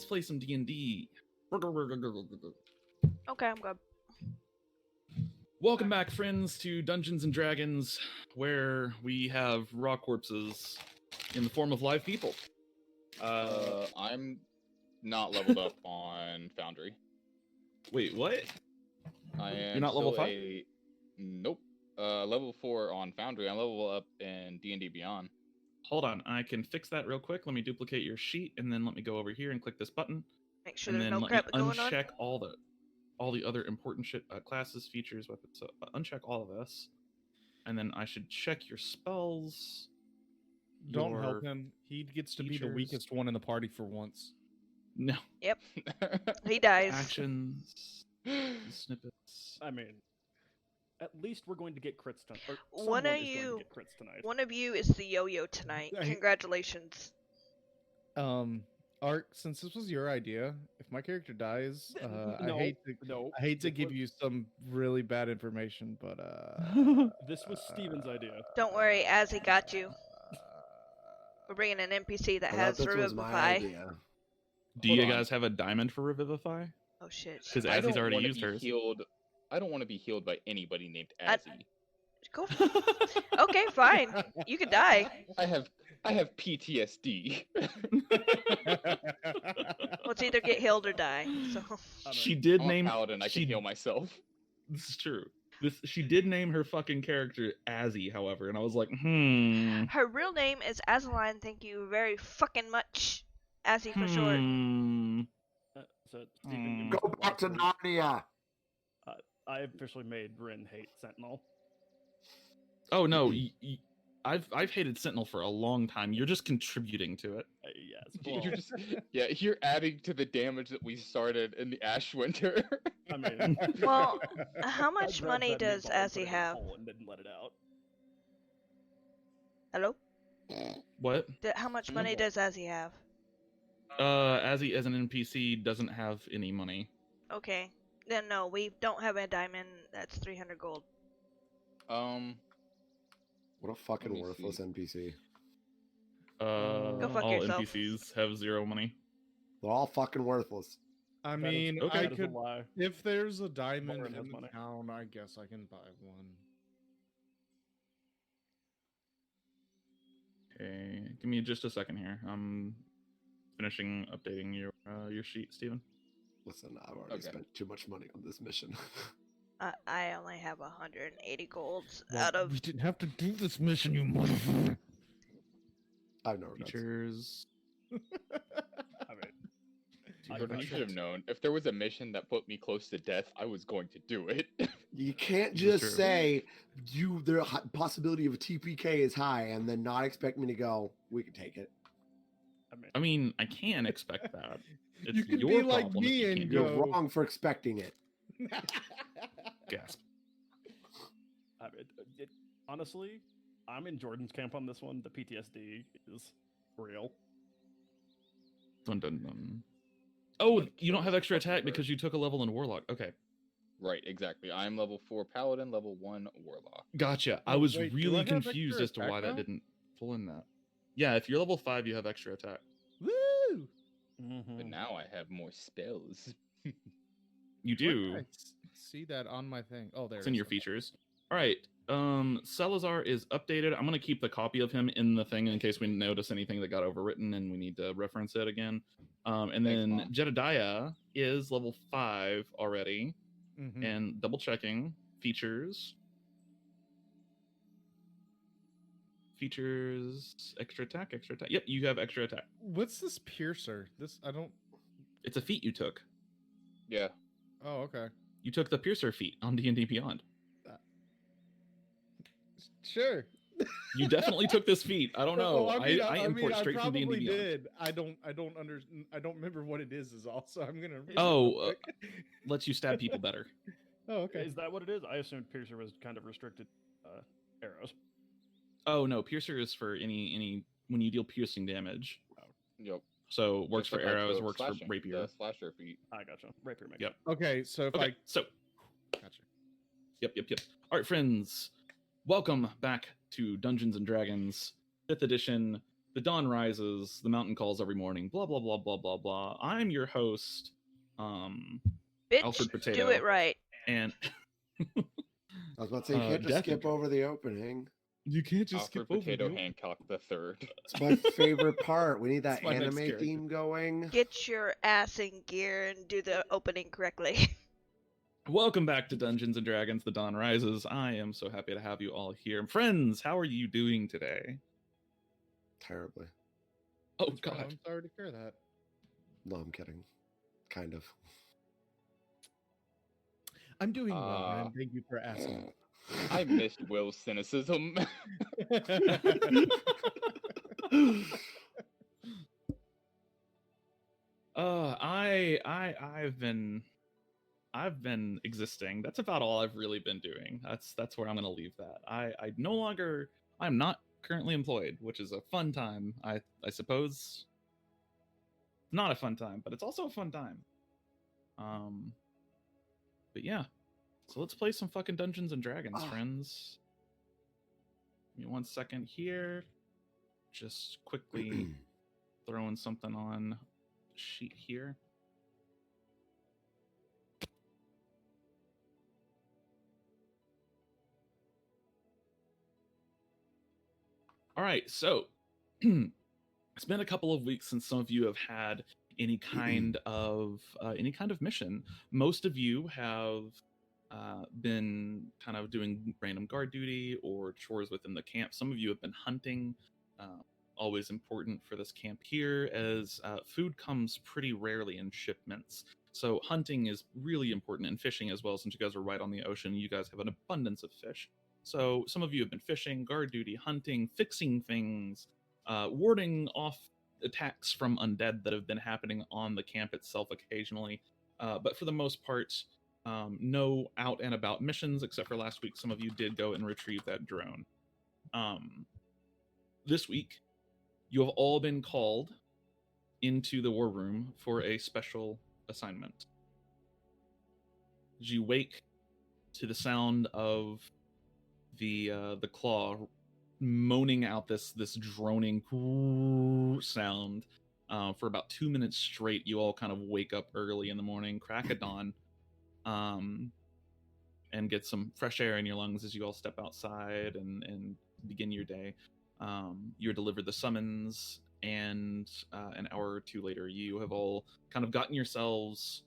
let's play some D&D. Okay, I'm good. Welcome back, friends, to Dungeons and Dragons, where we have raw corpses in the form of live people. I'm not leveled up on Foundry. Wait, what? I am You're not level still 5? Nope. Level 4 on Foundry. I'm level up in D&D Beyond. Hold on, I can fix that real quick. Let me duplicate your sheet, and then let me go over here and click this button. Make sure And there's then no let me crap going on. uncheck all the other important shit, classes, features, weapons. So uncheck all of this, and then I should check your spells. Don't your help him. He gets to be the features. weakest one in the party for once. No Yep, he dies. actions, snippets. I mean, at least we're going to get crits tonight. One of you, one of you is the yo-yo tonight. Congratulations. Ark, since this was your idea, if my character dies, No, I hate to it give was- you some really bad information, but This was Steven's idea. Don't worry, Azzy got you. We're bringing an NPC that has Revivify. Do you Hold on. guys have a diamond for Revivify? Oh shit. Because I Azzy's don't already wanna used be hers. healed. I don't want to be healed by anybody named Azzy. Go. Okay, fine. You can die. I have PTSD. Well, it's either get healed or die. So. She did I'm a name. paladin. I can heal myself. This is true. She did name her fucking character Azzy, however, and I was like, Her real name is Azaline. Thank you very fucking much. Azzy for short. So Steven, you Go must back to possibly- Narnia. I officially made Rin hate Sentinel. Oh no, I've hated Sentinel for a long time. You're just contributing to it. Yes. You're just, you're adding to the damage that we started in the Ashwinter. I mean, Well, how I much grabbed money that does meatball and put Azzy it in a have? hole and didn't let it out. Hello? What? How much money does Azzy have? Azzy as an NPC doesn't have any money. Okay. Then no, we don't have a diamond. That's 300 gold. What a fucking Let me worthless see. NPC. Go fuck All yourself. NPCs have 0 money. They're all fucking worthless. I That is- mean, okay. I that is a could. lie. If there's a diamond Lauren has in the money. town, I guess I can buy one. Okay, give me just a second here. I'm finishing updating your sheet, Steven. Listen, I've already Okay. spent too much money on this mission. I only have 180 golds Well, out of. we didn't have to do this mission, you motherfucker. I've no regrets. Features. I mean, You should have known. If there was a mission that put me close to death, I was going to do it. You can't This is just true. say the possibility of a TPK is high and then not expect me to go. We can take it. I mean, I can expect that. It's You can your be like problem if me you and can't You're do it. go- wrong for expecting it. Gasp. I mean, honestly, I'm in Jordan's camp on this one. The PTSD is real. Dun dun dun. Oh, you don't have extra attack because you took a level in Warlock. Okay, Right, exactly. I'm level 4 paladin, level 1 warlock. gotcha. I Oh, was wait, do I really have confused extra as to attack why that now? didn't pull in that. Yeah, if you're level 5, you have extra attack. Woo! But now I have more spells. You Where do. did I see that on my thing. Oh, there It's it in is. your features. All right. Salazar is updated. I'm going to keep the copy of him in the thing in case we notice anything that got overwritten and we need to reference it again. And Thanks, then Mom. Jedidiah is level 5 already. Mhm. And double checking features. Features, extra attack, extra attack. Yep, you have extra attack. What's this piercer? This I don't. It's a feat you took. Yeah. Oh, okay. You took the piercer feat on D&D Beyond. Sure. You definitely took this feat. I don't know. Well, I import straight I from D&D probably Beyond. did. I don't remember what it is all. So I'm gonna. read it Oh, real quick. Lets you stab people better. Oh, okay. Is that what it is? I assumed Piercer was kind of restricted arrows. Oh no, piercer is for any when you deal piercing damage. Yep. So works Just for like arrows, the works for slashing- rapier. The slasher feat. I gotcha. Rapier makes Yep. Okay, so if Okay, so gotcha. Yep. All right, friends. Welcome back to Dungeons and Dragons 5th edition. The dawn rises, the mountain calls every morning, blah, blah, blah, blah, blah, blah. I'm your host, Bitch, Alfred Potato. do it right. And I was about to say, you can't just Death skip Intro. over the opening. You can't just Alfred skip over Potato the- Hancock the Third. It's my favorite part. We need that It's my next anime character. theme going. Get your ass in gear and do the opening correctly. Welcome back to Dungeons and Dragons: The Dawn Rises. I am so happy to have you all here. Friends, how are you doing today? Terribly. Oh, Well, God. I'm sorry to hear that. No, I'm kidding. Kind of. I'm doing well, man. Thank you for asking. I missed Will's cynicism. I've been existing. That's about all I've really been doing. That's where I'm gonna leave that. I'm not currently employed, which is a fun time. I suppose. Not a fun time, but it's also a fun time. But yeah. So let's play some fucking Dungeons and Dragons, friends. Give me 1 second here. Just quickly throwing something on sheet here. All right, so it's been a couple of weeks since some of you have had any kind of mission. Most of you have been kind of doing random guard duty or chores within the camp. Some of you have been hunting. Always important for this camp here, as food comes pretty rarely in shipments. So hunting is really important, and fishing as well, since you guys are right on the ocean. You guys have an abundance of fish. So some of you have been fishing, guard duty, hunting, fixing things, warding off attacks from undead that have been happening on the camp itself occasionally. But for the most part, no out and about missions, except for last week. Some of you did go and retrieve that drone. This week, you have all been called into the war room for a special assignment. You wake to the sound of the claw moaning out this droning sound for about 2 minutes straight. You all kind of wake up early in the morning, crack of dawn, and get some fresh air in your lungs as you all step outside and begin your day. You're delivered the summons, and an hour or two later, you have all kind of gotten yourselves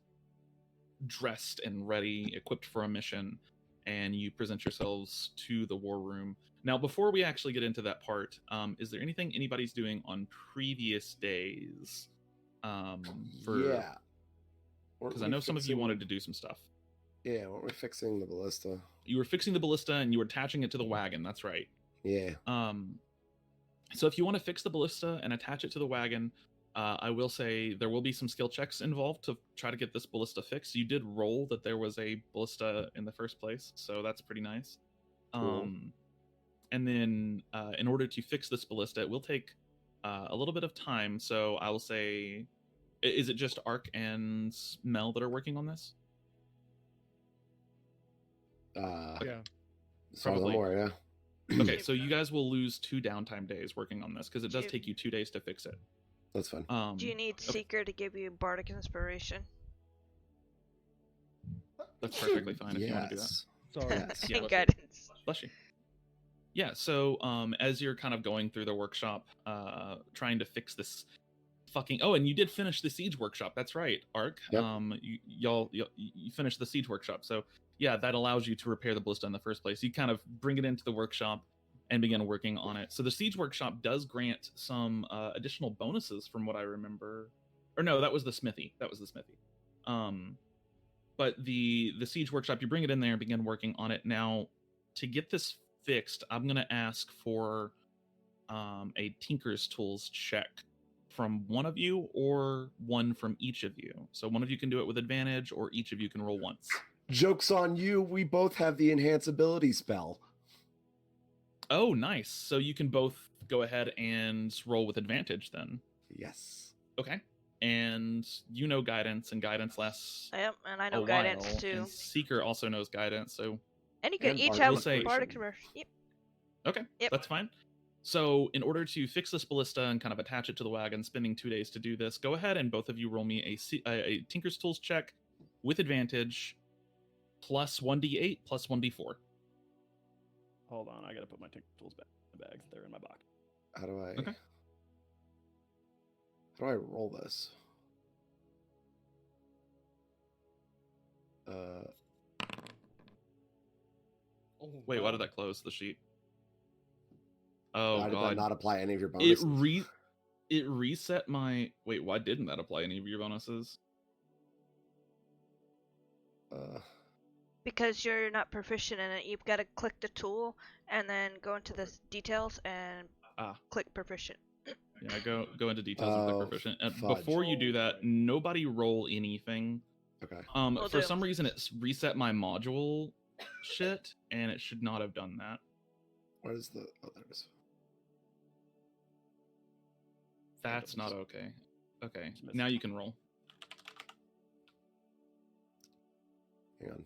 dressed and ready, equipped for a mission, and you present yourselves to the war room. Now, before we actually get into that part, is there anything anybody's doing on previous days? Yeah. Because I know some of you wanted to do some stuff. Yeah, we're fixing the ballista. You were fixing the ballista and you were attaching it to the wagon. That's right. Yeah. So if you want to fix the ballista and attach it to the wagon, I will say there will be some skill checks involved to try to get this ballista fixed. You did roll that there was a ballista in the first place, so that's pretty nice. Cool. And then in order to fix this ballista, it will take a little bit of time. So I will say, is it just Arc and Mel that are working on this? Yeah. So Probably. more, yeah. Okay, so you guys will lose 2 downtime days working on this, because it does take you 2 days to fix it. That's fine. Do you need Seeker to give you Bardic Inspiration? That's perfectly fine if you want to do that. Sorry. Yes. Yeah. And guidance. Bless you. Yeah, so as you're kind of going through the workshop, trying to fix this fucking... Oh, and you did finish the siege workshop. That's right, Arc. Yep. You finished the siege workshop. So yeah, that allows you to repair the ballista in the first place. You kind of bring it into the workshop and begin working on it. So the siege workshop does grant some additional bonuses from what I remember. Or no, that was the smithy. But the siege workshop, you bring it in there and begin working on it. Now, to get this fixed, I'm going to ask for a Tinker's Tools check from one of you, or one from each of you. So one of you can do it with advantage, or each of you can roll once. Joke's on you. We both have the enhance ability spell. Oh, nice. So you can both go ahead and roll with advantage then. Yes. Okay. And you know guidance, and guidance lasts Yep, and I a know guidance while, too. and Seeker also knows guidance, so And you can And each Bardic have Inspiration. Bardic Inspiration. Yep. okay, Yep. that's fine. So in order to fix this ballista and kind of attach it to the wagon, spending 2 days to do this, go ahead and both of you roll me a Tinker's Tools check with advantage, plus 1d8, plus 1d4. Hold on, I gotta put my Tinker Tools back in the bag. They're in my box. How do I? Okay. How do I roll this? Wait, why did that close the sheet? Oh why did that god. not apply any of your It bonuses? it reset my wait, why didn't that apply any of your bonuses? Because you're not proficient in it, you've got to click the tool and then go into the details and click proficient. Yeah, go into details and click proficient. And fudge. before you do that, nobody roll anything. Okay. For some reason it's reset my module shit, and it should not have done that. What is the? Oh, there it is. That's not okay. Okay, now you can roll. Hang on.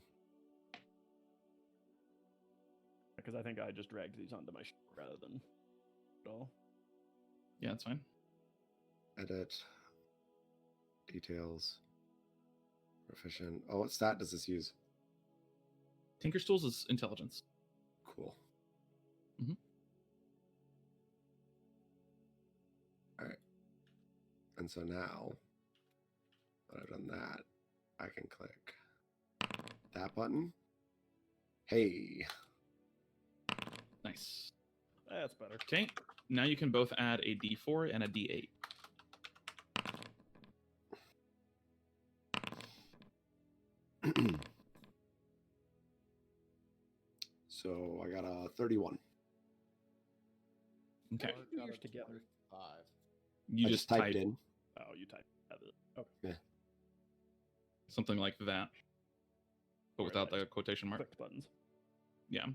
Because I think I just dragged these onto my sheet rather than at all. Yeah, that's fine. Edit. Details. Proficient. Oh, what stat does this use? Tinker's Tools is intelligence. Cool. Mhm. All right. And so now that I've done that, I can click that button. Hey. Nice. That's better. Okay, now you can both add a d4 and a d8. So I got a 31. Okay, Two years together. 5. you I just typed type in. Oh, you typed it. Okay. Yeah. something like that, but without the quotation mark. Clicked buttons. Yeah.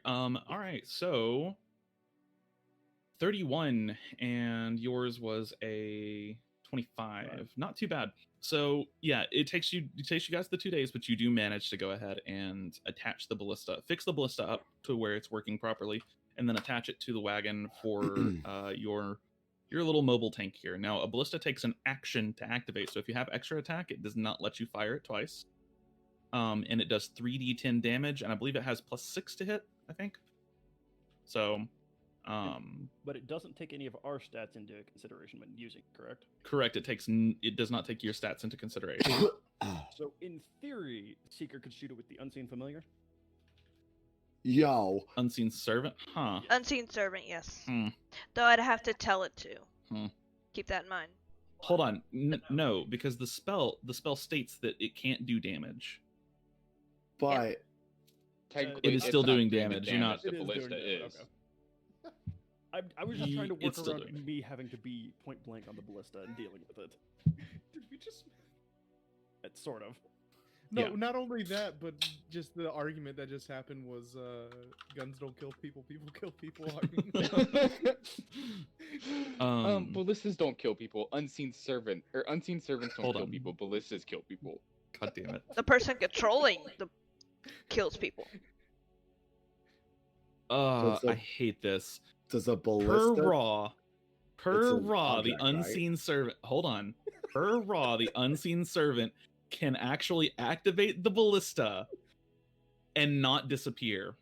All right. So 31, and yours was a 25. Not too bad. So yeah, it takes you guys the 2 days, but you do manage to go ahead and attach the ballista, fix the ballista up to where it's working properly, and then attach it to the wagon for your little mobile tank here. Now, a ballista takes an action to activate, so if you have extra attack, it does not let you fire it twice. And it does 3d10 damage, and I believe it has +6 to hit, I think. So, But it doesn't take any of our stats into consideration when using, correct? correct. It does not take your stats into consideration. So in theory, Seeker could shoot it with the Unseen Familiar. Yo. Unseen Servant, huh? Unseen Servant, yes. Hmm. Though I'd have to tell it to. Hmm. Keep that in mind. Hold on, no, because the spell states that it can't do damage. But Technically, It is it's still not doing the damage, you're not- The It is doing ballista damage, is. okay. I was just trying to work It's still around doing it. me having to be point blank on the ballista and dealing with it. Did we just? It's sort of. No, Yeah. not only that, but just the argument that just happened was guns don't kill people, people kill people. Ballistas don't kill people. Unseen servants don't Hold kill on. people. Ballistas kill people. God damn it. The person controlling the kills people. So I hate this. does a Per ballista? Raw, It's the an object, right? unseen servant. Hold on. Per Raw, the unseen servant can actually activate the ballista and not disappear.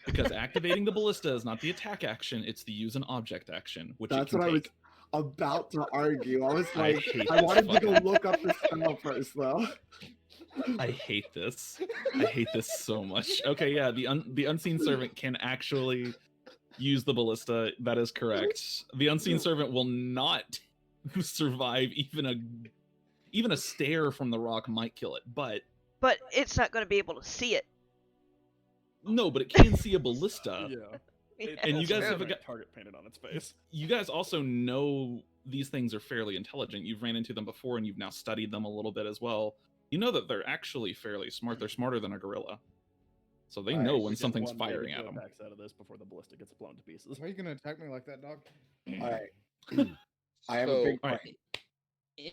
Because activating the ballista is not the attack action; it's the use an object action, which That's it can what I was take. about to argue. I was I like, hate I this wanted to go fucking- look up the spell first, though. I hate this. I hate this so much. Okay, yeah, the unseen servant can actually use the ballista. That is correct. The unseen servant will not survive even a stare from the rock might kill it, but But it's not going to be able to see it. no, but it can see a ballista. Yeah. And you guys Yes. have a target painted on its face. You guys also know these things are fairly intelligent. You've ran into them before, and you've now studied them a little bit as well. You know that they're actually fairly smart. They're smarter than a gorilla, so they Alright, know we when Get something's one maybe firing two at them. attacks out of this before the ballista gets blown to pieces. Why are you gonna attack me like that, dog? All right. I have a big All right. question.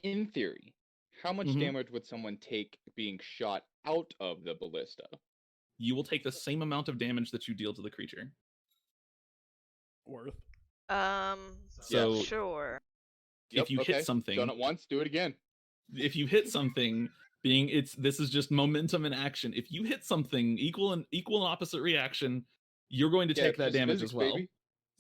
In theory, how much Mhm. damage would someone take being shot out of the ballista? You will take the same amount of damage that you deal to the creature. Worth. So Yeah, sure. if you hit something, done it once, do it again. If you hit something, this is just momentum in action. If you hit something equal and opposite reaction, you're going to take that damage physics, as well. Baby.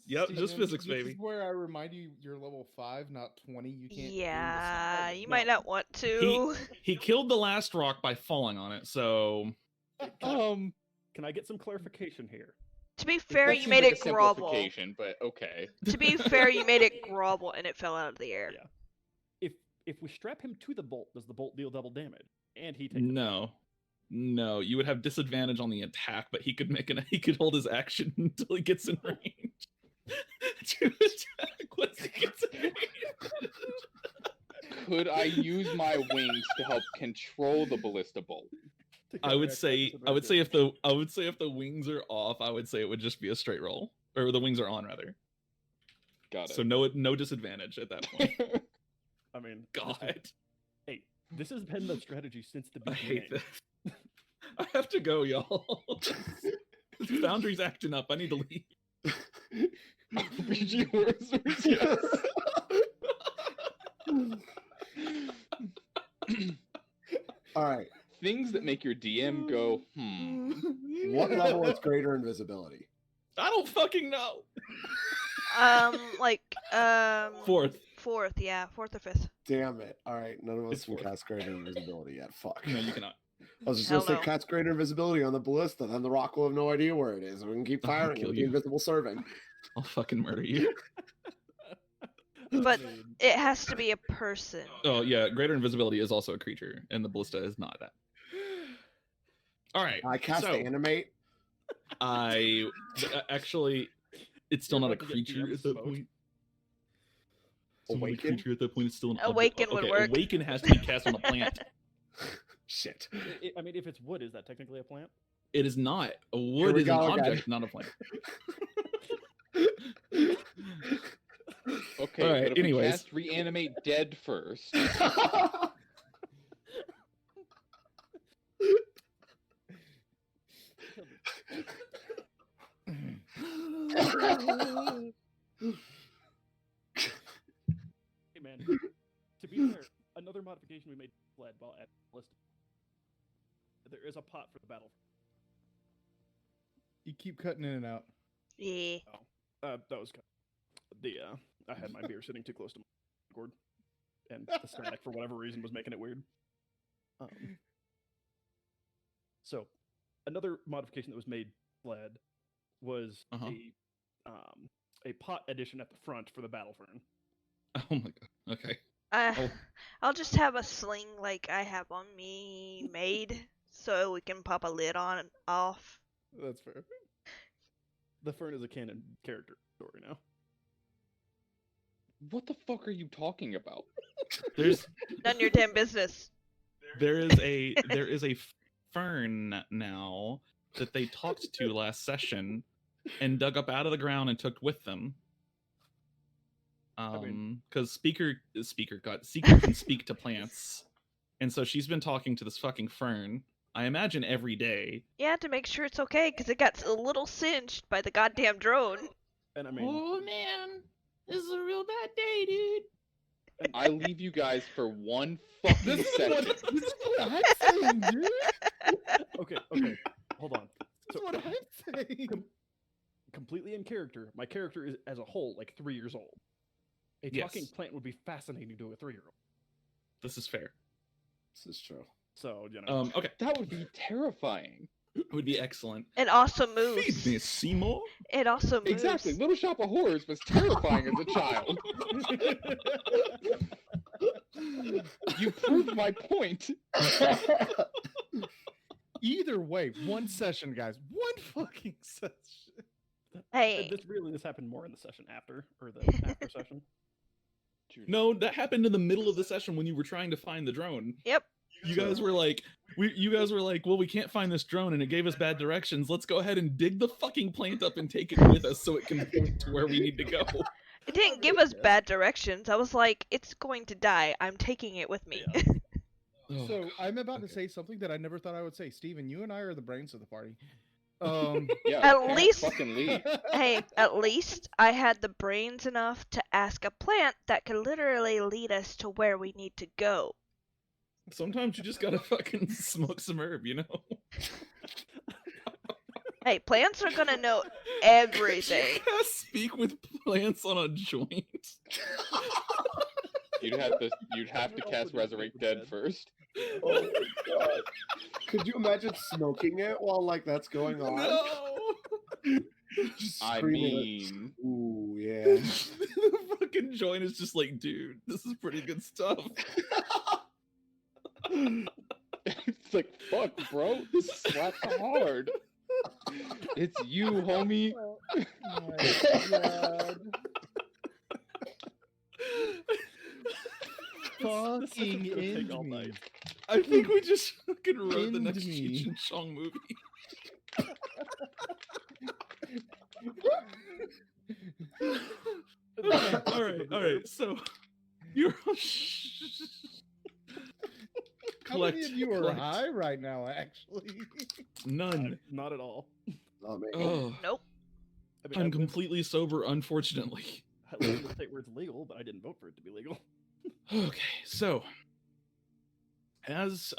Yep, Steven, just physics, this baby. is where I remind you, you're level 5, not 20. You can't. Yeah, you No. might not want to. He killed the last rock by falling on it, so Can I get some clarification here? To be fair, That you seems made like it a grovel. simplification, but okay. To be fair, you made it grovel and it fell out of the air. Yeah. If we strap him to the bolt, does the bolt deal double damage? And he takes no, you would have disadvantage on the attack, but he could he could hold his action until he gets in range to attack once he gets in range. Could I use my wings to help control the ballista bolt? I would say if the wings are off, I would say it would just be a straight roll, or the wings are on rather. Got it. So no disadvantage at that point. I mean, God. This has been the strategy since the I beginning. hate this. I have to go, y'all. Foundry's acting up. I need to leave. RPG Wars, yes. All right. Things that make your DM go, What level is greater invisibility? I don't fucking know. Fourth. Fourth, yeah, fourth or fifth. Damn it. All right. None of us It's can fourth. cast greater invisibility yet. Fuck. No, you cannot. I was just Hell going to no. say cast greater invisibility on the ballista. Then the rock will have no idea where it is. We can keep I'll firing. kill It'll be you. invisible serving. I'll fucking murder you. But it has to be a person. Oh yeah, greater invisibility is also a creature, and the ballista is not that. All right. I cast so animate. Actually, it's still You're not a about to get creature DM at that smoked. point. It's not a Awaken? creature at that point. It's still an Awaken object. would Okay, work. Awaken has to be cast on a plant. Shit. I mean, if it's wood, is that technically a plant? It is not. A Here wood we is an go again. object, not a plant. Okay, All right, but if anyways. we cast reanimate dead first, Hey man, to be fair, another modification we made led while at list. There is a pot for the battle. You keep cutting in and out. Yeah. That was I had my beer sitting too close to my cord, and the static for whatever reason was making it weird. So, another modification that was made led was a pot addition at the front for the battle fern. Oh my god. Okay. Oh. I'll just have a sling like I have on me made, so we can pop a lid on and off. That's fair. The fern is a canon character story now. what the fuck are you talking about? There's None of your damn business. there is a fern now that they talked to last session and dug up out of the ground and took with them. Because Seeker can speak to plants, and so she's been talking to this fucking fern. I imagine every day. Yeah, to make sure it's okay, because it got a little singed by the goddamn drone. And I mean, Oh man, this is a real bad day, dude. I leave you guys for one fucking second. This is what I'm saying, dude. okay, hold on. That's what I'm saying. Completely in character, my character is as a whole like 3 years old. A Yes. talking plant would be fascinating to a 3-year-old. This is fair. This is true. So you know, Okay, That would be terrifying. it would be excellent. It also Feed moves. me, Seymour. It also moves. Exactly. Little Shop of Horrors was terrifying as a child. You proved my point. Either way, one session, guys. One fucking session. Hey. this happened more in the session after, or the after session. No, that happened in the middle of the session when you were trying to find the drone. Yep. You guys were like, well, we can't find this drone, and it gave us bad directions. Let's go ahead and dig the fucking plant up and take it with us so it can point to where we need to go. It didn't give us bad directions. I was like, it's going to die. I'm taking it with me. Yeah. Oh, So I'm about to okay. say something that I never thought I would say. Steven, you and I are the brains of the party. Yeah, At parents least- fucking leave. Hey, at least I had the brains enough to ask a plant that could literally lead us to where we need to go. Sometimes you just gotta fucking smoke some herb, you know? Hey, plants are gonna know everything. You gotta speak with plants on a joint. You'd have to cast Resurrect Dead first. Oh my god. Could you imagine smoking it while like that's going on? No! Just I screaming, mean, ooh, yeah. The fucking joint is just like, dude, this is pretty good stuff. it's like, fuck, bro, this slaps hard. It's you, homie. Oh my god. This Fucking session's gonna take end all me. night. I think we just fucking wrote the End next me. Cheech and Chong movie. Alright, so you're How many of you are high right now, actually? None. Not at all. Oh, man. Oh, Nope. I mean, I'm I lived completely sober, unfortunately. in the state where it's legal, but I didn't vote for it to be legal. Okay, so as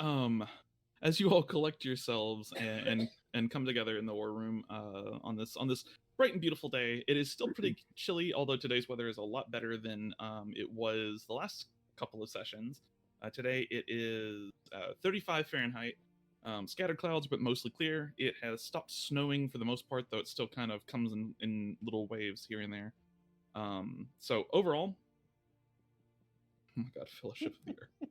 you all collect yourselves and come together in the war room on this bright and beautiful day, it is still pretty chilly, although today's weather is a lot better than it was the last couple of sessions. Today it is 35 Fahrenheit, scattered clouds, but mostly clear. It has stopped snowing for the most part, though it still kind of comes in little waves here and there. So overall, oh my god, Fellowship of the Earth.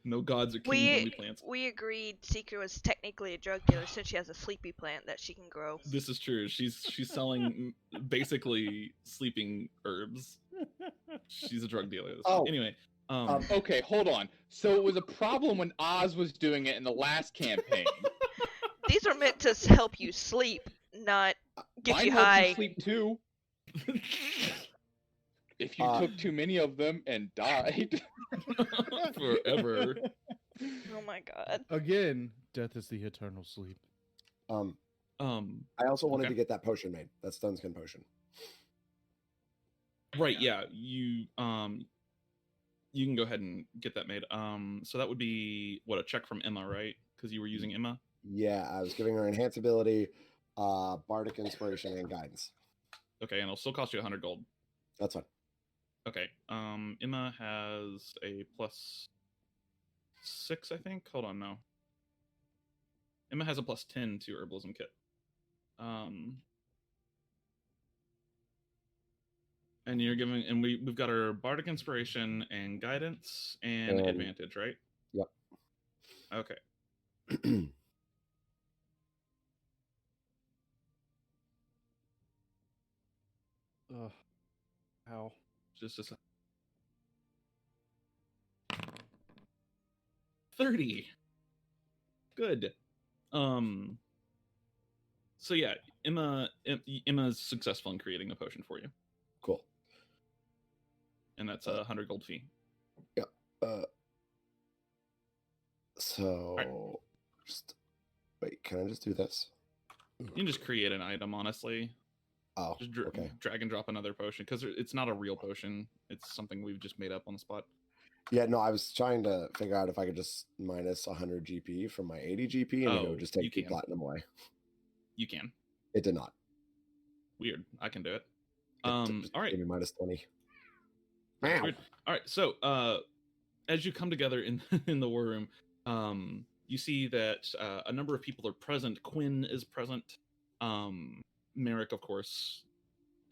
No gods or kings, only plants. We agreed Seeker was technically a drug dealer since she has a sleepy plant that she can grow. This is true. She's selling basically sleeping herbs. She's a drug dealer. Oh. Anyway, Okay, hold on. So it was a problem when Oz was doing it in the last campaign. These are meant to help you sleep, not get Mine you helped high. you sleep too. If you took too many of them and died. forever. Oh my god. Again, death is the eternal sleep. I also wanted Okay. to get that potion made. That stun skin potion. Right, yeah. You can go ahead and get that made. So that would be what, a check from Emma, right? Because you were using Emma. Yeah, I was giving her enhance ability, bardic inspiration, and guidance. Okay, and it'll still cost you 100 gold. That's fine. Okay. Emma has a +6, I think. Hold on, no. Emma has a +10 to herbalism kit. And you're giving, and we've got our bardic inspiration and guidance and advantage, right? Yep. Okay. How? Just a sec. 30. Good. So yeah, Emma's successful in creating a potion for you, Cool. and that's a 100 gold fee. So, just wait. Can I just do this? You can just create an item, honestly. Oh, Just okay. drag and drop another potion, because it's not a real potion. It's something we've just made up on the spot. Yeah, no, I was trying to figure out if I could just minus 100 GP from my 80 GP and it Oh, would just you take 2 can. platinum away. You can. It did not. Weird. I can do it. Just All right. Give me minus 20. That's Wow. weird. All right. So, as you come together in in the war room, you see that a number of people are present. Quinn is present. Merrick, of course,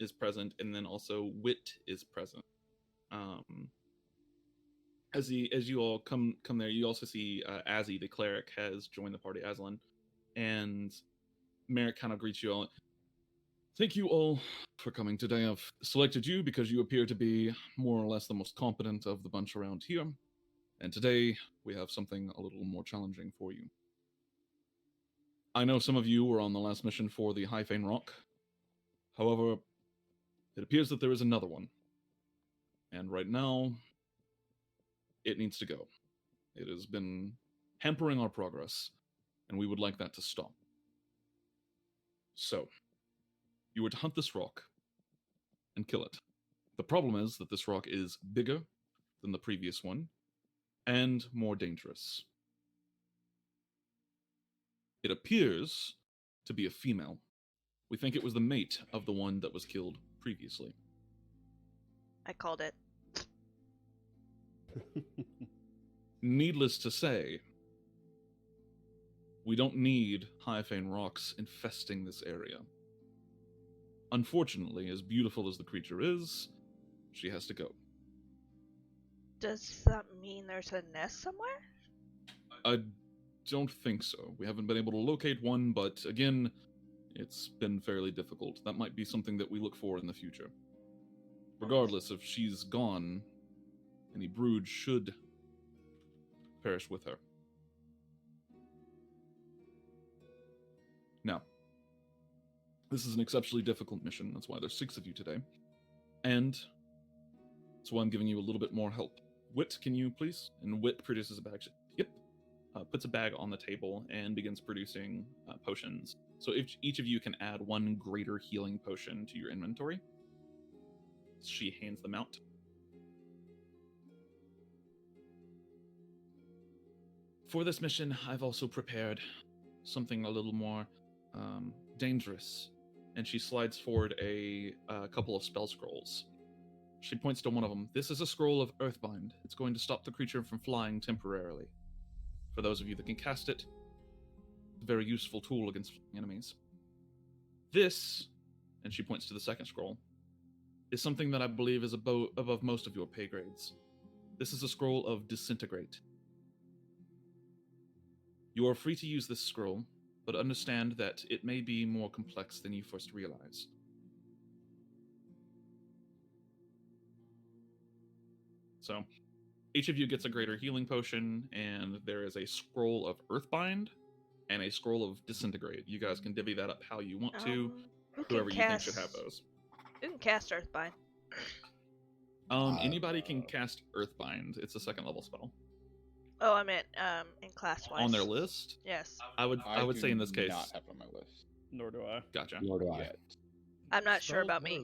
is present, and then also Wit is present. As you all come there, you also see Azzy, the cleric, has joined the party. Aslan, and Merrick kind of greets you all. Thank you all for coming today. I've selected you because you appear to be more or less the most competent of the bunch around here. And today, we have something a little more challenging for you. I know some of you were on the last mission for the Hyphane Rock. However, it appears that there is another one. And right now, it needs to go. It has been hampering our progress, and we would like that to stop. So, you were to hunt this rock and kill it. The problem is that this rock is bigger than the previous one and more dangerous. It appears to be a female. We think it was the mate of the one that was killed previously. I called it. Needless to say, we don't need Hiephane rocks infesting this area. Unfortunately, as beautiful as the creature is, she has to go. Does that mean there's a nest somewhere? I don't think so. We haven't been able to locate one, but again, it's been fairly difficult. That might be something that we look for in the future. Regardless, if she's gone, any brood should perish with her. Now, this is an exceptionally difficult mission. That's why there's 6 of you today. And that's why I'm giving you a little bit more help. Wit, can you please? And Wit produces a bag. Yep. Puts a bag on the table and begins producing potions. So if each of you can add 1 greater healing potion to your inventory. She hands them out. For this mission, I've also prepared something a little more dangerous. And she slides forward a couple of spell scrolls. She points to one of them. This is a scroll of Earthbind. It's going to stop the creature from flying temporarily. For those of you that can cast it, it's a very useful tool against enemies. This, and she points to the second scroll, is something that I believe is above most of your pay grades. This is a scroll of Disintegrate. You are free to use this scroll, but understand that it may be more complex than you first realize. So, each of you gets a greater healing potion, and there is a scroll of Earthbind and a scroll of Disintegrate. You guys can divvy that up how you want to. Whoever you think should have those. Who can cast Earthbind? Anybody can cast Earthbind. It's a 2nd level spell. Oh, I meant in class-wise. On their list? Yes. I would say in this case. Not have it on my list. Nor do I. Gotcha. Nor do I. Yet. I'm not sure Spells, about what me. are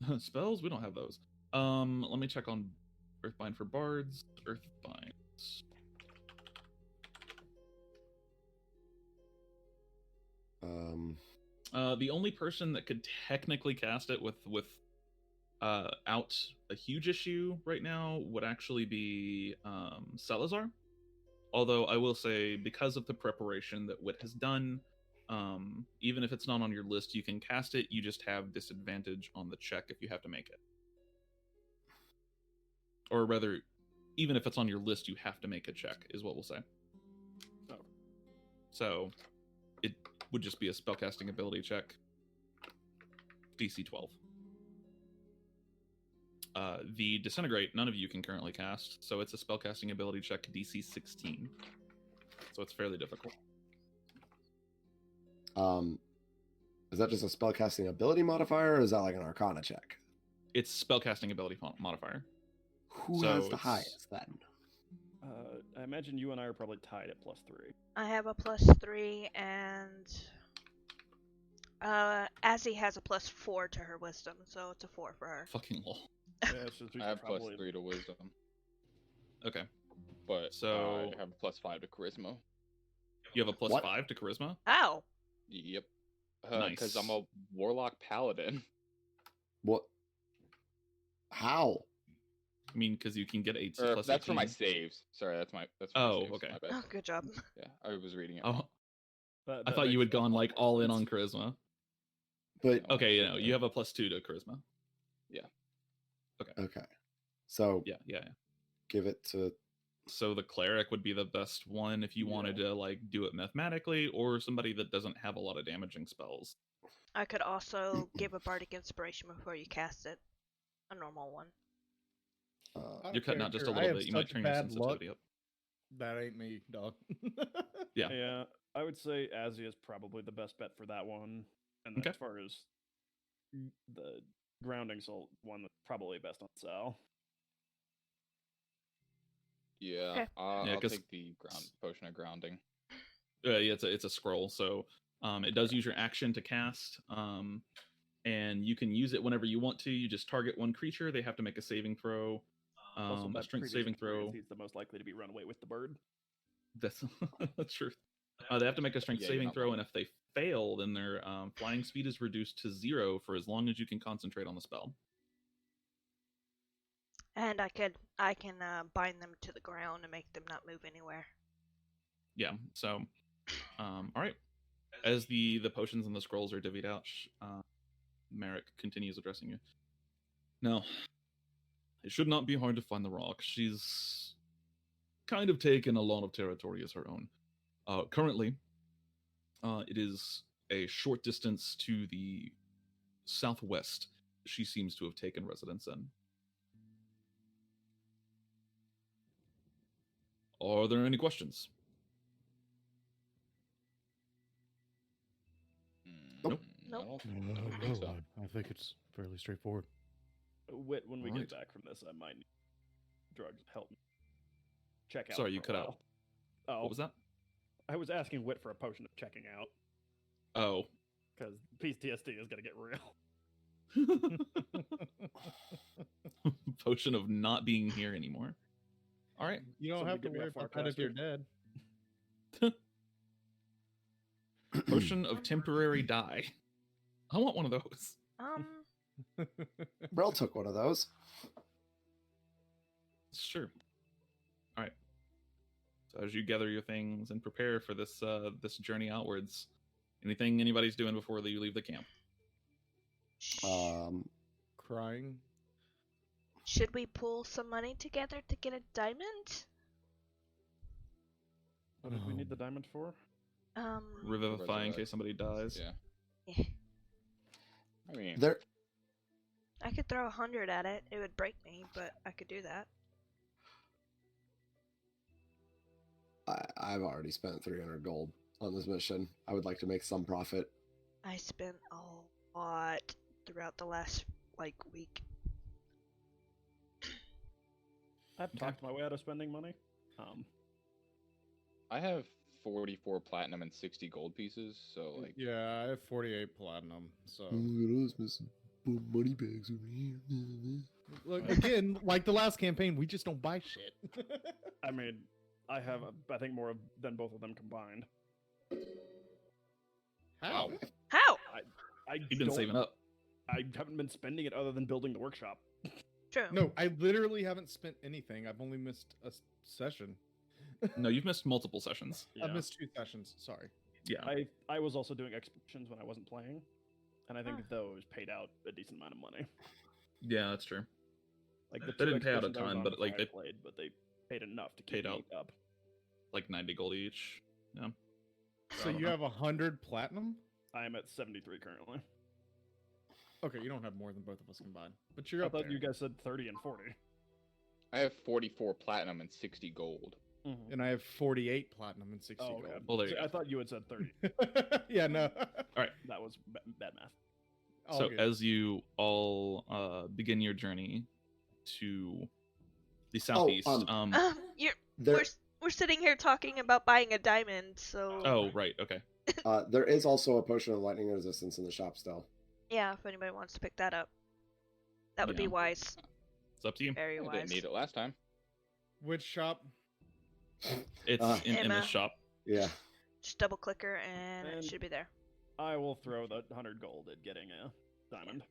those? Spells? We don't have those. Let me check on Earthbind for bards. Earthbind. The only person that could technically cast it out a huge issue right now would actually be Salazar. Although I will say, because of the preparation that Wit has done, even if it's not on your list, you can cast it. You just have disadvantage on the check if you have to make it. Or rather, even if it's on your list, you have to make a check, is what we'll say. Oh. So, it would just be a spellcasting ability check. DC 12. The Disintegrate, none of you can currently cast, so it's a spellcasting ability check, DC 16. So it's fairly difficult. Is that just a spellcasting ability modifier, or is that like an Arcana check? It's spellcasting ability modifier. Who So has the it's- highest then? I imagine you and I are probably tied at +3. I have a +3, and Azzy has a +4 to her wisdom, so it's a 4 for her. Fucking lol. Yeah, so we I have probably... +3 to wisdom, Okay. but So- I have a +5 to charisma. You have a What? +5 to charisma? Ow! Yep. Nice. Because I'm a warlock paladin. What? How? I mean, because you can get 8 Or plus that's for my 18. saves. Sorry, that's for Oh, my saves. okay. My bad. Oh, good job. Yeah, I was reading it. Oh, That I thought you makes had gone sense. like all in on charisma. But Okay, you have a +2 to charisma. okay, so Yeah. give it to. So the cleric would be the best one if you wanted to like do it mathematically, or somebody that doesn't have a lot of damaging spells. I could also give a bardic inspiration before you cast it. A normal one. Out of You're cutting out just a character, I little have bit. You might such turn your bad luck. sensitivity up. That ain't me, dog. Yeah. Yeah, I would say Azzy is probably the best bet for that one. And then Okay. as far as the grounding salt one, that's probably best on Sal. Yeah, Okay. I'll 'cause- take the potion of grounding. Yeah, it's a scroll. So It does use your action to cast, and you can use it whenever you want to. You just target one creature. They have to make a saving throw, Also, a by strength previous saving experience, throw. he's the most likely to be run away with the bird. That's that's true. They have to make a strength Yeah, you're saving not throw, wrong. and if they fail, then their flying speed is reduced to 0 for as long as you can concentrate on the spell. And I can bind them to the ground and make them not move anywhere. Yeah. So, all right. As the potions and the scrolls are divvied out, Merrick continues addressing you. Now, it should not be hard to find the rock. She's kind of taken a lot of territory as her own. Currently, it is a short distance to the southwest. She seems to have taken residence in. Are there any questions? Nope. I Nope. don't think so. I think it's fairly straightforward. Wit, when we Alright. get back from this, I might need drugs to help me check out. Sorry, for you a ut out. while. Oh, What was that? I was asking Wit for a potion of checking out Oh. because PTSD is gonna get real. Potion of not being here anymore. All right. You don't Somebody have to get me a worry about that if you're dead. Potion of temporary die. I want one of those. Brel took one of those. Sure. All right. So as you gather your things and prepare for this this journey outwards, anything anybody's doing before you leave the camp? Crying. Should we pull some money together to get a diamond? What did we need the diamond for? Revivify in Resurrect. case somebody dies. Yeah. Yeah. I mean, There, I could throw 100 at it. It would break me, but I could do that. I've already spent 300 gold on this mission. I would like to make some profit. I spent a lot throughout the last week. I've talked my way out of spending money. I have 44 platinum and 60 gold pieces, so like Yeah, I have 48 platinum. So Look at us missing money bags over here. look again, like the last campaign, we just don't buy shit. I mean, I have, I think, more than both of them combined. How? How? You've been saving up. I haven't been spending it other than building the workshop. True. No, I literally haven't spent anything. I've only missed a session. No, you've missed multiple sessions. I've missed 2 sessions. Sorry. Yeah. I was also doing expeditions when I wasn't playing, and I think those paid out a decent amount of money. Yeah, that's true. Like the They two didn't pay out a expeditions I was ton, on but, before like, I they played, but they paid enough to paid keep out. me up. Like 90 gold each. Yeah. So I don't you know. have 100 platinum? I am at 73 currently. Okay, you don't have more than both of us combined, but you're I up thought there. you guys said 30 and 40. I have 44 platinum and 60 gold. And I have 48 platinum and 60 Oh, okay. gold. Well, there you See, go. I thought you had said 30. Yeah, no. That was bad math. All So good. as you all begin your journey to the southeast, You're There, we're sitting here talking about buying a diamond, so oh right, okay. there is also a potion of lightning resistance in the shop still. yeah, if anybody wants to pick that up. That would be Yeah. wise. It's up to you. Very I wise. didn't need it last time. Which shop? It's in Emma. the shop. Yeah. Just double click her and it And- should be there. I will throw the 100 gold at getting a diamond.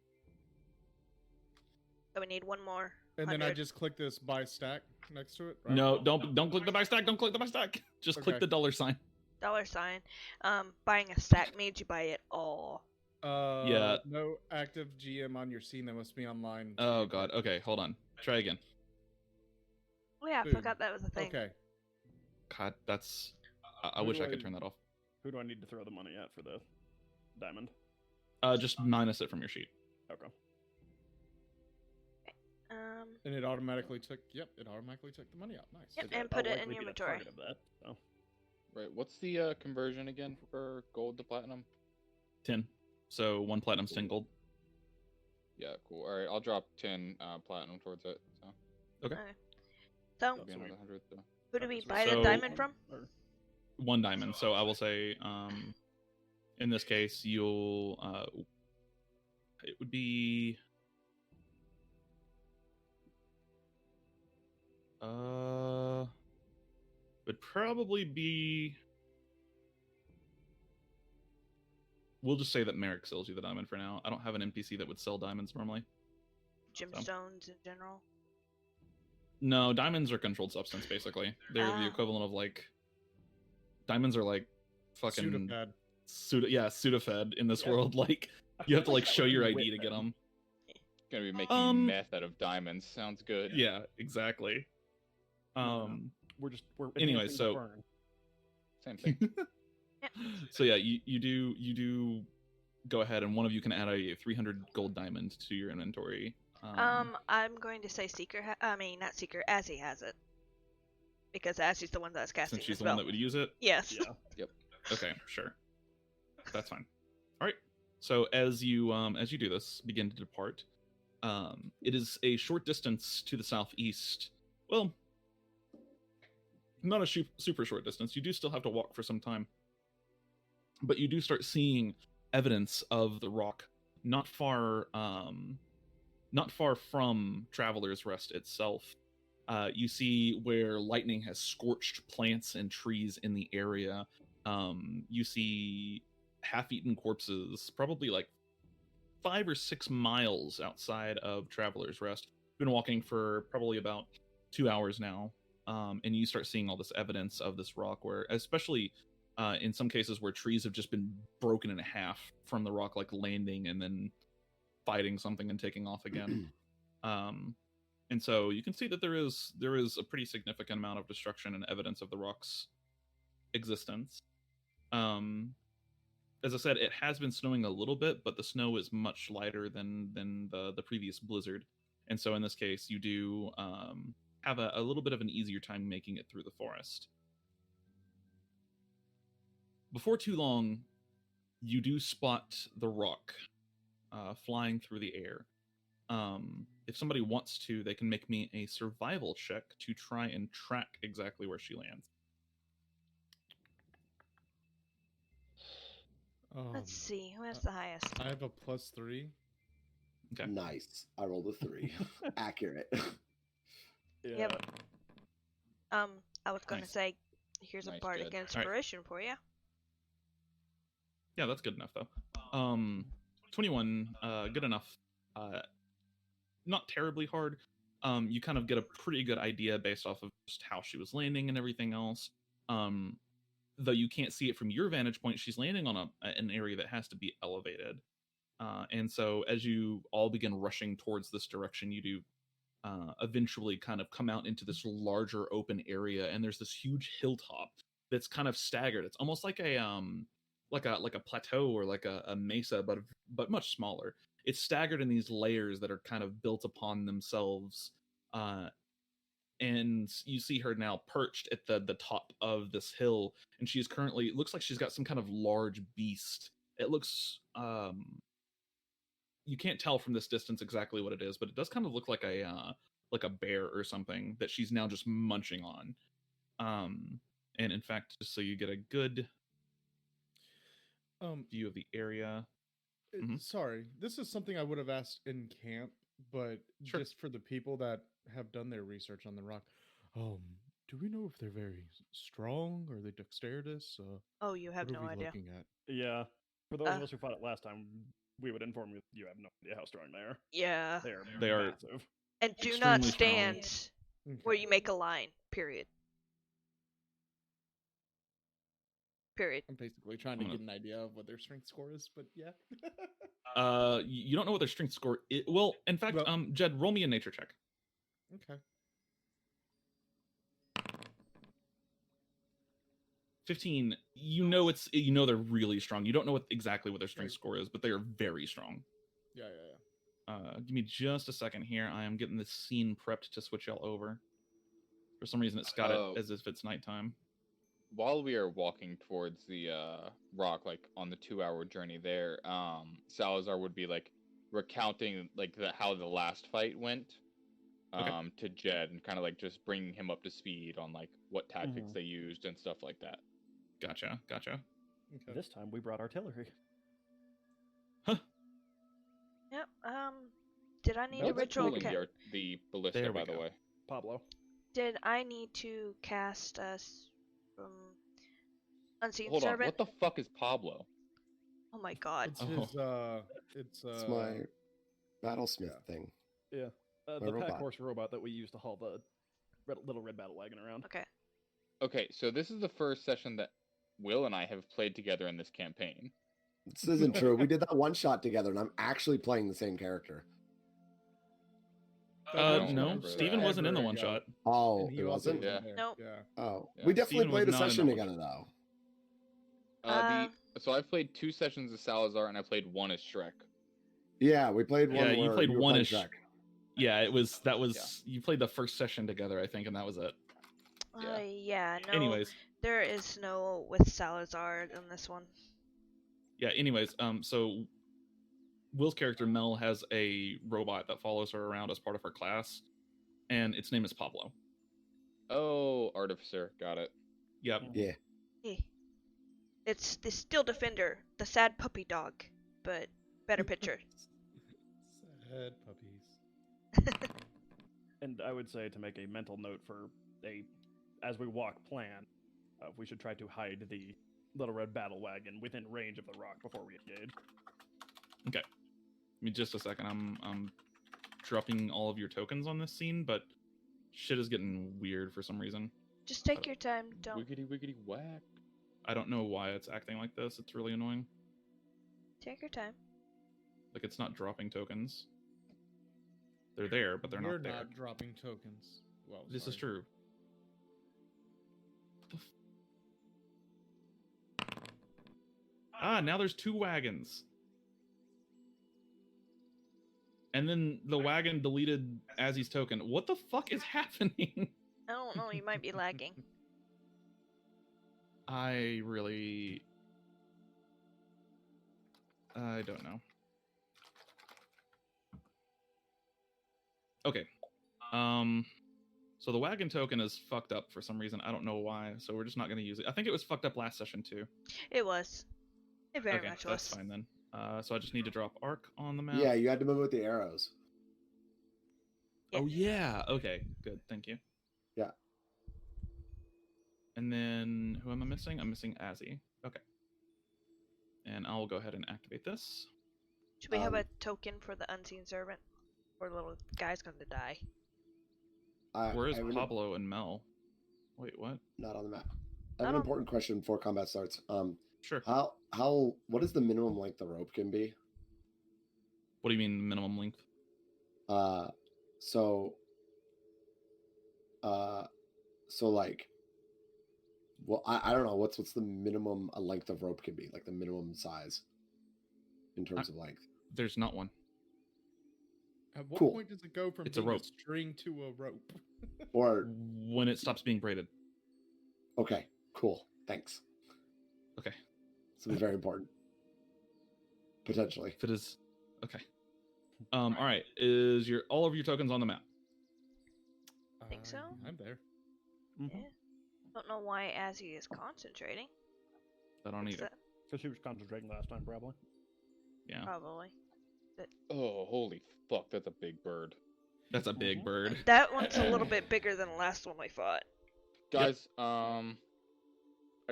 So we need one more. And then I 100. just click this buy stack next to it. Right? No, don't click the buy stack. Don't click the buy stack. Just click Okay. the $sign. $sign. Buying a stack means you buy it all. Yeah. No active GM on your scene. That must be online. Oh god. Okay, hold on. Try again. Oh yeah, I Boom. forgot that was a thing. Okay. God, that's. I Who wish do I could turn that off. Who do I need to throw the money at for the diamond? Just minus it from your sheet. Okay. And it automatically took. Yep, it automatically took the money out. Nice. Yep, Because and I'll put it in likely your be the inventory. target of that, so. Right. What's the conversion again for gold to platinum? 10. So 1 platinum's 10 gold. Yeah, cool. All right, I'll drop 10 platinum towards it. So Okay. So that'll be another 100. So. who do we Okay, buy so- the diamond from? Or, 1 diamond. So I will say in this case, you'll it would be would probably be. We'll just say that Merrick sells you the diamond for now. I don't have an NPC that would sell diamonds normally. Gemstones in general. No, diamonds are controlled substance, basically. They're the equivalent of, like... Diamonds are, like, fucking... Sudafed in this world. Like, you have to, like, show your ID to get them. Gonna be making meth out of diamonds. Sounds good. Yeah, exactly. Anyway, so... Same thing. So yeah, you do go ahead, and one of you can add a 300 gold diamond to your inventory. I'm going to say Seeker. Not Seeker. Azzy has it, because Azzy's the one that's casting. Since she's the the one spell. that would use it. Yes. Yeah. Yep. Okay, sure. That's fine. All right. So as you do this, begin to depart. It is a short distance to the southeast. Well, not a super short distance. You do still have to walk for some time. But you do start seeing evidence of the rock not far from Traveler's Rest itself. You see where lightning has scorched plants and trees in the area. You see half-eaten corpses, probably like 5 or 6 miles outside of Traveler's Rest. Been walking for probably about 2 hours now, and you start seeing all this evidence of this rock, where especially in some cases where trees have just been broken in half from the rock, like landing and then fighting something and taking off again. And so you can see that there is a pretty significant amount of destruction and evidence of the rock's existence. As I said, it has been snowing a little bit, but the snow is much lighter than the previous blizzard. And so in this case, you do have a little bit of an easier time making it through the forest. Before too long, you do spot the rock flying through the air. If somebody wants to, they can make me a survival check to try and track exactly where she lands. Let's see. Who has the highest? I have a +3. Okay. Nice. I rolled a 3. Accurate. Yeah. Yep. I was going to Nice. say, here's Nice, a bardic good. inspiration for you. Yeah, that's good enough though. 21, good enough. Not terribly hard. You kind of get a pretty good idea based off of just how she was landing and everything else. Though you can't see it from your vantage point, she's landing on an area that has to be elevated. And so as you all begin rushing towards this direction, you do eventually kind of come out into this larger open area, and there's this huge hilltop that's kind of staggered. It's almost like a plateau or like a mesa, but much smaller. It's staggered in these layers that are kind of built upon themselves. And you see her now perched at the top of this hill, and she's currently, it looks like she's got some kind of large beast. It looks you can't tell from this distance exactly what it is, but it does kind of look like a bear or something that she's now just munching on. And in fact, just so you get a good view of the area. Sorry, this is something I would have asked in camp, but Sure. just for the people that have done their research on the rock, do we know if they're very strong or they dexterous? Oh, you have what are no we idea. looking at? Yeah. For those of us who fought it last time, we would inform you you have no idea how strong they are. Yeah. They are are massive. And do not extremely strong. stand Okay. where you make a line. Period. Period. I'm basically trying to I'm get an idea of what their strength score is, but yeah. You don't know what their strength score is. Well, in fact, Well- Jed, roll me a nature check. Okay. 15. You know they're really strong. You don't know exactly what their strength score is, but they are very strong. Yeah. Give me just a second here. I am getting this scene prepped to switch y'all over. For some reason, it's got it as if it's nighttime. While we are walking towards the rock, like on the 2-hour journey there, Salazar would be like recounting like how the last fight went to Jed, and kind of like just bringing him up to speed on like what tactics they used and stuff like that. Gotcha. Okay. This time we brought artillery. Yep. Did I need a What's ritual cooling ca- the ballista, There we by the go. way? Pablo. Did I need to cast Unseen Hold on. Servant? What the fuck is Pablo? Oh my god. It's Oh. his. It's my battlesmith thing. Yeah. My The robot. pack horse robot that we use to haul the little red battle wagon around. Okay. Okay, so this is the first session that Will and I have played together in this campaign. This isn't true. We did that one shot together, and I'm actually playing the same character. don't No, remember Steven that. wasn't in the Ever one ago. shot. Oh, And he it also wasn't? Yeah. there. Nope. Yeah. Oh, Yeah. we definitely Steven played a was not in session that one. together, though. So I played 2 sessions as Salazar, and I played 1 as Shrek. Yeah, we played one. Yeah, you where played were one playing as Shrek. Yeah, you played the first session together, I think, and that was it. Yeah. Yeah, no. Anyways, There is no with Salazar in this one. so Will's character Mel has a robot that follows her around as part of her class, and its name is Pablo. Oh, Artificer. Got it. Yep. Yeah. Eh. It's the Steel Defender, the sad puppy dog, but better picture. Sad puppies. And I would say to make a mental note for as we walk plan, we should try to hide the little red battle wagon within range of the rock before we engage. Okay. Give me just a second. I'm dropping all of your tokens on this scene, but shit is getting weird for some reason. Just take your time. Don't Wiggity wiggity whack. I don't know why it's acting like this. It's really annoying. take your time. Like, it's not dropping tokens. They're there, but they're We're not there. not dropping tokens. Well, This is sorry. true. Now there's 2 wagons. And then the wagon deleted Azzy's token. What the fuck is happening? I don't know, you might be lagging. I don't know. Okay. So the wagon token is fucked up for some reason. I don't know why, so we're just not going to use it. I think it was fucked up last session too. It was. It very Okay, much that's was. fine then. So I just need to drop Arc on the map. Yeah, you had to move with the arrows. Oh yeah. Okay. Good. Thank you. Yeah. And then who am I missing? I'm missing Azzy. Okay. And I'll go ahead and activate this. Should we have Um, a token for the Unseen Servant? Or the little guy's gonna die. Where is I have Pablo and Mel? Wait, what? Not on the map. I Not have an on- important question before combat starts. Sure. What is the minimum length the rope can be? What do you mean minimum length? So like, well, I don't know what's the minimum a length of rope can be, like the minimum size in terms of length. There's not one. At what Cool. point does it go from It's a being rope. string to a rope? Or When it stops being braided. okay, cool, thanks. Okay. This is very important. Potentially. If it is, okay. All right. Is all of your tokens on the map? Think so? I'm there. Yeah. Don't know why Azzy is concentrating. I don't What's either. that? Because she was concentrating last time, probably. Yeah, Probably. Oh, holy fuck, that's a big bird. that's a big bird. That one's a little bit bigger than the last one we fought. Guys, I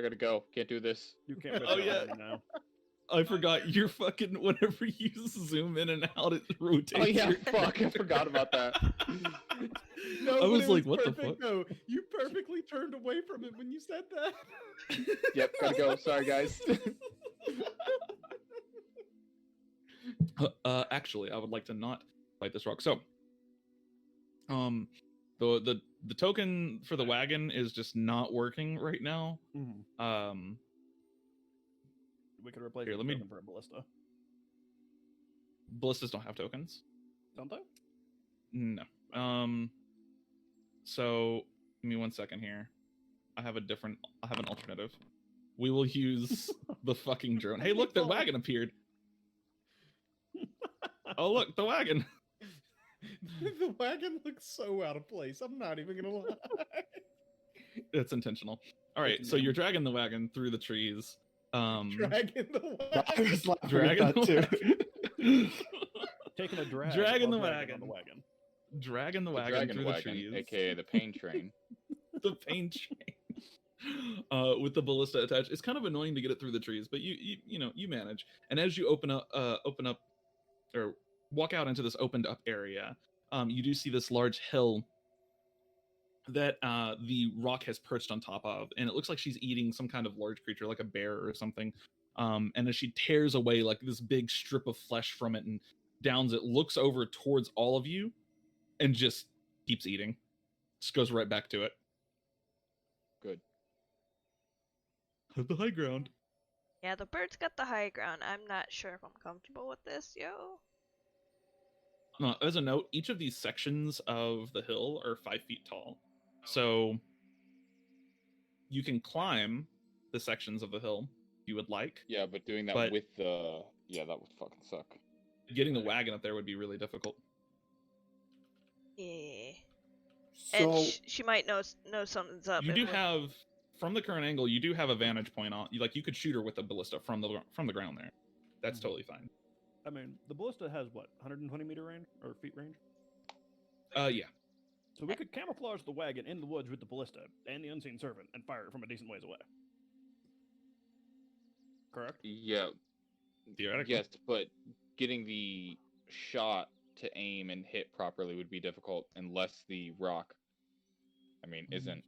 gotta go. Can't do this. You can't. Oh, yeah. Now. I forgot. You're fucking. Whenever you zoom in and out, it rotates. Oh yeah, your fuck, I forgot about that. No, I but was it like, what the perfect, fuck? though. You perfectly turned away from it when you said that. Yep, gotta go. Sorry, guys. Actually, I would like to not fight this rock. So, the token for the wagon is just not working right now. We could replace Here, the let me- token for a ballista. Ballistas don't have tokens. Don't they? No. So give me 1 second here. I have an alternative. We will use the fucking drone. Hey, look, the wagon appeared. Oh, look, the wagon. The wagon looks so out of place. I'm not even gonna lie. It's intentional. All right, so you're dragging the wagon through the trees. Dragging the I wagon. was laughing at Dragging that the too. Taking a drag. Dragging while the dragging on the wagon. wagon. Dragging the The wagon dragon through wagon, the trees. aka the pain train. The pain train. With the ballista attached. It's kind of annoying to get it through the trees, but you manage. And as you open up or walk out into this opened up area, you do see this large hill that the rock has perched on top of, and it looks like she's eating some kind of large creature, like a bear or something. And as she tears away like this big strip of flesh from it and downs it, looks over towards all of you, and just keeps eating. Just goes right back to it. Good. Has the high ground. Yeah, the bird's got the high ground. I'm not sure if I'm comfortable with this, yo. As a note, each of these sections of the hill are 5 feet tall. So you can climb the sections of the hill if you would like. Yeah, but doing that But- with the that would fucking suck. Getting the wagon up there would be really difficult. Yeah. So And she might know something's up. You if do we're- have, from the current angle, you do have a vantage point on. Like you could shoot her with a ballista from the ground there. That's Mhm. totally fine. I mean, the ballista has what, 120 meter range or feet range? Yeah. So we could camouflage the wagon in the woods with the ballista and the unseen servant and fire it from a decent ways away. Correct? Yeah, Theoretically. yes, but getting the shot to aim and hit properly would be difficult unless the rock, isn't.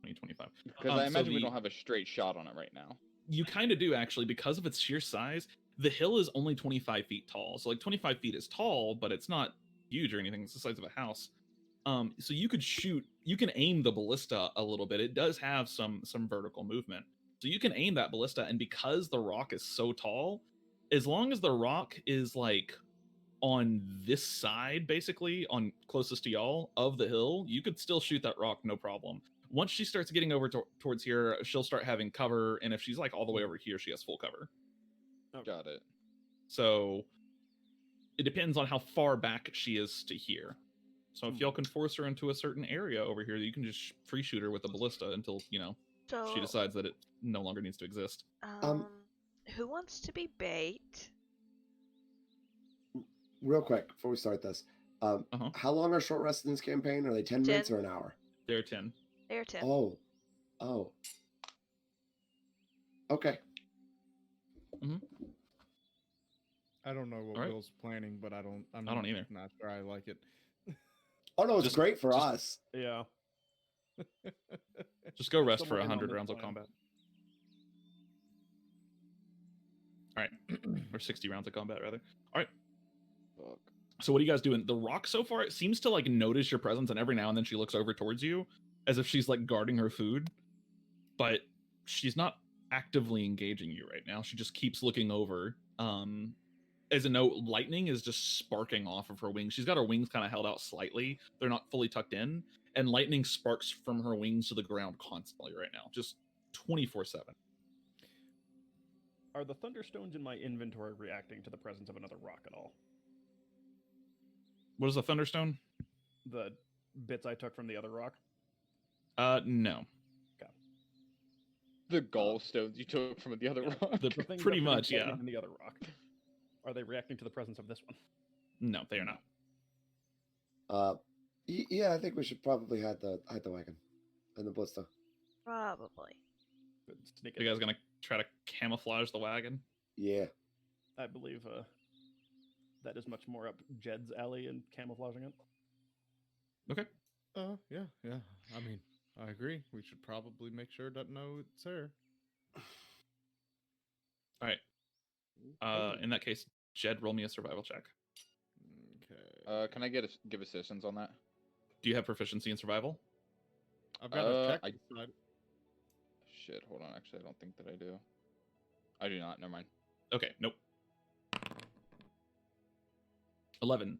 2025. Because Um, I so imagine we the- don't have a straight shot on it right now. You kind of do actually, because of its sheer size. The hill is only 25 feet tall, so like 25 feet is tall, but it's not huge or anything. It's the size of a house. So you can aim the ballista a little bit. It does have some vertical movement, so you can aim that ballista. And because the rock is so tall, as long as the rock is like on this side, basically on closest to y'all of the hill, you could still shoot that rock no problem. Once she starts getting over towards here, she'll start having cover, and if she's like all the way over here, she has full cover. Got it. So it depends on how far back she is to here. So if y'all can force her into a certain area over here, you can just free shoot her with the ballista until So, she decides that it no longer needs to exist. who wants to be bait? real quick before we start this, how long are short rests in this campaign? Are they 10 minutes 10. or an hour? They're 10. They're 10. Oh. Okay. I don't know what Alright. Will's planning, but I'm I don't either. not sure I like it. Oh no, it's Just- great for us. Yeah. Just go rest for Someone in on 100 this rounds of plan. combat. All right, or 60 rounds of combat rather. All right. Fuck. So what are you guys doing? The rock so far, it seems to like notice your presence, and every now and then she looks over towards you as if she's like guarding her food, but she's not actively engaging you right now. She just keeps looking over. As a note, lightning is just sparking off of her wings. She's got her wings kind of held out slightly. They're not fully tucked in, and lightning sparks from her wings to the ground constantly right now, just 24/7. Are the thunderstones in my inventory reacting to the presence of another rock at all? What is a thunderstone? The bits I took from the other rock? No. The gallstones you took from the other rock. The- The things Pretty that were much, yeah. embedded in the other rock. Are they reacting to the presence of this one? No, they are not. Yeah, I think we should probably hide the wagon and the ballista. Probably. Good sneak You guys attack. gonna try to camouflage the wagon? Yeah. I believe that is much more up Jed's alley and camouflaging it. Okay. Yeah. I mean, I agree. We should probably make sure it doesn't know it's her. All right. In that case, Jed, roll me a survival check. Okay. Can I give assistance on that? Do you have proficiency in survival? I've got a check. I- beside- Shit, hold on. Actually, I don't think that I do. I do not. Never mind. Okay, nope. 11.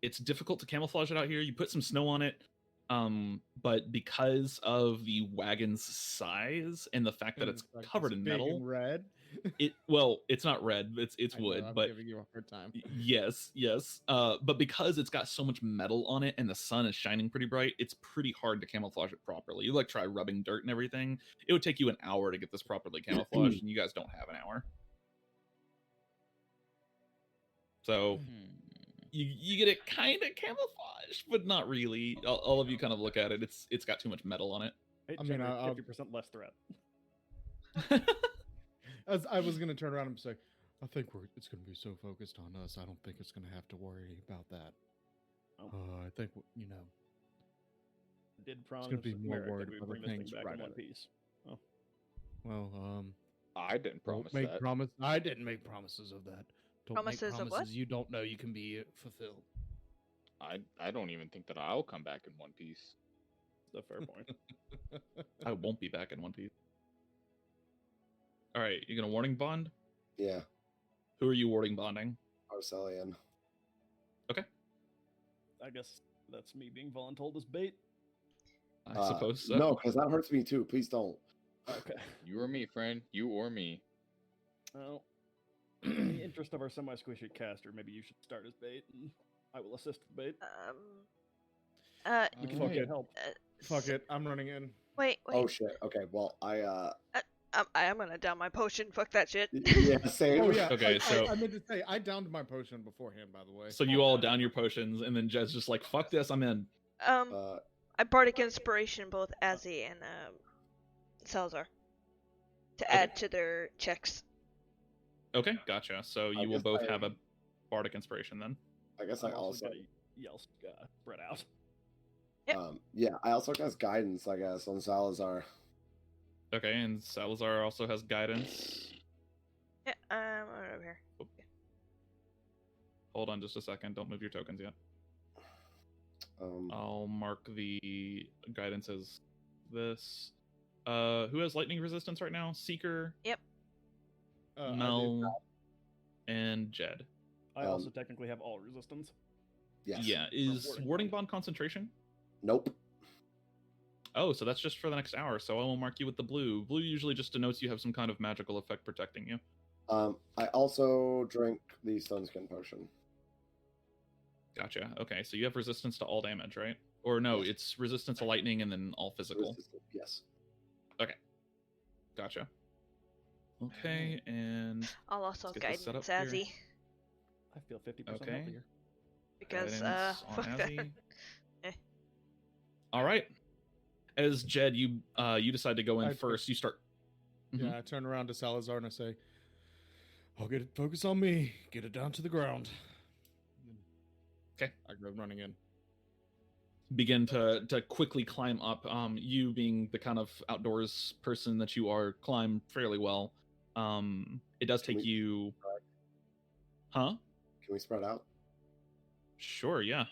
It's difficult to camouflage it out here. You put some snow on it, but because of the wagon's size and the fact that and it's like covered it's in big metal, and red. Well, it's not red. It's I know, wood, I'm but giving you a hard time. yes. But because it's got so much metal on it and the sun is shining pretty bright, it's pretty hard to camouflage it properly. You like try rubbing dirt and everything. It would take you an hour to get this properly camouflaged, and you guys don't have an hour. So you get it kind of camouflaged, but not really. All of you kind of look at it. It's got too much metal on it. It I mean, generates I'll- 50% less threat. As I was gonna turn around and say, I think it's gonna be so focused on us. I don't think it's gonna have to worry about that. Oh. I think you know. Did promise gonna be more America worried that we about bring the this thing things back right in one at it. piece. Well, I didn't promise don't make that. promise. I didn't make promises of that. Don't Promises make of promises what? you don't know you can be fulfilled. I don't even think that I'll come back in one piece. That's a fair point. I won't be back in one piece. All right, you gonna warning bond? Yeah, Who are you warning bonding? Arcelion. I guess that's me being voluntold as bait. I suppose so. No, because that hurts me too. Please don't. Okay. You or me, friend. You or me. Well, in the interest of our semi-squishy caster, maybe you should start as bait, and I will assist with bait. We can Fuck get it. help. Fuck it. I'm running in. Wait. Oh shit. Okay. Well, I'm gonna down my potion. Fuck that shit. yeah, same. Oh yeah. Okay, I meant to say I downed my potion beforehand. By the way. So you all down your potions, and then Jed's just like, "Fuck this, I'm in." I bardic inspiration both Azzy and Salazar to add to their checks. Okay, gotcha. So I you will guess both I- have a bardic inspiration then. I guess I I'm also. gonna yell spread out. Yep. Yeah, I also cast guidance. I guess on Salazar. Okay, and Salazar also has guidance. Yeah, right over here. Hold on just a second. Don't move your tokens yet. I'll mark the guidance as this. Who has lightning resistance right now? Seeker, I did. Mel, and Jed. I also technically have all resistance. Yes. Yeah, is Warding warding Bond. bond concentration? Nope. Oh, so that's just for the next hour. So I will mark you with the blue. Blue usually just denotes you have some kind of magical effect protecting you. I also drank the Stone Skin potion. Gotcha. Okay, so you have resistance to all damage, right? Or no, Yes. it's resistance to lightning and then all physical. Yes. Gotcha. Okay, and I'll also Let's get this guidance set up here. Azzy I feel 50% Okay. healthier. because guidance on fuck that. Azzy. Eh. All right. As Jed, you decide to go in I- first. You start. Mhm. Yeah, I turn around to Salazar and I say, "I'll get it. Focus on me. Get it down to the ground." Okay. I go running in. Begin to quickly climb up. You being the kind of outdoors person that you are, climb fairly well. It does Can take we- you. Huh? Can we spread out? Sure. Yeah.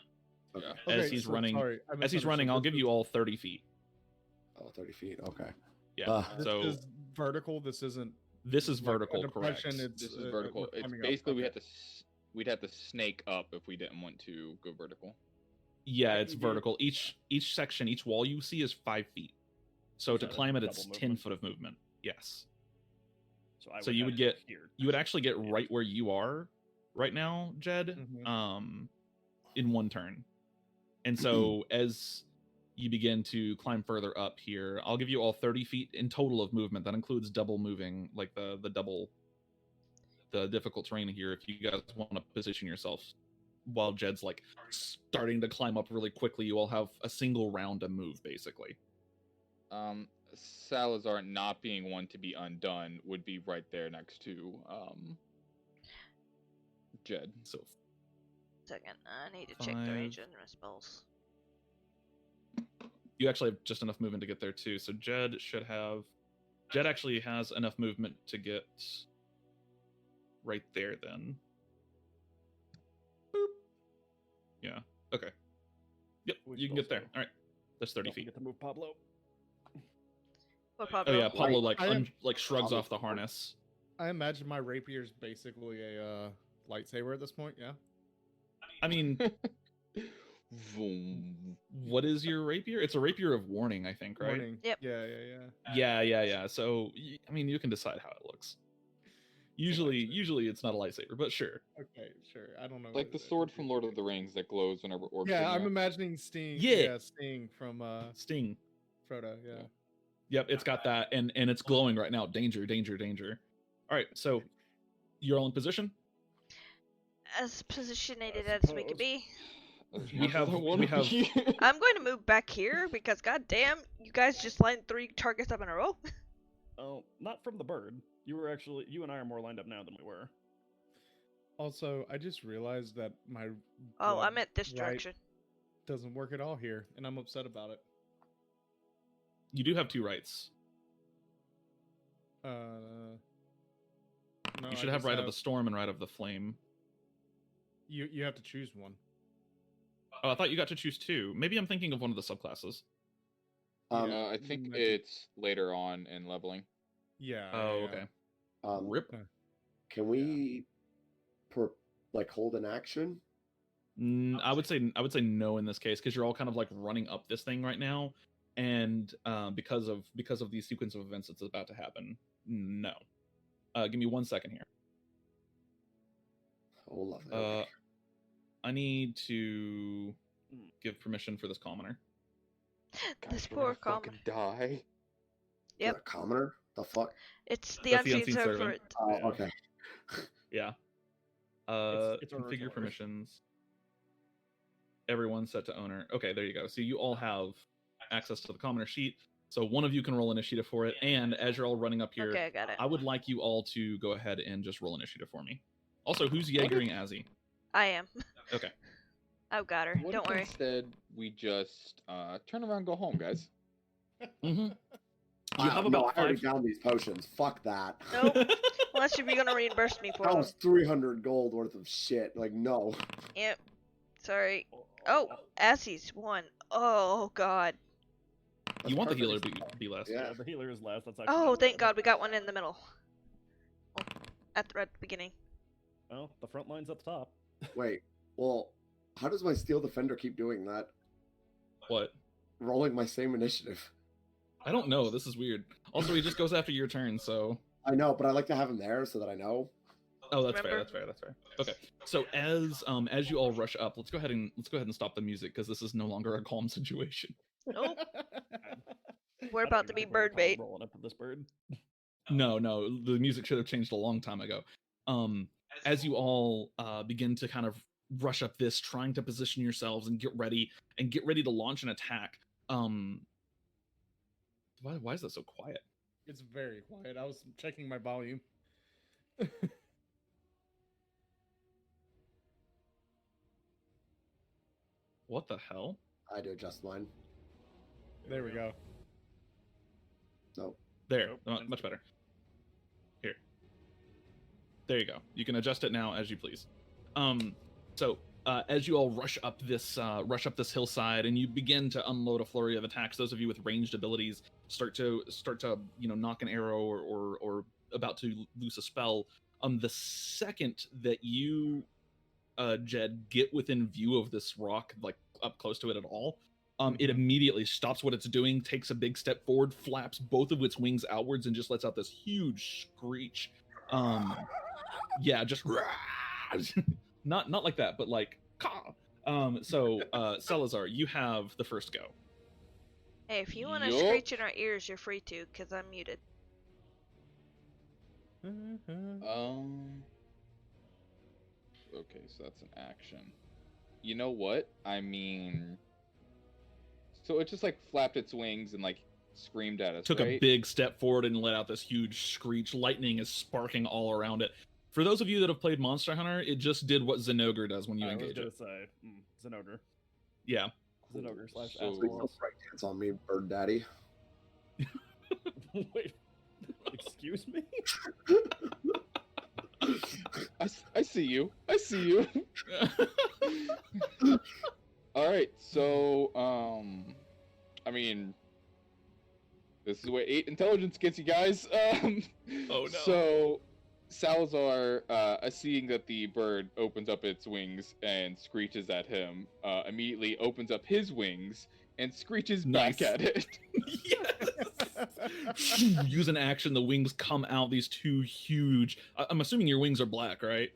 Okay. Yeah. As he's running- sorry, I As he's running, misunderstood. I'll This give you all 30 feet. Oh, 30 feet. Okay. Yeah. This so is vertical. This isn't. this is like a vertical, correct? depression, it's- This is we're vertical. It's climbing up, basically okay. we'd have to snake up if we didn't want to go vertical. Yeah, Yeah, it's you do. vertical. Each section, each wall you see is 5 feet. So to that's climb it, double it's movement. 10 foot of movement. Yes. So you have would to get- here. You would actually get right where you are right now, Jed, Mhm. in one turn. And so as you begin to climb further up here, I'll give you all 30 feet in total of movement. That includes double moving, like the difficult terrain here. If you guys want to position yourselves while Jed's like starting to climb up really quickly, you all have a single round to move, basically. Salazar not being one to be undone would be right there next to Jed. So Second, I need to check the 5. range on my spells. you actually have just enough movement to get there too. So Jed actually has enough movement to get right there then. Boop. Yeah. Okay. Yep, Which you can get there. also- All right. That's 30 Don't feet. forget to move Pablo. What Oh Pablo? yeah, Pablo Right. like shrugs Pablo. off the harness. I imagine my rapier's basically a lightsaber at this point. Yeah. I mean, Vroom. what is your rapier? It's a rapier of warning, I think, right? Warning. Yep. Yeah. Yeah. So I mean, you can decide how it looks. Usually it's not a lightsaber, but sure. Okay, sure. I don't know. Like the sword from Lord of the Rings that glows whenever orcs. Yeah, in I'm there. imagining Sting. Yeah. Sting from Sting. Frodo. Yeah. Yep, it's got that, and it's glowing right now. Danger, danger, danger. All right, so you're all in position. As positionated as we could be. We have- I'm going to move back here because goddamn, you guys just lined 3 targets up in a row. Oh, not from the bird. You and I are more lined up now than we were. Also, I just realized that my Oh, I blood meant this right direction. doesn't work at all here, and I'm upset about it. You do have 2 rights. No, You should have Rite of the Storm and Rite of the Flame. You have to choose one. Oh, I thought you got to choose 2. Maybe I'm thinking of one of the subclasses. I think it's later on in leveling. Yeah. Oh, yeah. okay. Rip. Can we, hold an action? I would say no in this case because you're all kind of like running up this thing right now, and because of the sequence of events that's about to happen, no. Give me 1 second here. Oh, lovely. I need to give permission for this commoner. This Guys, we're gonna poor fucking die. Yep. The commoner? The fuck? It's the That's the unseen unseen servant. servant. Oh, Yeah. okay. Yeah. It's owner Configure to owner. permissions. Everyone set to owner. Okay, there you go. So you all have access to the commoner sheet. So one of you can roll initiative for it. And as you're all running up here, Okay, I got it. I would like you all to go ahead and just roll initiative for me. Also, who's Jaegering Azzy? I am. Okay. I've got her. What Don't if worry. Instead, we just turn around and go home, guys. Mm-hmm. You have no, about I already 5. down these potions. Fuck that. Nope. Unless you're gonna reimburse me for That them. was 300 gold worth of shit. Like, no. Yep. Sorry. Oh, Assie's one. Oh God. You want the perfect. healer to be last. Yeah. The healer is last. That's actually. Oh, thank God we got one in the middle. Well, at the beginning. Well, the front line's at the top. Wait. Well, how does my steel defender keep doing that? What? Rolling my same initiative. I don't know. This is weird. Also, he just goes after your turn, so. I know, but I like to have him there so that I know. Oh, that's fair. Remember? That's fair. That's fair. Okay. So as you all rush up, let's go ahead and stop the music because this is no longer a calm situation. Nope. We're I don't about to even be think we're bird calm bait. Rolling up to this bird. No, the music should have changed a long time ago. As you all begin to kind of rush up this, trying to position yourselves and get ready to launch an attack. Why is that so quiet? It's very quiet. I was checking my volume. What the hell? I do adjust mine. There we go. Nope. There, Nope. much better. Here. There you go. You can adjust it now as you please. So as you all rush up this hillside and you begin to unload a flurry of attacks, those of you with ranged abilities start to knock an arrow or about to loose a spell. The second that you, Jed, get within view of this rock, like up close to it at all, it immediately stops what it's doing, takes a big step forward, flaps both of its wings outwards, and just lets out this huge screech. Yeah, just not like that, but like caw. So Salazar, you have the first go. Hey, if you want to Yup. screech in our ears, you're free to, because I'm muted. Okay, so that's an action. You know what? I mean, so it just like flapped its wings and like screamed at us. Took right? a big step forward and let out this huge screech. Lightning is sparking all around it. For those of you that have played Monster Hunter, it just did what Zenogre does when you I was engage gonna it. say Zenogre. Yeah. Zenogre slash So- Please Asshole. don't break dance on me, bird daddy. Wait, excuse me? I see you. I see you. All right, so I mean, this is where 8 intelligence gets you guys. Oh, no. So Salazar, seeing that the bird opens up its wings and screeches at him, immediately opens up his wings and screeches Nice. back at it. Yes. use an action, the wings come out, these two huge, I'm assuming your wings are black, right?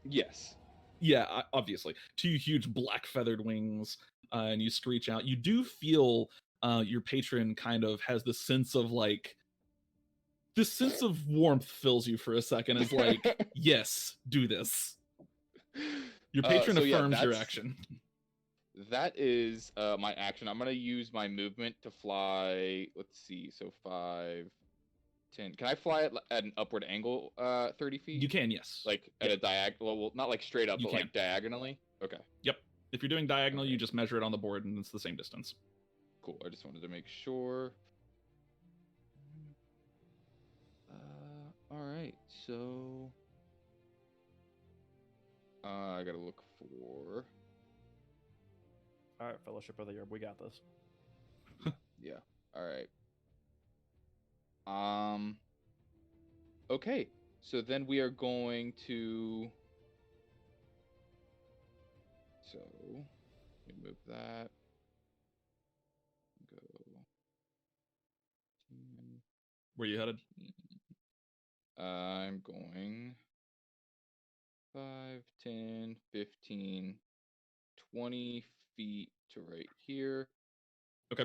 Yes. Yeah, obviously. Two huge black feathered wings, and you screech out. You do feel your patron kind of has this sense of like, this sense of warmth fills you for a second. Is like, yes, do this. Your patron So yeah, affirms your that's- action. That is my action. I'm gonna use my movement to fly. Let's see. So 5, 10. Can I fly at an upward angle? 30 feet. You can, yes. Like at a diagonal. Well, not like straight up, You but can. like diagonally. Okay. Yep. If you're doing diagonal, you Alright. just measure it on the board, and it's the same distance. Cool. I just wanted to make sure. All right. So. I gotta look for. All right, Fellowship of the Herb, we got this. Yeah. All right. Okay. So then we are going to. So let me move that. Go. Where you headed? I'm going 5, 10, 15, 20 feet to right here. Okay.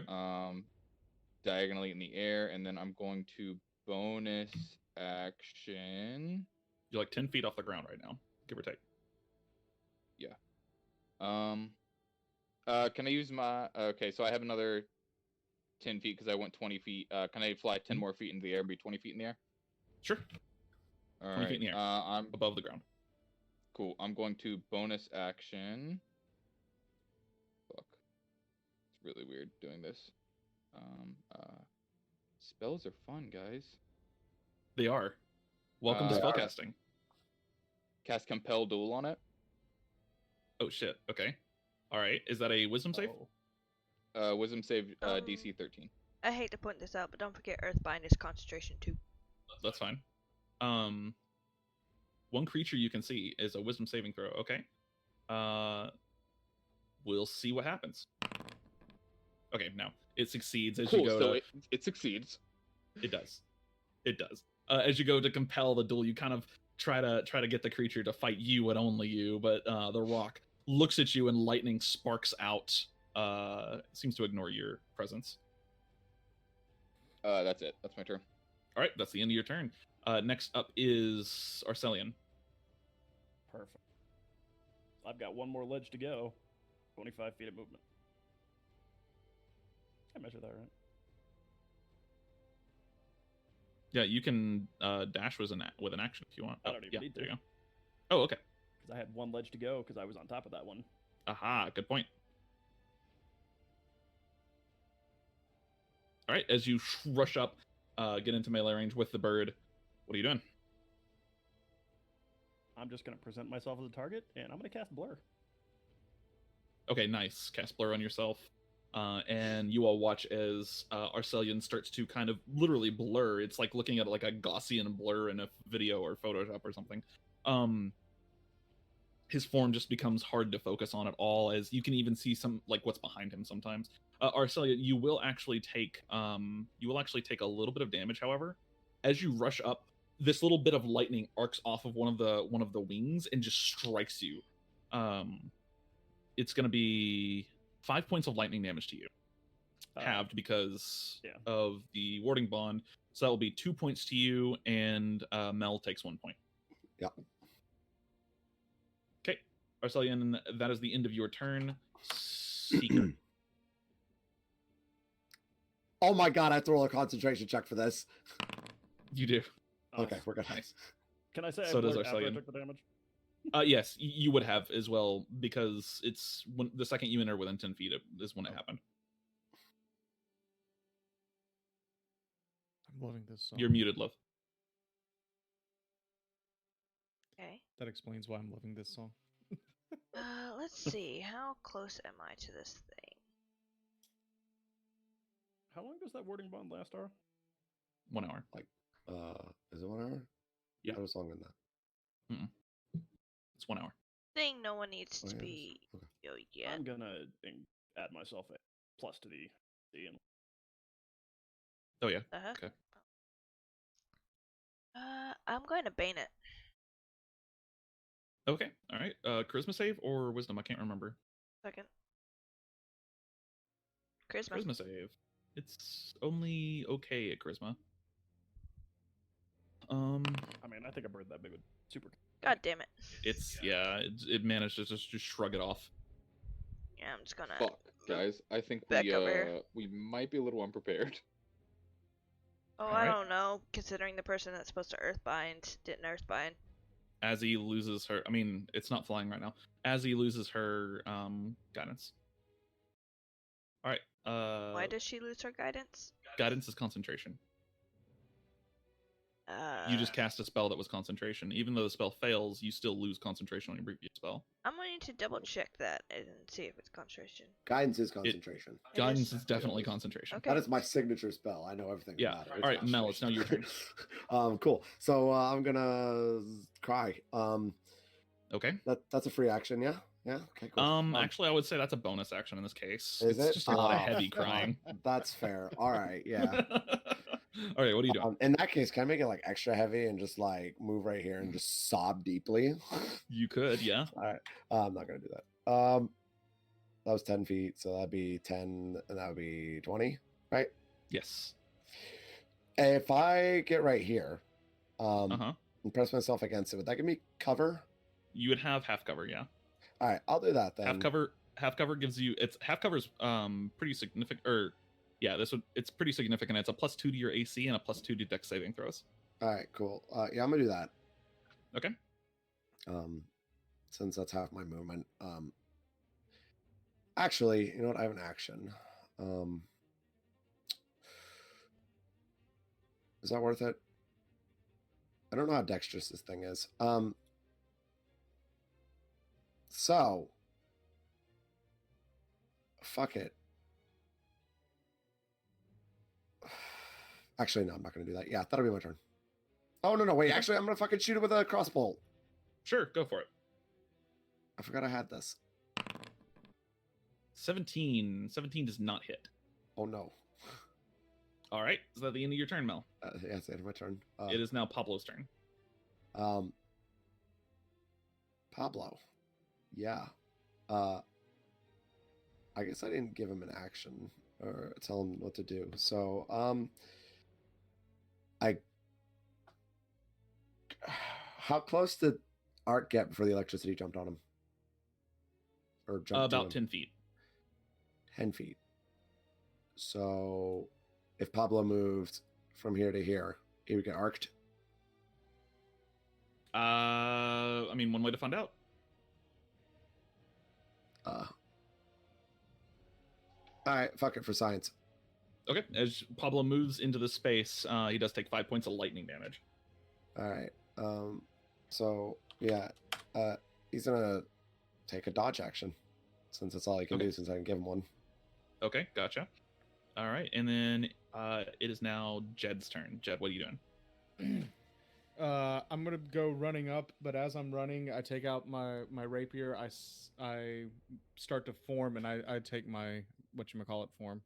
Diagonally in the air, and then I'm going to bonus action. You're like 10 feet off the ground right now, give or take. Can I use my? Okay, so I have another 10 feet because I went 20 feet. Can I fly 10 more feet into the air and be 20 feet in the air? Sure. All 20 feet in the air. I'm Above the ground. cool. I'm going to bonus action. Fuck. It's really weird doing this. Spells are fun, guys. They are. Welcome to They are. spellcasting. Cast Compel Duel on it. Oh shit. Okay. All right. Is that a wisdom save? Oh. Wisdom save DC 13. I hate to point this out, but don't forget Earthbind is concentration too. That's fine. One creature you can see is a wisdom saving throw. Okay. We'll see what happens. Okay, no. It succeeds as Cool. you go So to... it succeeds. It does. It does. As you go to compel the duel, you kind of try to get the creature to fight you and only you, but the rock looks at you and lightning sparks out. Seems to ignore your presence. That's it. That's my turn. All right, that's the end of your turn. Next up is Arcelion. Perfect. I've got one more ledge to go. 25 feet of movement. I measure that right. Yeah, you can dash with an action if you want. I don't even need there to. you go. Oh, okay. Because I had one ledge to go because I was on top of that one. Aha, good point. All right, as you rush up, get into melee range with the bird, what are you doing? I'm just going to present myself as a target, and I'm going to cast Blur. Okay, nice. Cast Blur on yourself. And you all watch as Arcelion starts to kind of literally blur. It's like looking at like a Gaussian blur in a video or Photoshop or something. His form just becomes hard to focus on at all, as you can even see some like what's behind him sometimes. Arcelion, you will actually take a little bit of damage. However, as you rush up, this little bit of lightning arcs off of one of the wings and just strikes you. It's going to be 5 points of lightning damage to you, halved because of the warding bond. So that will be 2 points to you, and Mel takes 1 point. Yeah. Okay, Arcelion, that is the end of your turn. Seeker. Oh my god, I have to roll a concentration check for this. You do. Okay, we're good. Nice. Can I say So I does blurred after I Arcelion. took the damage? Yes, you would have as well, because it's when the second you enter within 10 feet is when it happened. I'm loving this song. You're muted, love. Okay. That explains why I'm loving this song. Let's see. How close am I to this thing? How long does that warding bond last, Ara? 1 hour. Is it 1 hour? Yeah. I was longer than that. It's 1 hour. Thing no one needs Oh, to yeah, be okay. yet. I'm gonna add myself a plus to the and Oh yeah. The heck? Okay. I'm going to bane it. Okay. All right. Charisma save or wisdom? I can't remember. Second. Charisma. Charisma save. It's only okay at charisma. I mean, I think a bird that big would super. God damn it. It's it managed to just shrug it off. Yeah, I'm just gonna. Fuck, guys. I think Back over here. we might be a little unprepared. Oh, All I right. don't know. Considering the person that's supposed to earthbind didn't earthbind. As he loses her, I mean, it's not flying right now. As he loses her guidance. All right. Why does she lose her guidance? Guidance is concentration. You just cast a spell that was concentration. Even though the spell fails, you still lose concentration on your previous spell. I'm going to double check that and see if it's concentration. Guidance is concentration. It Guidance is? is definitely concentration. Okay. That is my signature spell. I know everything Yeah. about it. All right, Mel, it's now your turn. Cool. So I'm gonna cry. Okay. That's a free action, yeah? Yeah. Okay, cool. Actually, I would say that's a bonus action in this case. Is It's it? just a lot of Oh, heavy crying. That's fair. All right, yeah. All right, what are you doing? In that case, can I make it like extra heavy and just like move right here and just sob deeply? You could, yeah. All right. I'm not gonna do that. That was 10 feet, so that'd be 10, and that would be 20, right? Yes. If I get right here, Uh-huh. and press myself against it, would that give me cover? You would have half cover, yeah. All right, I'll do that then. Half cover gives you half cover's pretty significant, or yeah, it's pretty significant. It's a +2 to your AC and a +2 to Dex saving throws. All right, cool. Yeah, I'm gonna do that. Okay. Since that's half my movement. Actually, you know what? I have an action. Is that worth it? I don't know how dexterous this thing is. So fuck it. Actually, no, I'm not gonna do that. Yeah, that'll be my turn. Oh no, wait. Actually, I'm gonna fucking shoot it with a crossbow. Sure, go for it. I forgot I had this. 17 does not hit. Oh no. All right, is that the end of your turn, Mel? Yeah, it's the end of my turn. It is now Pablo's turn. Pablo. Yeah. I guess I didn't give him an action or tell him what to do. So, how close did Art get before the electricity jumped on him? Or jumped to About him? 10 feet. 10 feet. So, if Pablo moved from here to here, he would get arced. I mean, one way to find out. All right, fuck it for science. Okay, as Pablo moves into the space, he does take 5 points of lightning damage. All right. So yeah, he's gonna take a dodge action since that's all he can Okay. do. Since I can give him one. Okay, gotcha. All right, and then it is now Jed's turn. Jed, what are you doing? I'm gonna go running up, but as I'm running, I take out my rapier. I start to form, and I take my whatchamacallit form.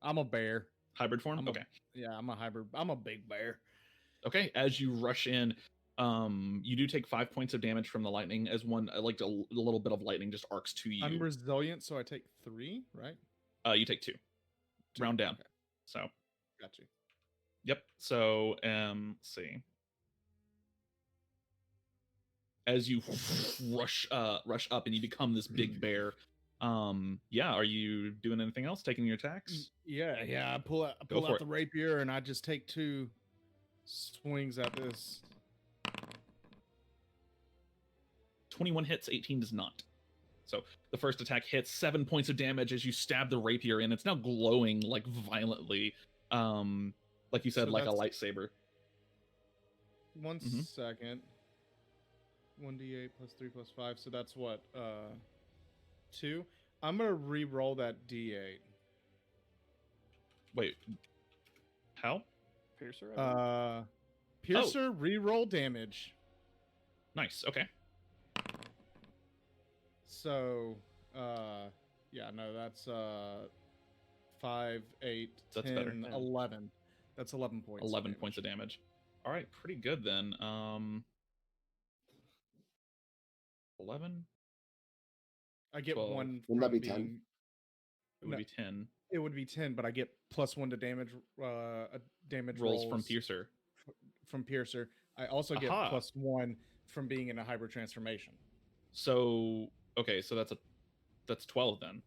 I'm a bear. Hybrid form? Okay. Yeah, I'm a hybrid. I'm a big bear. Okay, as you rush in, you do take 5 points of damage from the lightning as one, like a little bit of lightning just arcs to you. I'm resilient, so I take 3, right? You take 2. Round down. Okay. So. Got you. Yep. So, let's see. As you rush up and you become this big bear, yeah, are you doing anything else? Taking your attacks? Yeah. I pull out the rapier, and I just take 2 swings at this. 21 hits, 18 does not. So the first attack hits 7 points of damage as you stab the rapier in. It's now glowing like violently, like you said, So like a that's- lightsaber. One second. 1d8 plus 3 plus 5. So that's what? 2. I'm gonna re-roll that d8. Wait, how? Piercer? Piercer re-roll damage. Nice. Okay. So, yeah, no, that's 5, 8, That's 10, better. 11. That's 11 points. 11 points of damage. All right, pretty good then. 11. I get 12. one. Wouldn't that from be 10? being- It would No. be 10. It would be 10, but I get +1 to damage. Damage Rolls from Piercer. From Piercer. I also get Aha. +1 from being in a hybrid transformation. So okay, so that's 12 then.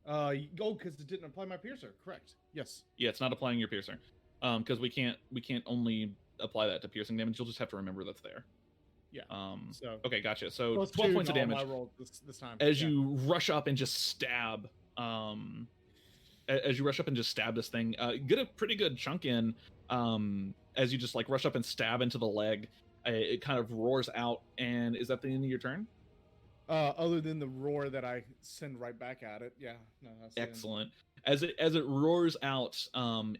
Because it didn't apply my Piercer. Correct. Yes. Yeah, it's not applying your Piercer. Because we can't only apply that to piercing damage. You'll just have to remember that's there. Yeah. So okay, gotcha. So +2 12 points of in all damage my rolls this time. as Yeah. you rush up and just stab. As you rush up and just stab this thing, get a pretty good chunk in. As you just like rush up and stab into the leg, it kind of roars out. And is that the end of your turn? Other than the roar that I send right back at it, yeah. No, that's the end. Excellent. As it roars out,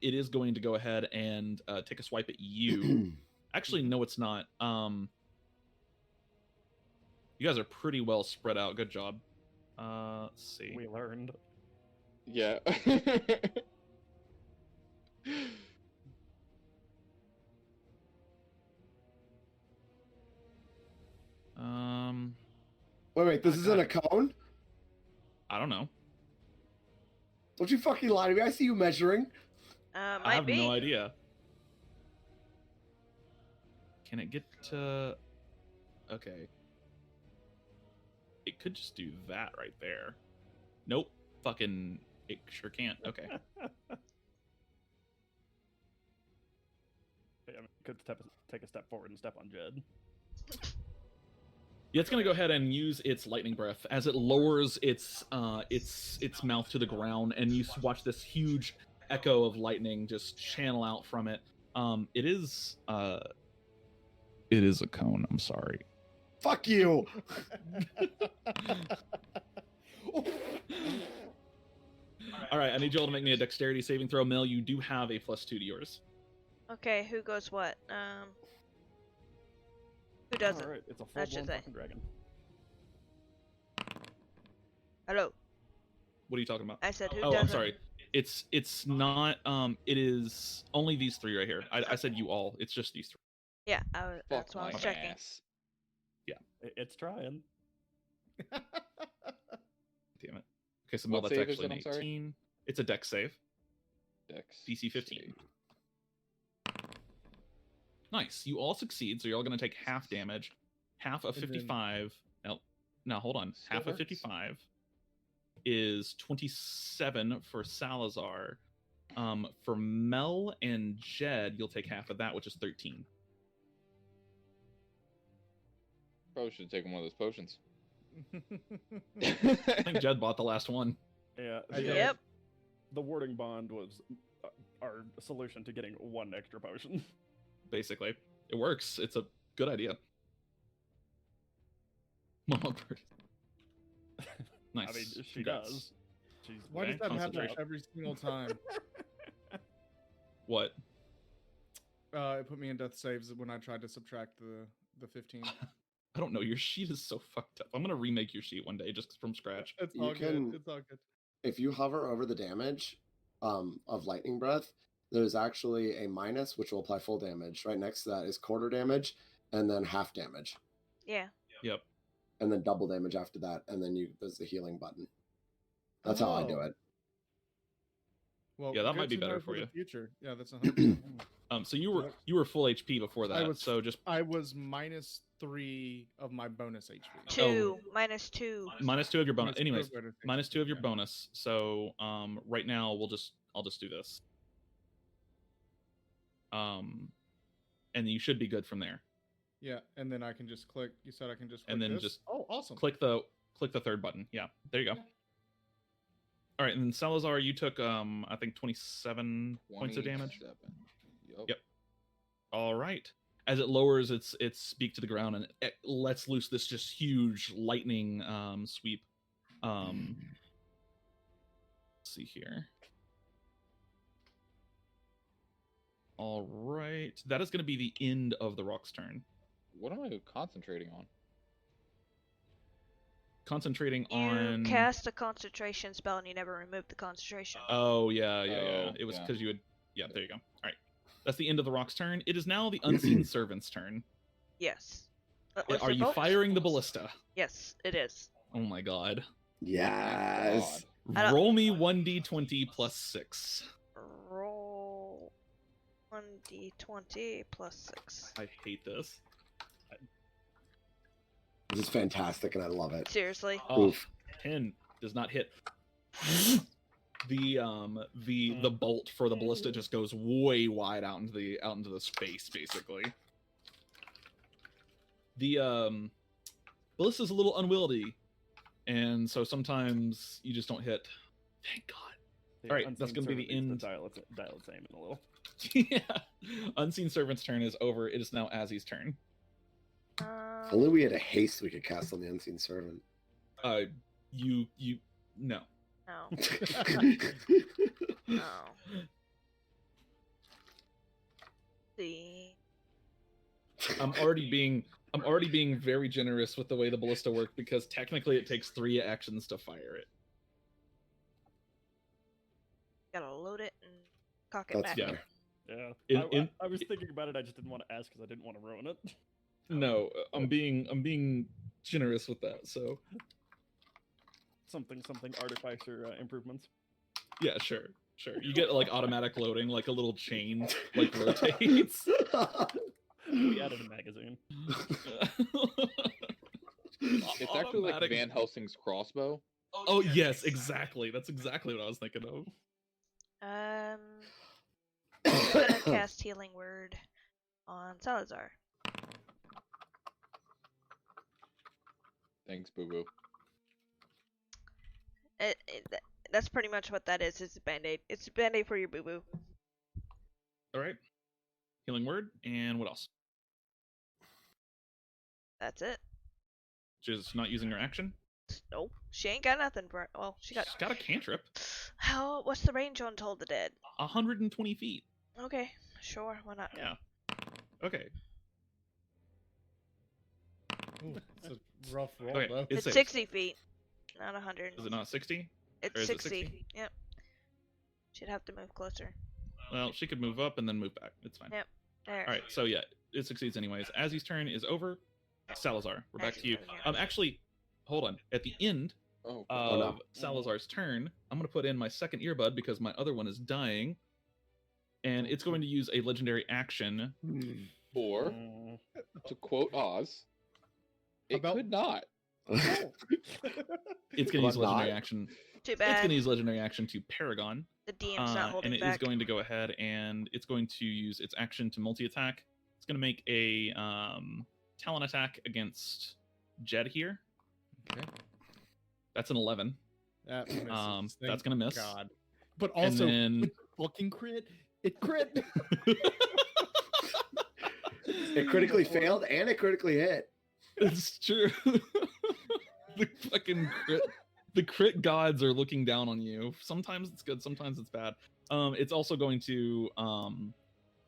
it is going to go ahead and take a swipe at you. Actually, no, it's not. You guys are pretty well spread out. Good job. Let's see. We learned. Yeah. Wait, this isn't a cone? I don't know. Don't you fucking lie to me. I see you measuring. I Might have be. no idea. Can it get to... Okay. It could just do that right there. Nope. Fucking... It sure can't. Okay. Yeah, I mean, could take a step forward and step on Jed. Yeah, it's gonna go ahead and use its lightning breath as it lowers its mouth to the ground, and you watch this huge echo of lightning just channel out from it. It is a cone. I'm sorry. Fuck you. All right, I need you all to make me a dexterity saving throw. Mel, you do have a +2 to yours. Okay, who goes what? Who doesn't? Alright, it's a I should full-blown say. fucking dragon. Hello. What are you talking about? I said who Oh, doesn't. I'm sorry. It's not. It is only these three right here. I said you all. It's just these three. Yeah, that's Fuck what I was my checking. ass. It's trying. Damn it. Okay, so Mel, What that's save is actually it? an I'm sorry? 18. It's a dex save. Dex. DC 15. save. Nice. You all succeed, so you're all going to take half damage. Half of And then- 55. No, hold on. Still Half of hurts. 55 is 27 for Salazar. For Mel and Jed, you'll take half of that, which is 13. Probably should have taken one of those potions. I think Jed bought the last one. Yeah. I did. Yep. The warding bond was our solution to getting one extra potion. Basically, it works. It's a good idea. Mama bird. Nice. I mean, she Congrats. does. She's Why does that happen Concentration. every single time? What? It put me in death saves when I tried to subtract the 15. I don't know. Your sheet is so fucked up. I'm gonna remake your sheet one day just from scratch. It's You all can- good. It's all good. If you hover over the damage of lightning breath, there's actually a minus, which will apply full damage. Right next to that is quarter damage, and then half damage, Yeah. Yep. and then double damage after that, and then there's the healing button. That's how I do Oh. it. Well, Yeah, that good might be to know better for the you. Future. Yeah, that's 100%. So you were full HP before that. was- So just I was -3 of my bonus HP. Two. -2. -2 of your bonus. Minus two Anyways, of bonus HP, -2 of your yeah. bonus. So right now I'll just do this. And you should be good from there. Yeah, and then I can just click. You said I can just click And then this? just Oh, awesome. Click the third button. Yeah, there you go. All right, and then Salazar, you took I think 27 points of damage. 27. Yup. Yep. All right. As it lowers its beak to the ground and it lets loose this just huge lightning sweep. Let's see here. All right, that is going to be the end of the rock's turn. What am I concentrating on? concentrating You on. cast a concentration spell and you never remove the concentration. Oh yeah. Oh, It was yeah. because you had. Yeah, there you go. All right, that's the end of the rock's turn. It is now the unseen servant's turn. Yes. Are you firing the ballista? Yes, it is. Oh my god. Yes. I don't- Roll me 1d20 plus 6. Roll 1d20 plus 6. I hate this. This is fantastic, and I love it. Seriously. Oh, Oof. 10 does not hit. The bolt for the ballista just goes way wide out into the space, basically. The ballista's a little unwieldy, and so sometimes you just don't hit. Thank God. All right, that's gonna be the end. Dial its aim in a little. Yeah. Unseen Servant's turn is over. It is now Azzy's turn. If only we had a haste we could cast on the Unseen Servant. You no. No. No. See. I'm already being very generous with the way the ballista works because technically it takes 3 actions to fire it. Gotta load it and cock it That's back. fair. Yeah. I was thinking about it. I just didn't want to ask because I didn't want to ruin it. No, I'm being generous with that. So Something artificer improvements. yeah, sure. You get like automatic loading, like a little chain like rotates. We added a magazine. It's actually like Automatic- Van Helsing's crossbow. Oh yes, exactly. That's exactly what I was thinking of. I'm gonna cast Healing Word on Salazar. Thanks, Boo Boo. That's pretty much what that is. It's a band-aid. It's a band-aid for your boo-boo. All right. Healing word, and what else? That's it. Just not using her action. Nope. She ain't got nothing for it. Well, she got... She's got a cantrip. What's the range on Toll the Dead? 120 feet. Okay. Sure, why not? Yeah. Okay. Ooh, it's a rough roll, Okay. though. It's safe. 60 feet, not 100. Is it not 60? It's or is it 60. 60? Yep. She'd have to move closer. Well, she could move up and then move back. It's fine. Yep. There. All right. So yeah, it succeeds anyways. Azzy's turn is over. Salazar, we're back to you. Actually, hold on. At the end Oh, of no. Salazar's turn, I'm going to put in my second earbud because my other one is dying, and it's going to use a legendary action. or Mm. to quote Oz, it About- could not. It's going to use But not. legendary action. Too It's going bad. to use legendary action to Paragon, The DM's not and holding it is back. going to go ahead and it's going to use its action to multi-attack. It's going to make a Talon Attack against Jed here. Okay. That's an 11. That misses. That's Thank gonna miss. God. But And also, then fucking crit. It crit. It critically failed and it critically hit. it's true. The fucking crit gods are looking down on you. Sometimes it's good, sometimes it's bad. It's also going to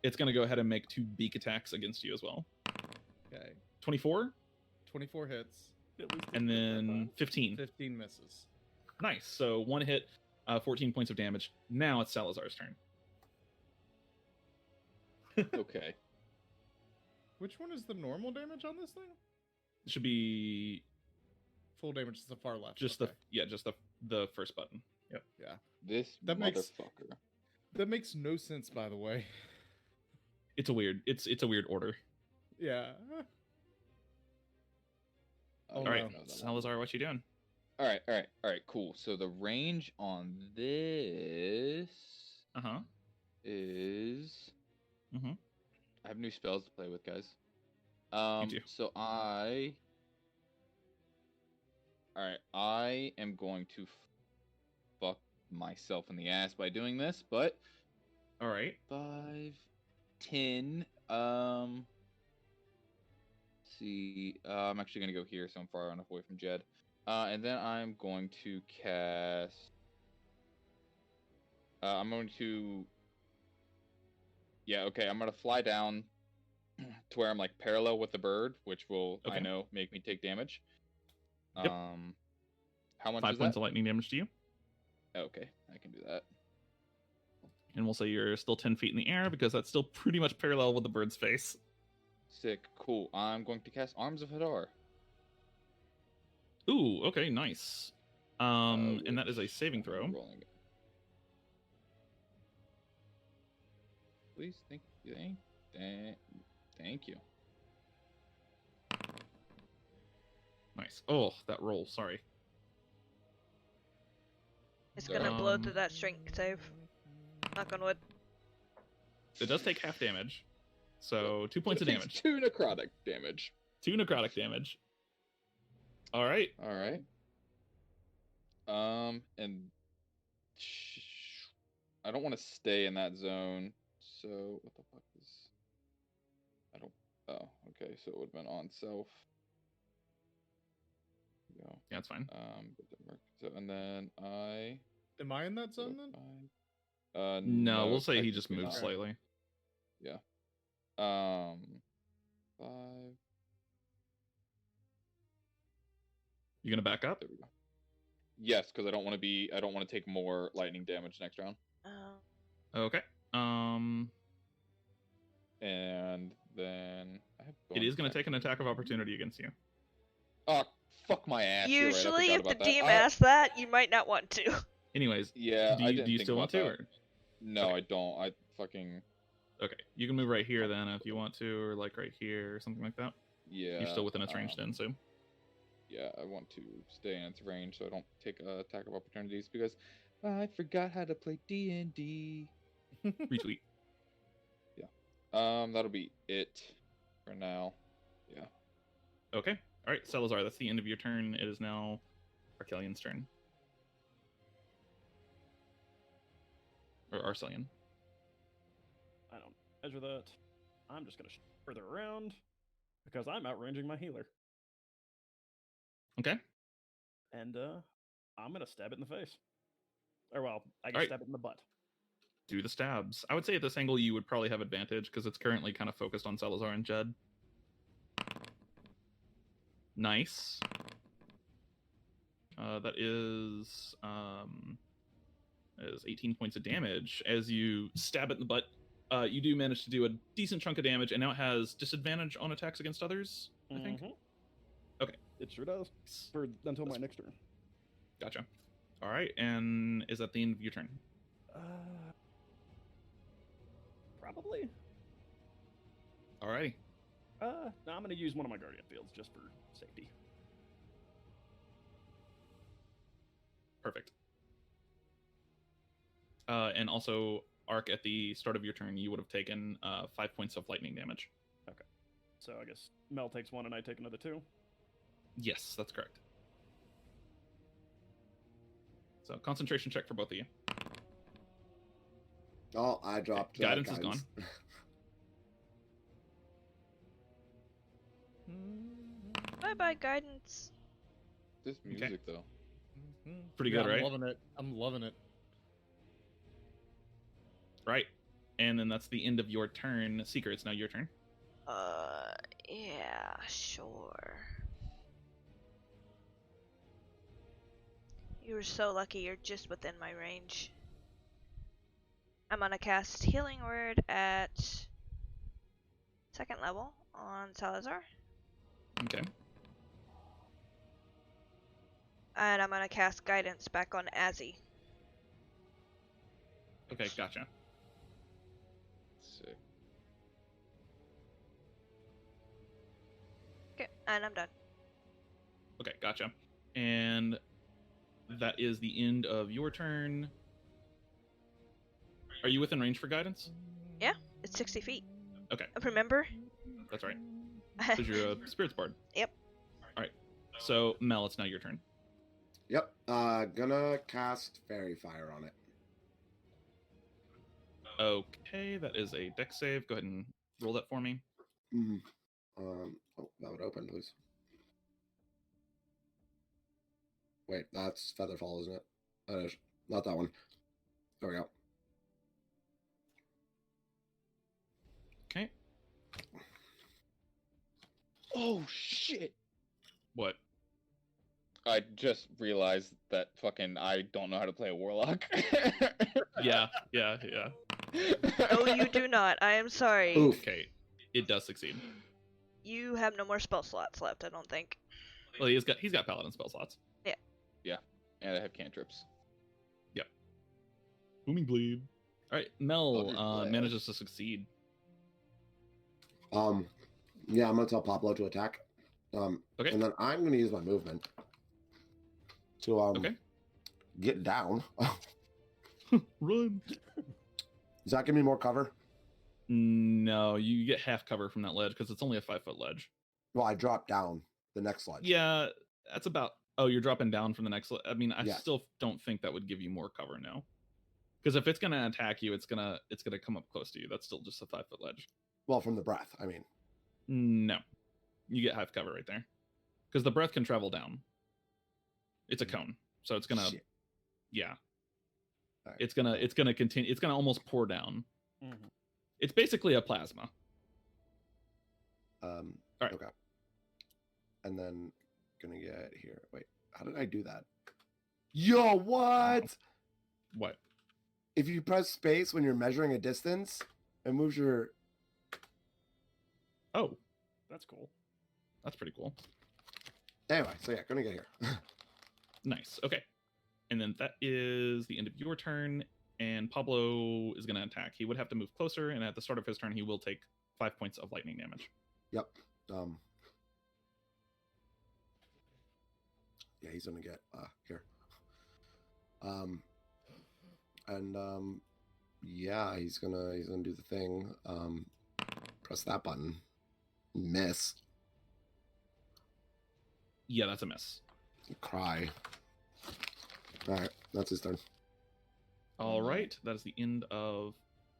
it's going to go ahead and make 2 beak attacks against you as well. Okay. 24 24 hits. At least and it's good, then 15. 15 misses. Nice. So 1 hit, 14 points of damage. Now it's Salazar's turn. Okay. Which one is the normal damage on this thing? It should be Full damage is the far left. just okay. the first button. Yep. Yeah. This That makes- motherfucker. That makes no sense, by the way. It's a weird order. Yeah. Oh, All no, right, no, no, no. Salazar, what you doing? All right. Cool. So the range on this Uh-huh. is. Mhm. I have new spells to play with, guys. do. So I am going to fuck myself in the ass by doing this, but All right. 5, 10. See, I'm actually gonna go here, so I'm far enough away from Jed. And then I'm going to cast. I'm going to. Yeah, okay. I'm gonna fly down to where I'm like parallel with the bird, which will I Okay. know make me take damage. Yep. How much 5 is points that? of lightning damage to you. Okay, I can do that. And we'll say you're still 10 feet in the air because that's still pretty much parallel with the bird's face. Sick. Cool. I'm going to cast Arms of Hadar. Ooh, okay, nice. And that is a which saving throw. I'm rolling it. Please, thank you. Nice. Oh, that roll, sorry. It's gonna blow through that strength save. Knock on wood. It does take half damage. So 2 points of damage. 2 necrotic damage. 2 necrotic damage. Alright. Alright. And I don't want to stay in that zone. So what the fuck is? I don't. Oh, okay. So it would have been on self. Go. Yeah, that's fine. But didn't work. So and then I. Am I in that zone then? No, we'll say he just technically moved not. slightly. Yeah. 5. You gonna back up? There we go. Yes, because I don't want to be. I don't want to take more lightning damage next round. Okay. And then I have. It is gonna take an attack of opportunity against you. Oh, fuck my ass. You're right, I Usually, forgot if the about that. DM asks that, you might not want to. Anyways, Yeah, do I you, didn't do you think still want about to? that. Or? No, Okay. I don't. I fucking. Okay, you can move right here then if you want to, or like right here or something like that. Yeah. You're still within its range then, so. Yeah, I want to stay in its range so I don't take attack of opportunities because I forgot how to play DnD. Retweet. That'll be it for now. Yeah. Okay. Alright, Salazar, that's the end of your turn. It is now Arcelion's turn. Or Arcelion. I don't measure that. I'm just gonna further around because I'm outranging my healer, Okay. and I'm gonna stab it in the face. Or well, I can Alright. stab it in the butt. Do the stabs. I would say at this angle you would probably have advantage because it's currently kind of focused on Salazar and Jed. Nice. That is 18 points of damage. As you stab it in the butt, you do manage to do a decent chunk of damage, and now it has disadvantage on attacks against others, I think. Mhm. Okay. It sure does. Until my next turn. Gotcha. All right, and is that the end of your turn? Probably. All right. No, I'm gonna use one of my guardian fields just for safety. Perfect. And also, Arc, at the start of your turn, you would have taken 5 points of lightning damage. So I guess Mel takes 1 and I take another 2. Yes, that's correct. So, concentration check for both of you. Oh, I dropped Guidance is gone. Bye bye, guidance. This music though. Pretty Yeah, good, right? I'm loving it. I'm loving it. Right. And then that's the end of your turn. Seeker, it's now your turn. Yeah, sure. You were so lucky you're just within my range. I'm gonna cast Healing Word at 2nd level on Salazar. Okay. And I'm gonna cast Guidance back on Azzy. Okay, gotcha. Sick. Okay, and I'm done. Okay, gotcha. And that is the end of your turn. Are you within range for guidance? Yeah, it's 60 feet. Okay. Remember? That's right. Because you're a spirits bard. Yep. Alright. So, Mel, it's now your turn. Yep. Gonna cast Fairy Fire on it. Okay, that is a dex save. Go ahead and roll that for me. Mm. Oh, that would open, please. Wait, that's Featherfall, isn't it? That is. Not that one. There we go. Okay. Oh shit! What? I just realized that fucking I don't know how to play a warlock. Yeah. No, you do not. I am sorry. Oof. Okay, it does succeed. You have no more spell slots left, I don't think. Well, he's got paladin spell slots. And I have cantrips. Booming bleed. All right, Mel Eldritch Blast. manages to succeed. Yeah, I'm gonna tell Pablo to attack. Okay. And then I'm gonna use my movement to Okay. get down. Run. Does that give me more cover? No, you get half cover from that ledge because it's only a 5-foot ledge. Well, I drop down the next ledge. Yeah, that's about. Oh, you're dropping down from the next. I mean, I Yeah. still don't think that would give you more cover now, because if it's gonna attack you, it's gonna come up close to you. That's still just a 5-foot ledge. Well, from the breath, I mean. No, you get half cover right there, because the breath can travel down. It's a cone, so it's gonna. Shit. Yeah. Alright. It's gonna continue. It's gonna almost pour down. Mhm. It's basically a plasma. Alright. Okay. And then gonna get here. Wait, how did I do that? Yo, what? What? If you press space when you're measuring a distance, it moves your. Oh, That's cool. that's pretty cool. Anyway, so yeah, gonna get here. Nice. Okay. And then that is the end of your turn, and Pablo is going to attack. He would have to move closer, and at the start of his turn, he will take 5 points of lightning damage. Yep. Yeah, he's gonna get here. Yeah, he's gonna do the thing. Press that button. Miss. Yeah, that's a miss. Cry. All right, that's his turn. All right. That is the end of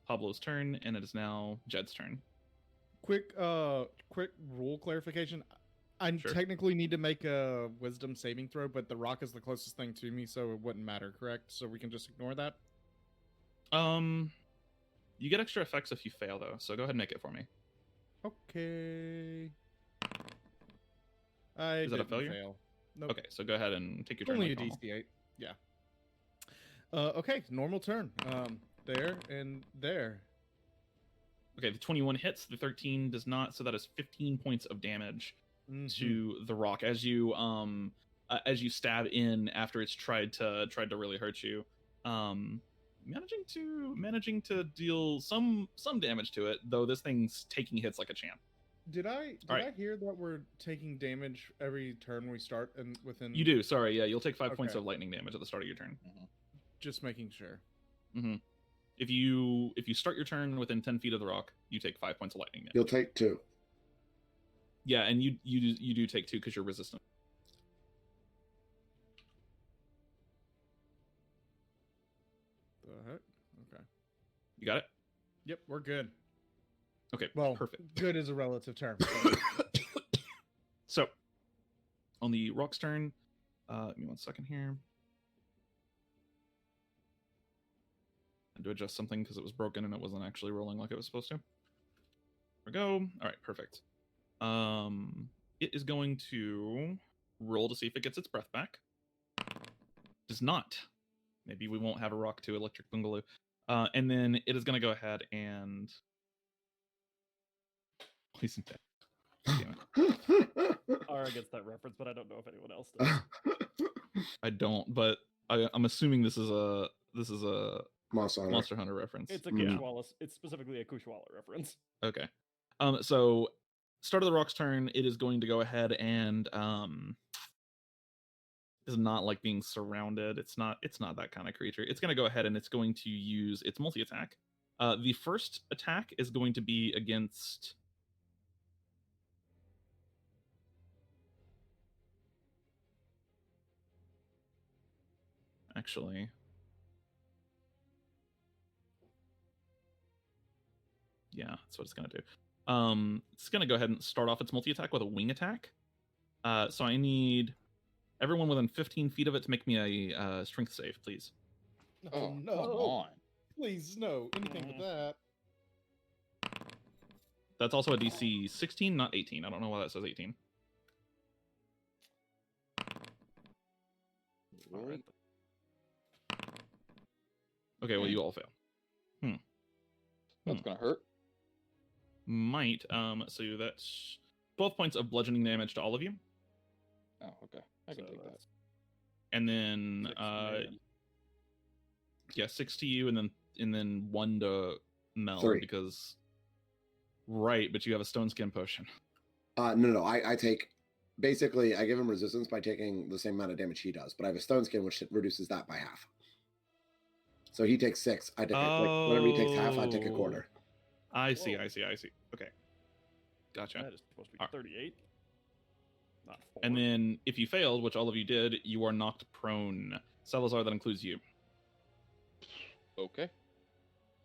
Pablo's turn, and it is now Jed's turn. Quick rule clarification. I Sure. technically need to make a wisdom saving throw, but the rock is the closest thing to me, so it wouldn't matter, correct? So we can just ignore that? You get extra effects if you fail, though, so go ahead and make it for me. Okay. Is that a didn't failure? Fail. Nope. Okay, so go ahead and take your turn. Only like a normal. DC8. Yeah. Okay, normal turn. There and there. Okay, the 21 hits, the 13 does not, so that is 15 points of damage Mhm. to the rock as you stab in after it's tried to really hurt you. Managing to deal some damage to it, though this thing's taking hits like a champ. Did I Alright. hear that we're taking damage every turn we start and within? You do, sorry, yeah, you'll take 5 points Okay. of lightning damage at the start of your turn. Just making sure. If you start your turn within 10 feet of the rock, you take 5 points of lightning damage. You'll take 2. Yeah, and you do take 2 because you're resistant. The heck? Okay. You got it? Yep, we're good. Okay, Well, perfect. good is a relative term. So, on the rock's turn, give me 1 second here. I had to adjust something because it was broken and it wasn't actually rolling like it was supposed to. There we go. All right, perfect. It is going to roll to see if it gets its breath back. Does not. Maybe we won't have a rock to electric boogaloo. And then it is going to go ahead and poison dead. Damn it. Ara gets that reference, but I don't know if anyone else does. I don't, but I'm assuming this is a Monster Hunter. Monster Hunter reference. It's a Yeah. Kushwala. It's specifically a Kushwala reference. Okay. So start of the rock's turn, it is going to go ahead and is not like being surrounded. It's not that kind of creature. It's going to go ahead and it's going to use its multi-attack. The first attack is going to be against actually. Yeah, that's what it's going to do. It's going to go ahead and start off its multi-attack with a wing attack. So I need everyone within 15 feet of it to make me a strength save, please. Oh, no. come on. Please, no. Anything but that. That's also a DC 16, not 18. I don't know why that says 18. Alright. Okay, well, you all fail. That's gonna hurt. Might. So that's 12 points of bludgeoning damage to all of you. Oh, okay. I can So take that. that's And then 6 to me. yeah, 6 to you, and then 1 to Mel 3. because right, but you have a stone skin potion. No. I take basically I give him resistance by taking the same amount of damage he does, but I have a stone skin which reduces that by half. So he takes 6. I take like whenever he takes half, I take a quarter. I see. Whoa. I see. Okay, gotcha. That is supposed to be Alright. 38. Not 4. And then if you failed, which all of you did, you are knocked prone. Salazar, that includes you. Okay.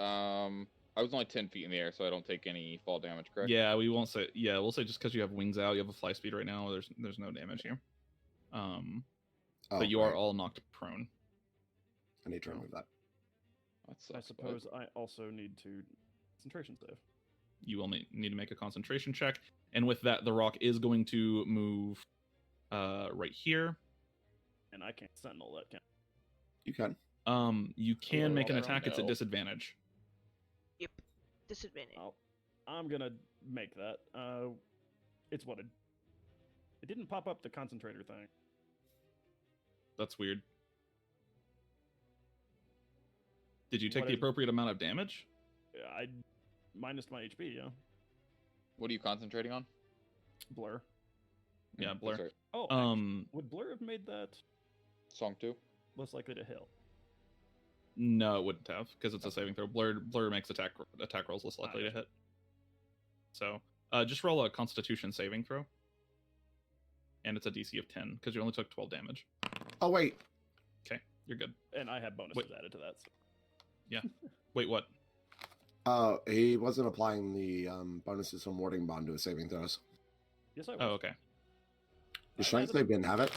I was only 10 feet in the air, so I don't take any fall damage, correct? Yeah, we won't say. Yeah, we'll say just because you have wings out, you have a fly speed right now. There's no damage here. But you are right. all knocked prone. I need to remove that. That I sucks, bud. suppose I also need to concentration save. You will need to make a concentration check, and with that, the rock is going to move right here. And I can't sentinel that, can You can. You can make an Oh, attack. It's at no. disadvantage. Yep. Disadvantage. I'm gonna make that. It's what it didn't pop up the concentrator thing. That's weird. Did you take What the is- appropriate amount of damage? I minus my HP, yeah. What are you concentrating on? Blur. Yeah, that's blur. right. Oh, would Blur have made that Song 2? less likely to hit? No, it wouldn't have because it's a saving throw. Blur makes attack rolls less likely to gotcha. hit. So just roll a Constitution saving throw, and it's a DC of 10 because you only took 12 damage. Oh wait. Okay, you're good. And I had bonuses added to that. So. Wait, what? He wasn't applying the bonuses from warding bond to his saving throws. Yes, I was. Oh, okay. The strength save didn't have it.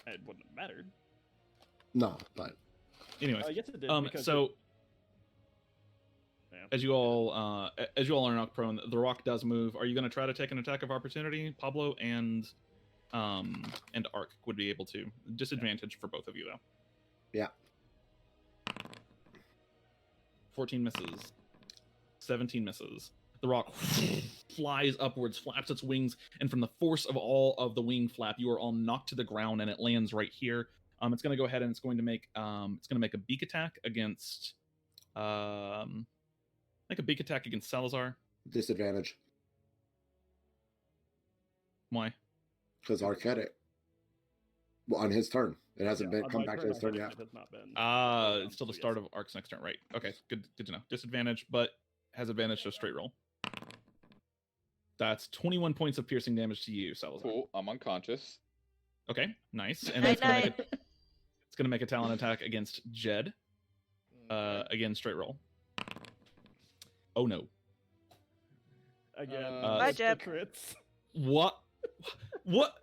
It wouldn't have mattered. No, but Anyways, Yes, it did. because so Yeah. as you all are knocked prone, the rock does move. Are you going to try to take an attack of opportunity? Pablo and Arc would be able to. Disadvantage for both of you though. yeah. 14 misses. 17 misses. The rock flies upwards, flaps its wings, and from the force of all of the wing flap, you are all knocked to the ground, and it lands right here. It's going to go ahead and it's going to make a beak attack against Salazar. Disadvantage. Why? Because Arc had it. Well, on his turn. It hasn't been on come my back to his turn it yet. has not been. It's still the start of Arc's next turn, right? Okay, good to know. Disadvantage, but has advantage to a straight roll. That's 21 points of piercing damage to you, Salazar. Cool. I'm unconscious. Okay, nice. And Night, it's gonna make a Talon attack against Jed. Again, straight roll. Oh no. Again, Bye, just the Jeb. crits. What? What?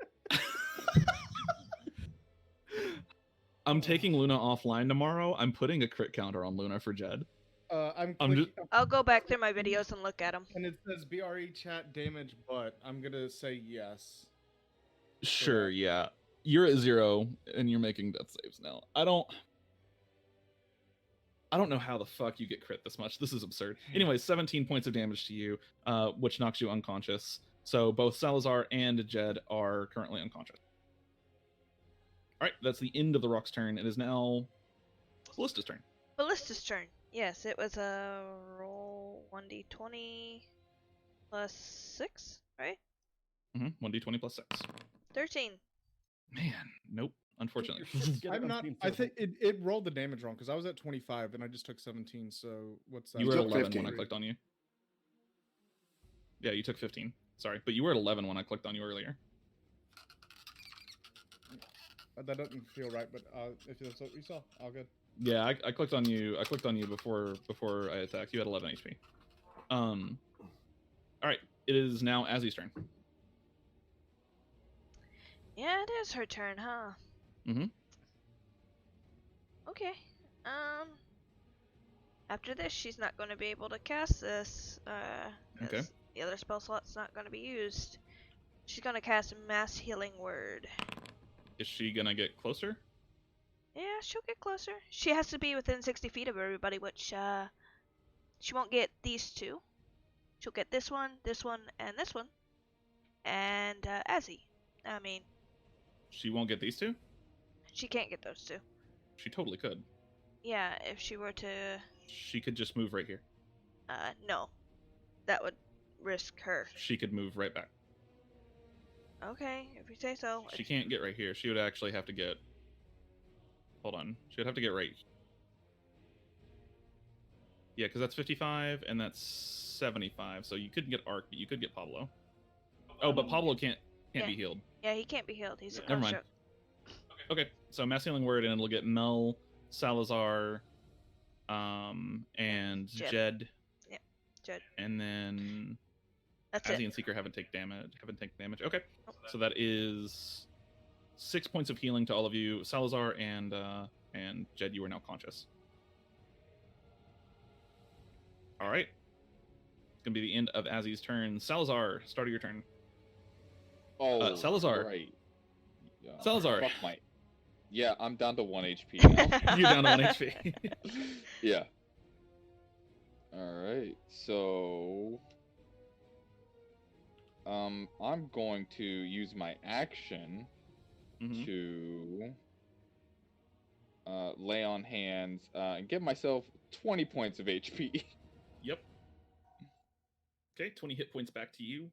I'm taking Luna offline tomorrow. I'm putting a crit counter on Luna for Jed. I'm I'm clicking, I'll go back through my videos and look at them. and it says BRE chat damage, but I'm gonna say yes. Sure, yeah. You're at 0 and you're making death saves now. I don't know how the fuck you get crit this much. This is absurd. Anyways, 17 points of damage to you, which knocks you unconscious. So both Salazar and Jed are currently unconscious. All right, that's the end of the rock's turn. It is now Ballista's turn. Ballista's turn. Yes, it was a roll 1d20 plus 6, right? 1d20 plus 6. 13. Man, nope. Unfortunately. Your shit's getting I'm not. unseen I silver. think it rolled the damage wrong because I was at 25 and I just took 17. So what's that? You were at took 11 when I 15. clicked on you. Yeah, you took 15. Sorry, but you were at 11 when I clicked on you earlier. That doesn't feel right, but if that's what you saw, all good. Yeah, I clicked on you. I clicked on you before I attacked. You had 11 HP. All right. It is now Azzy's turn. Yeah, it is her turn, huh? Mhm. Okay. After this, she's not going to be able to cast this. Okay. As the other spell slot's not going to be used. She's going to cast Mass Healing Word. Is she gonna get closer? Yeah, she'll get closer. She has to be within 60 feet of everybody, which, she won't get these two. She'll get this one, and this one. And, Azzy. I mean, She won't get these two? she can't get those two. She totally could. Yeah, if she were to, She could just move right here. no. That would risk her. She could move right back. Okay, if you say so. She can't get right here. She would actually have to get... Hold on. She would have to get right... Yeah, because that's 55, and that's 75. So you couldn't get Arc, but you could get Pablo. Oh, but Pablo can't Yeah. be healed. Yeah, he can't be healed. He's a Never mind. construct. Okay, so mass healing word, and it'll get Mel, Salazar, and Jed. Jed. Yeah, Jed. And then That's Azzy it. and Seeker haven't taken damage. Okay, so that is 6 points of healing to all of you. Salazar and Jed, you are now conscious. All right, it's gonna be the end of Azzy's turn. Salazar, start of your turn. Oh, Salazar. Right. Yeah. Salazar. Fuck my... Yeah, I'm down to 1 HP now. You're down to 1 HP. Yeah. Alright, so... I'm going to use my action Mhm. to... lay on hands, and give myself 20 points of HP. Yep. Okay, 20 hit points back to you.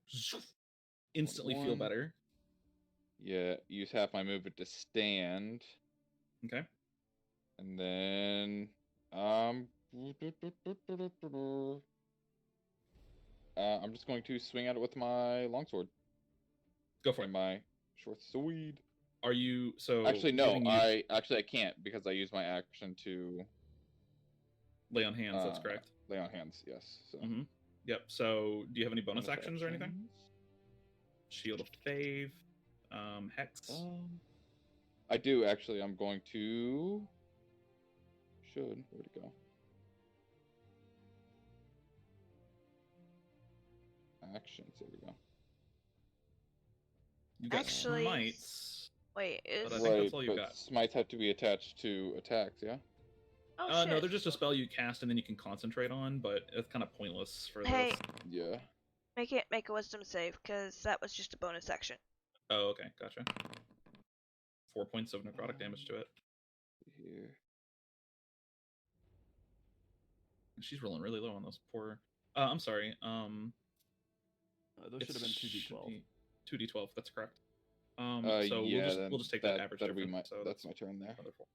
Instantly feel 21. better. Yeah, use half my movement to stand. Okay. And then, I'm just going to swing at it with my longsword Go for and it. my short sword. Are you so? Actually, no, giving you I can't because I use my action to lay on hands. That's correct. lay on hands. Yes. So Mm-hmm. Yep. So, do you have any bonus bonus actions or anything? actions. Shield of Fave, Hex. I do actually. I'm going to. Where'd it go? Actions. There we go. You got Actually- smites. Wait, is... But I think that's all you but got. smites have to be attached to attacks. Yeah. Oh, shit. No, they're just a spell you cast and then you can concentrate on, but it's kind of pointless for Hey. this. Yeah. Make a wisdom save, because that was just a bonus action. Oh, okay, gotcha. 4 points of necrotic damage to it. Here. She's rolling really low on those poor. I'm sorry. Those should have been 2d12. 2d12. That's correct. So yeah, we'll just take that average that'll be difference. my, So that's my turn there. another 4.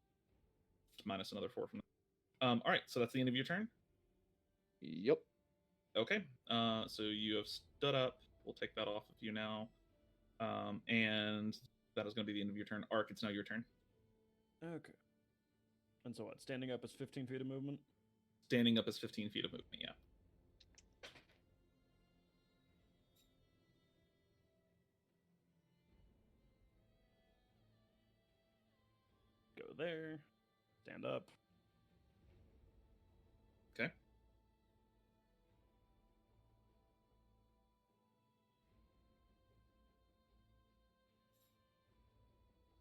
Minus another 4 from that. All right, so that's the end of your turn. Yep. Okay. So you have stood up. We'll take that off of you now. And that is going to be the end of your turn. Arc, it's now your turn. Okay. And so what? Standing up is 15 feet of movement? Standing up is 15 feet of movement, yeah. Go there. Stand up. Okay.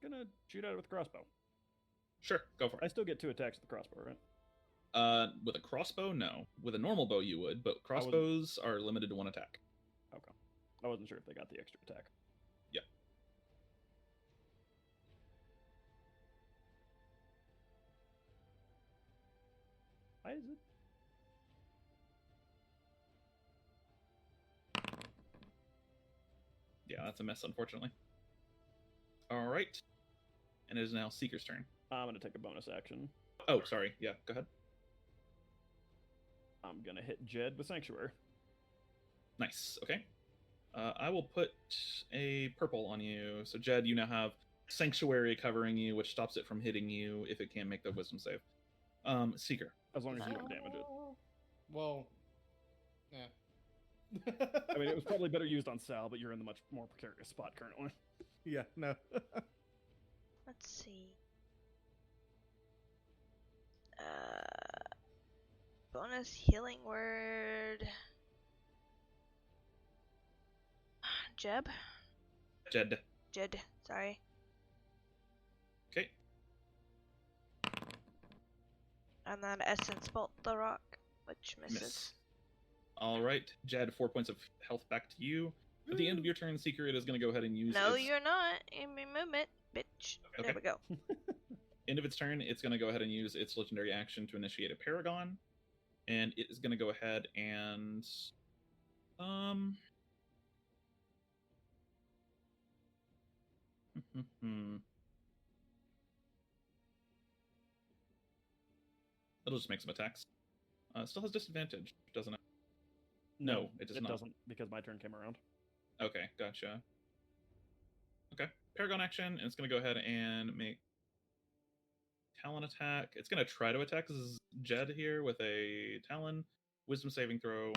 Gonna shoot at it with a crossbow. Sure, go for I it. still get 2 attacks with the crossbow, right? With a crossbow, no. With a normal bow, you would, but crossbows are limited to 1 attack. Okay. I wasn't sure if they got the extra attack. Yeah. Why is it? Yeah, that's a miss, unfortunately. All right. And it is now Seeker's turn. I'm gonna take a bonus action. Oh, sorry. Yeah, go ahead. I'm gonna hit Jed with Sanctuary. Nice. Okay. I will put a purple on you. So, Jed, you now have Sanctuary covering you, which stops it from hitting you if it can't make the wisdom save. Seeker. As long as you don't damage it. Well, yeah. I mean, it was probably better used on Sal, but you're in the much more precarious spot currently. Yeah, no. Let's see. Bonus healing word. Jed, Jed. sorry. Okay. And then Essence Bolt the rock, which misses. Miss. All right, Jed, 4 points of health back to you. At the end of your turn, Secret is going to go ahead and use No, its... you're not. In my movement, bitch. Okay. There we go. End of its turn, it's going to go ahead and use its legendary action to initiate a Paragon. And it is going to go ahead and... It'll just make some attacks. Still has disadvantage, doesn't it? No, it does not. It doesn't, because my turn came around. Okay, gotcha. Okay, Paragon action, and it's going to go ahead and make Talon Attack. It's going to try to attack Jed here with a Talon. Wisdom saving throw.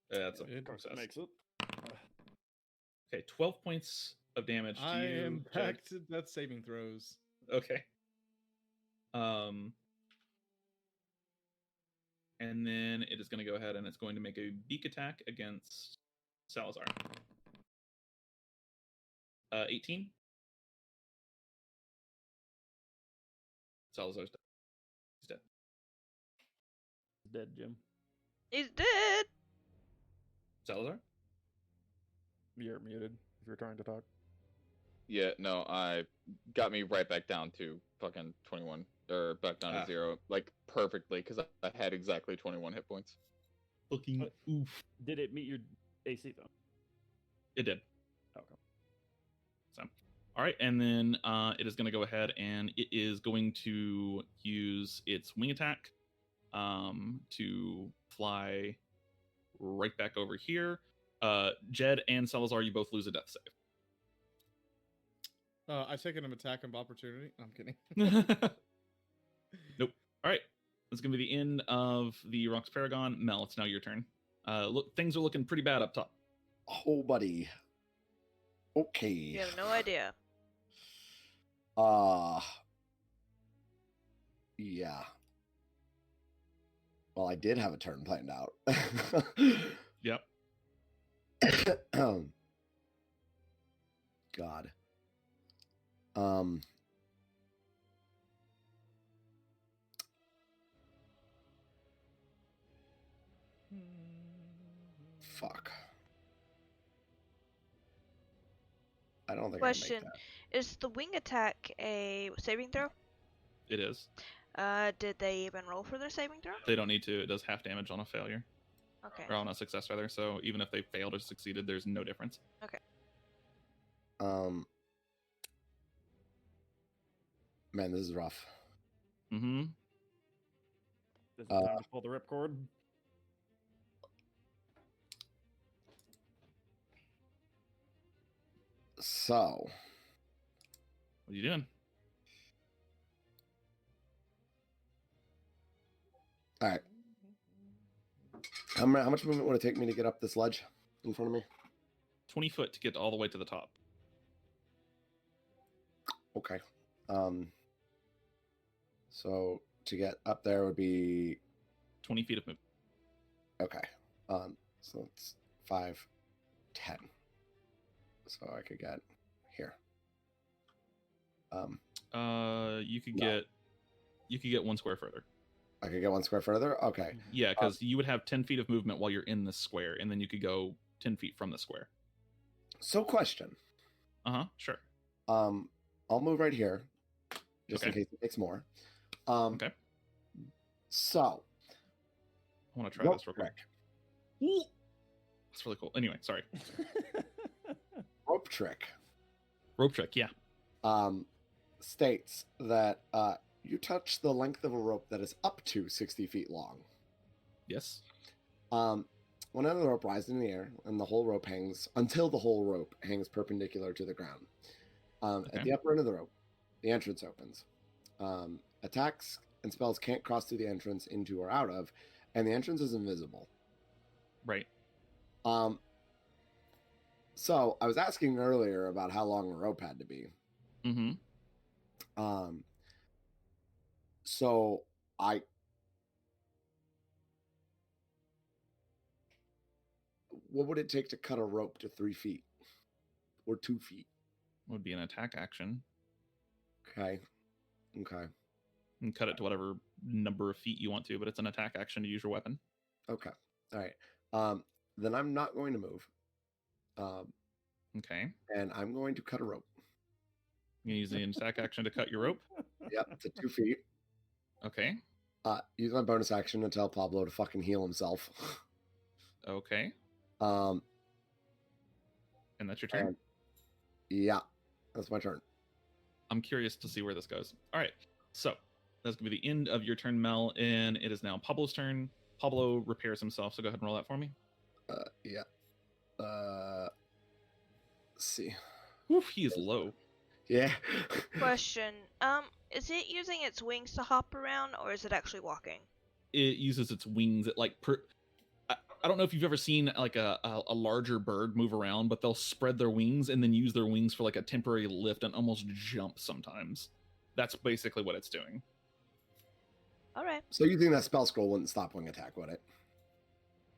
That's a Of course, it makes it. Okay, 12 points of damage to I you, am Jed. back to death saving throws. Okay. And then it is going to go ahead and it's going to make a beak attack against Salazar. 18. Salazar's dead. He's dead. He's dead, Jim. He's dead. Salazar? You're muted if you're trying to talk. Yeah, no, I got me right back down to fucking 21, or back down to 0, like perfectly, because I had exactly 21 hit points. Fucking oof. Did it meet your AC though? It did. Okay. So, all right, and then it is going to go ahead and it is going to use its wing attack to fly right back over here. Jed and Salazar, you both lose a death save. I take an attack of opportunity. I'm kidding. Nope. All right. That's going to be the end of the Rocks Paragon. Mel, it's now your turn. Look, things are looking pretty bad up top. Oh, buddy. Okay. You have no idea. Yeah. Well, I did have a turn planned out. Yep. God. Fuck. I don't think Question: I can make that. Is the wing attack a saving throw? It is. Did they even roll for their saving throw? They don't need to. It does half damage on a failure. Okay. Or on a success, rather. So even if they failed or succeeded, there's no difference. Okay. Man, this is rough. Mm-hmm. Is it time to pull the ripcord? So, What are you doing? all right. How much movement would it take me to get up this ledge in front of me? 20 foot to get all the way to the top. Okay. So to get up there would be 20 feet of movement. okay. So it's 5, 10. So I could get here. You could No. get 1 square further. I could get 1 square further. Okay. Yeah, because you would have 10 feet of movement while you're in this square, and then you could go 10 feet from the square. So question. Sure. I'll move right here, just in Okay. case it takes more. Okay. So I want to try rope this real quick. trick. That's really cool. Anyway, sorry. Rope trick. Rope trick, yeah. States that you touch the length of a rope that is up to 60 feet long. Yes. One end of the rope rises in the air, and the whole rope hangs until the whole rope hangs perpendicular to the ground. Okay. At the upper end of the rope, the entrance opens. Attacks and spells can't cross through the entrance into or out of, and the entrance is invisible. Right. So I was asking earlier about how long the rope had to be. Mm-hmm. So what would it take to cut a rope to 3 feet or 2 feet? Would be an attack action. Okay. And cut it to whatever number of feet you want to, but it's an attack action to use your weapon. Okay. All right. Then I'm not going to move. Okay. And I'm going to cut a rope. You use the attack action to cut your rope. Yep, to 2 feet. Okay. Use my bonus action to tell Pablo to fucking heal himself. Okay. And And that's your turn. yeah, that's my turn. I'm curious to see where this goes. All right. So that's going to be the end of your turn, Mel, and it is now Pablo's turn. Pablo repairs himself, so go ahead and roll that for me. Yeah. Let's see. Oof, he is low. Yeah. Question. Is it using its wings to hop around, or is it actually walking? It uses its wings. It I don't know if you've ever seen like a larger bird move around, but they'll spread their wings and then use their wings for like a temporary lift and almost jump sometimes. That's basically what it's doing. All right. So you think that spell scroll wouldn't stop wing attack, would it?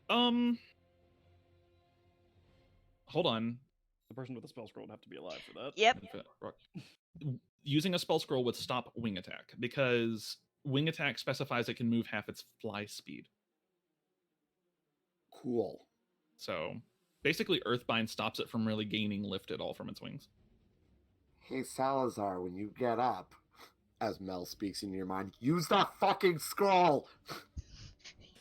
Hold on. The person with the spell scroll would have to be alive for that. Yep. Using a spell scroll would stop wing attack because wing attack specifies it can move half its fly speed. Cool. So basically Earthbind stops it from really gaining lift at all from its wings. Hey, Salazar, when you get up, as Mel speaks into your mind, use that fucking scroll!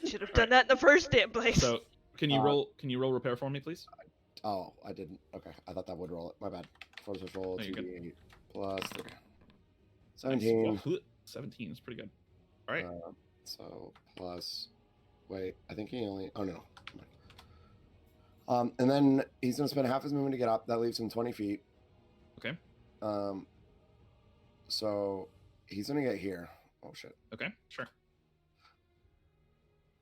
Should have done that in the first damn place. So can you roll repair for me, please? Oh, I didn't. Okay, I thought that would roll it. My bad. Force roll, No, you're good. 2d8 plus 3. 17. Well, 17 is pretty good. All right. So plus. Wait, I think he only. Oh no. And then he's gonna spend half his movement to get up. That leaves him 20 feet. Okay. So he's gonna get here. Oh shit. Okay. Sure.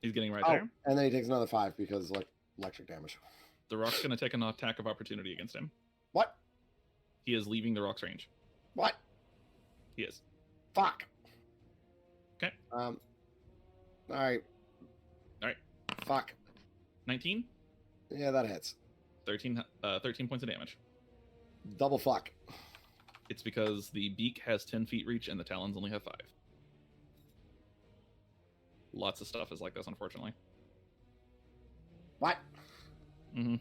He's getting right Oh, there. and then he takes another 5 because like electric damage. The rock's going to take an attack of opportunity against him. What? He is leaving the rock's range. What? He is. Fuck. Okay. All right. All right. Fuck. 19. Yeah, that hits. 13 points of damage. Double fuck. It's because the beak has 10 feet reach and the talons only have 5. Lots of stuff is like this, unfortunately. What? Mm-hmm.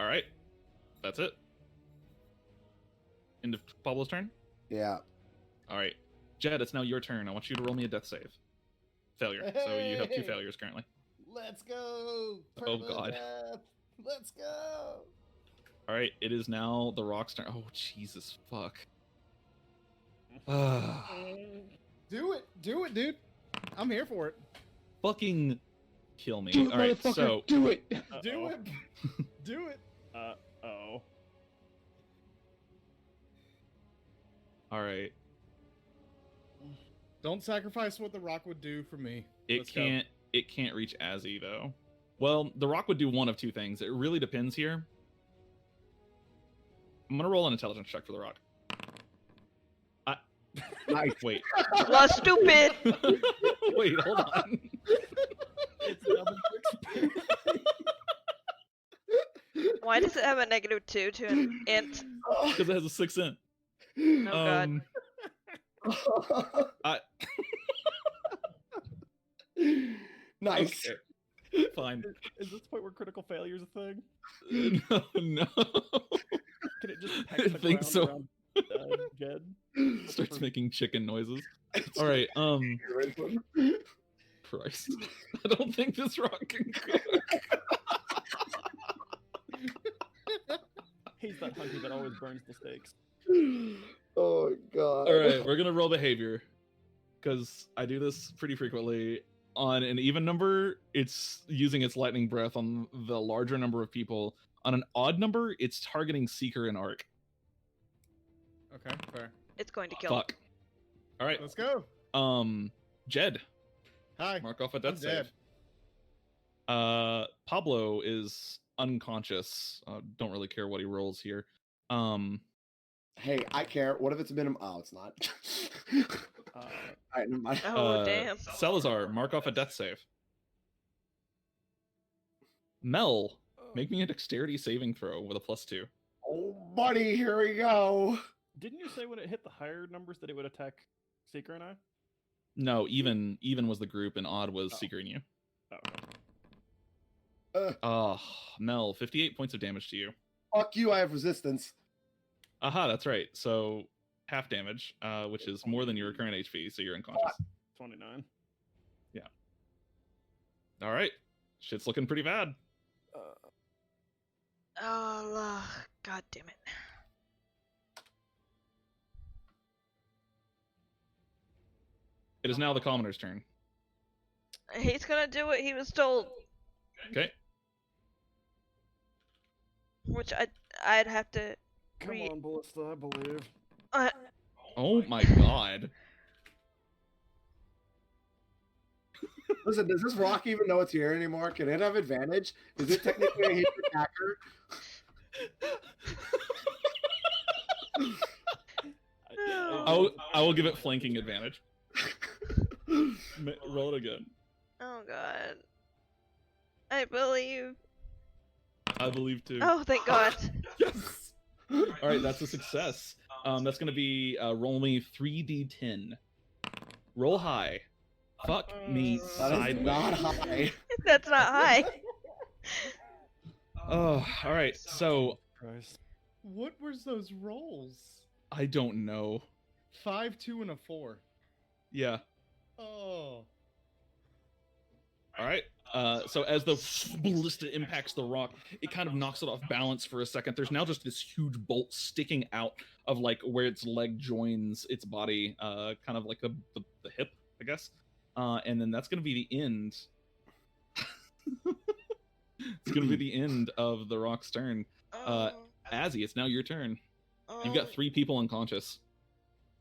All right. That's it. End of Pablo's turn? Yeah. All right. Jed, it's now your turn. I want you to roll me a death save. Failure. So you have 2 failures currently. Let's go. Oh, God. Death. Let's go. All right. It is now the rock's turn. Oh, Jesus. Fuck. Do it, dude. I'm here for it. Fucking kill me. All right. So do it. Do it. Do it. Oh. all right. Don't sacrifice what the rock would do for me. It can't reach Azzy though. Well, the rock would do one of 2 things. It really depends here. I'm gonna roll an intelligence check for the rock. Nice. Wait. Well, stupid. Wait, hold on. It's double Why does it have a -2 to an int? Because it has a 6 int. Oh god. Nice. Okay. Fine. Is this the point where critical failure is a thing? No. Can it just peck I the think ground so. around, Jed? Starts making chicken noises. All right. Christ. I don't think this rock can cook. He's that hunky that always burns the steaks. Oh god. All right, we're gonna roll behavior because I do this pretty frequently. On an even number, it's using its lightning breath on the larger number of people. On an odd number, it's targeting Seeker and Arc. Okay, fair. It's going to kill. Fuck. All right. Let's go. Jed, Hi. mark off a death I'm save. dead. Pablo is unconscious. Don't really care what he rolls here. Hey, I care. What if it's a minimum? Oh, it's not. All right, never mind. Oh damn. Salazar, mark off a death save. Mel, make me a dexterity saving throw with a +2. Oh, buddy, here we go. Didn't you say when it hit the higher numbers that it would attack Seeker and I? No, even was the group, and Odd was Oh. Seeker and you. Oh, okay. Oh, Mel, 58 points of damage to you. Fuck you, I have resistance. Aha, that's right. So half damage, which is more than your current HP, so you're unconscious. 29. All right, shit's looking pretty bad. Oh, god damn it. It is now the commoner's turn. He's gonna do what he was told, Okay. which I'd have to Come on, Ballista, I believe. Oh my god. Listen, does this rock even know it's here anymore? Can it have advantage? Is it technically a heat attacker? I will give it flanking advantage. Roll it again. Oh god. I believe. I believe too. Oh, thank god. Yes. All right, that's a success. That's gonna be roll me 3d10. Roll high. Fuck me That is sideways. not high. That's not high. Oh, all right. So Christ. What was those rolls? I don't know. 5, 2, and a 4. Yeah. Oh. All right. So as the ballista impacts the rock, it kind of knocks it off balance for a second. There's now just this huge bolt sticking out of like where its leg joins its body, kind of like the hip, I guess. And then that's going to be the end. It's going to be the end of the rock's turn. Azzy, it's now your turn. You've got 3 people unconscious.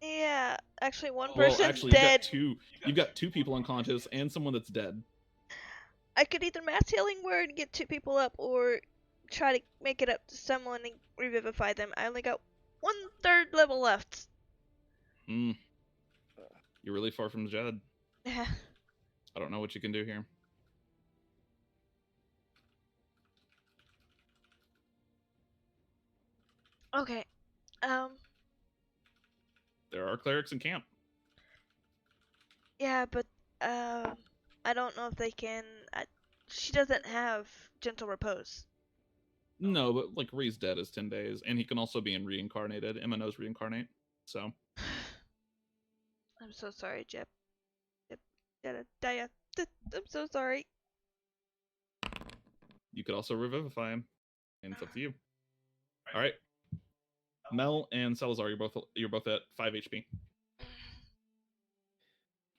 Yeah, actually, one Well, person's actually, dead. you've got 2 people unconscious and someone that's dead. I could either mass healing word and get 2 people up, or try to make it up to someone and revivify them. I only got 1/3 level left. You're really far from Jed. Yeah. I don't know what you can do here. Okay. There are clerics in camp. Yeah, but I don't know if they can. She doesn't have gentle repose. No, but like Ree's dead is 10 days, and he can also be in reincarnated. MNO's reincarnate, so. I'm so sorry, Jeb. Jedidiah. I'm so sorry. You could also revivify him, and it's up to you. All right, Mel and Salazar, you're both at 5 HP.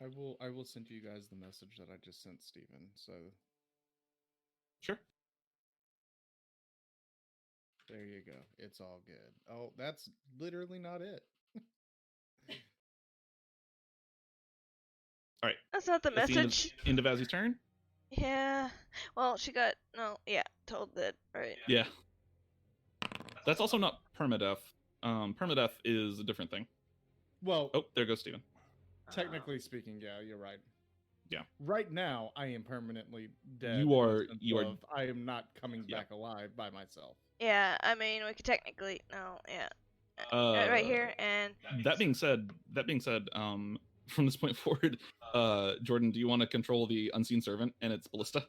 I will send you guys the message that I just sent Steven, so Sure. there you go. It's all good. Oh, that's literally not it. All right. That's not the That's the message. end of Azzy's turn. Yeah. Well, she got told that, right? Yeah. That's also not permadeath. Permadeath is a different thing. Well, Oh, there goes Steven. technically speaking, yeah, you're right. Yeah. Right now, I am permanently dead. You in the are- sense you are- of I am not coming Yeah. back alive by myself. Yeah, I mean, we could technically yeah. Right here, and That being said, from this point forward, Jordan, do you want to control the unseen servant and its ballista?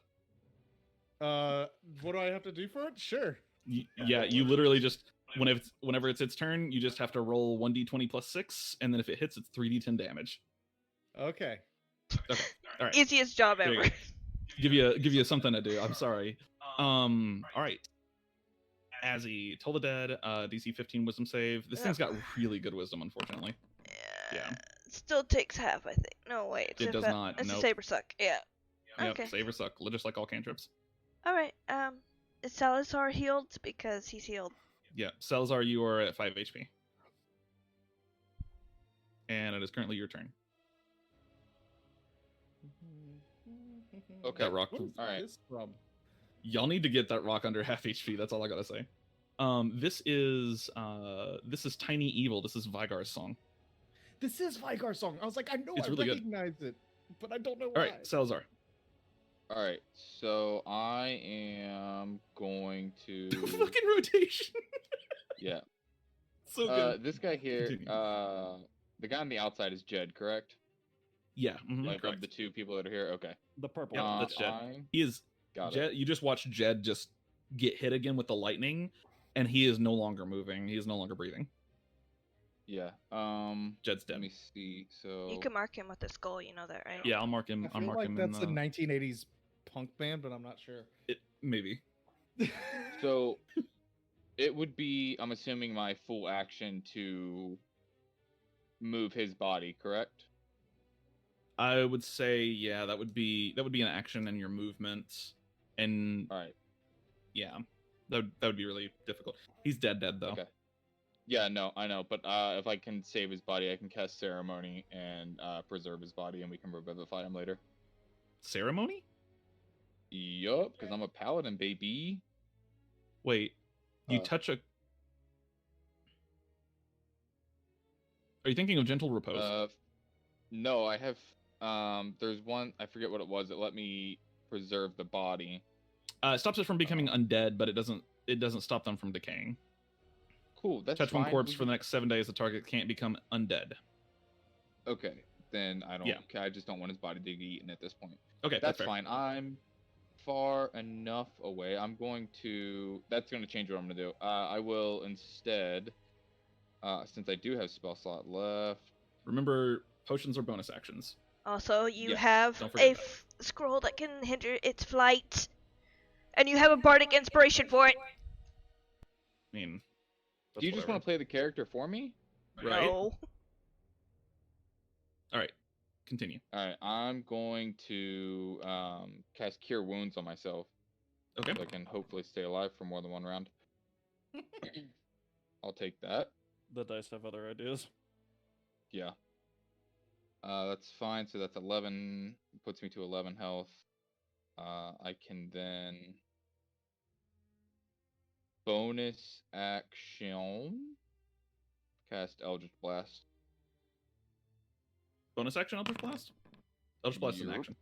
What do I have to do for it? Sure. Yeah, you literally just whenever it's its turn, you just have to roll 1d20 plus 6, and then if it hits, it's 3d10 damage. Okay. Okay, all right. easiest job There you ever. go. Give you something to do. I'm sorry. All right. Azzy, Toll the Dead, DC 15 Wisdom save. This thing's got really good Wisdom, unfortunately. Yeah. Still takes half, I think. No, wait. It does not, It's nope. a saber suck. Yeah. Yep, Okay. save or suck, just like all cantrips. All right. Is Salazar healed? Because he's healed. Yeah, Salazar, you are at 5 HP. And it is currently your turn. Okay. That rock. What is All right. this from? Y'all need to get that rock under half HP. That's all I gotta say. This is Tiny Evil. This is Vigar's song. This is Vigar's song. I was like, I know It's I really good. recognize it, but I don't know All why. right, Salazar. All right, so I am going to. Fucking rotation. Yeah. So good. This guy here. Continue. the guy on the outside is Jed, correct? Yeah. Like Correct. of the two people that are here. Okay. The purple. Yep, one. that's Jed. I He is got it. Jed. You just watch Jed just get hit again with the lightning, and he is no longer moving. He is no longer breathing. Yeah. Jed's Let dead. me see. So You can mark him with the skull. You know that, right? Yeah, I'll mark him. I I'll feel mark like him that's in a the 1980s punk band, but I'm not sure. maybe. So it would be, I'm assuming, my full action to move his body, correct? I would say, yeah, that would be an action in your movement, and All right. yeah, that would be really difficult. He's dead though. Okay. Yeah, no, I know, but if I can save his body, I can cast Ceremony and preserve his body, and we can revivify him later. Ceremony? Yup, because I'm a paladin, baby. Wait, you Uh, touch a. Are you thinking of Gentle Repose? No, I have. There's one. I forget what it was. It let me preserve the body. It stops it from becoming undead, but it doesn't stop them from decaying. Cool. That's Touch fine. one corpse for the next 7 days. The target can't become undead. Okay, then I don't. Yeah. Okay, I just don't want his body to get eaten at this point. Okay, That's fair. fine. I'm far enough away. I'm going to. That's going to change what I'm going to do. I will instead, since I do have spell slot left. Remember, potions are bonus actions. Also, you Yes, have don't forget a scroll that can hinder its flight, and you have a bardic inspiration for it. I mean, Do you just want to play the character for me? right? No. All right, continue. All right, I'm going to cast Cure Wounds on myself, Okay. so I can hopefully stay alive for more than one round. I'll take that. The dice have other ideas. Yeah. That's fine. So that's 11. Puts me to 11 health. I can then bonus action cast Eldritch Blast. Bonus action, Eldritch Blast. Eldritch Blast is an Yup. action.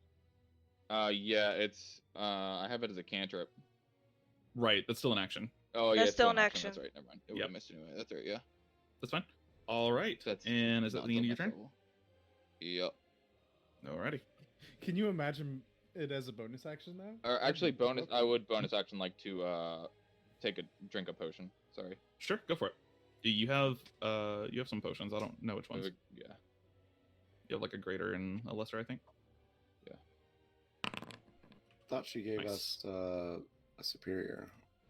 Yeah, it's I have it as a cantrip. Right, that's still an action. Oh yeah, That's it's still an an action. That's action. right. Never mind. It would Yep. have missed anyway. That's right. Yeah. That's fine. All right. That's And is that not the end of your till turn? next level. Yep. Alrighty. Can you imagine it as a bonus action now? Or actually, bonus. I would bonus action like to take a drink of potion. Sorry. Sure, go for it. You have some potions. I don't know which ones. Yeah. You have like a greater and a lesser, I think. Thought she gave Nice. us a superior.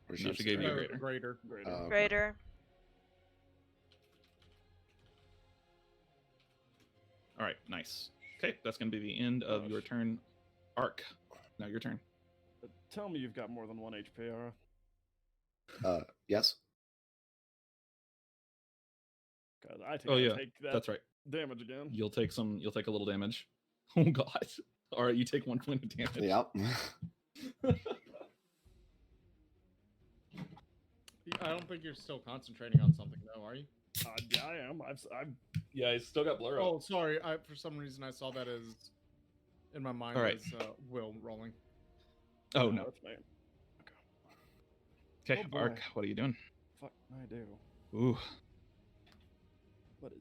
Or No, she gave you a superior? greater. Greater. Okay. Greater. All right, nice. Okay, that's going to be the end of your Gosh. turn. Arc. Now your turn. Tell me you've got more than 1 HP, Ara. Yes. God, I think Oh, I'll yeah, take that That's right. damage again. You'll take a little damage. Oh god. All right, you take 1 point of damage. Yep. I don't think you're still concentrating on something, though, are you? Yeah, I am. I've Yeah, he's still got blur Oh, sorry. For some reason, I saw that as in my mind All right. as Will rolling. Oh no. That's fine. Okay, Oh, boy. Arc, what are you doing? Fuck, I do. Ooh. What is?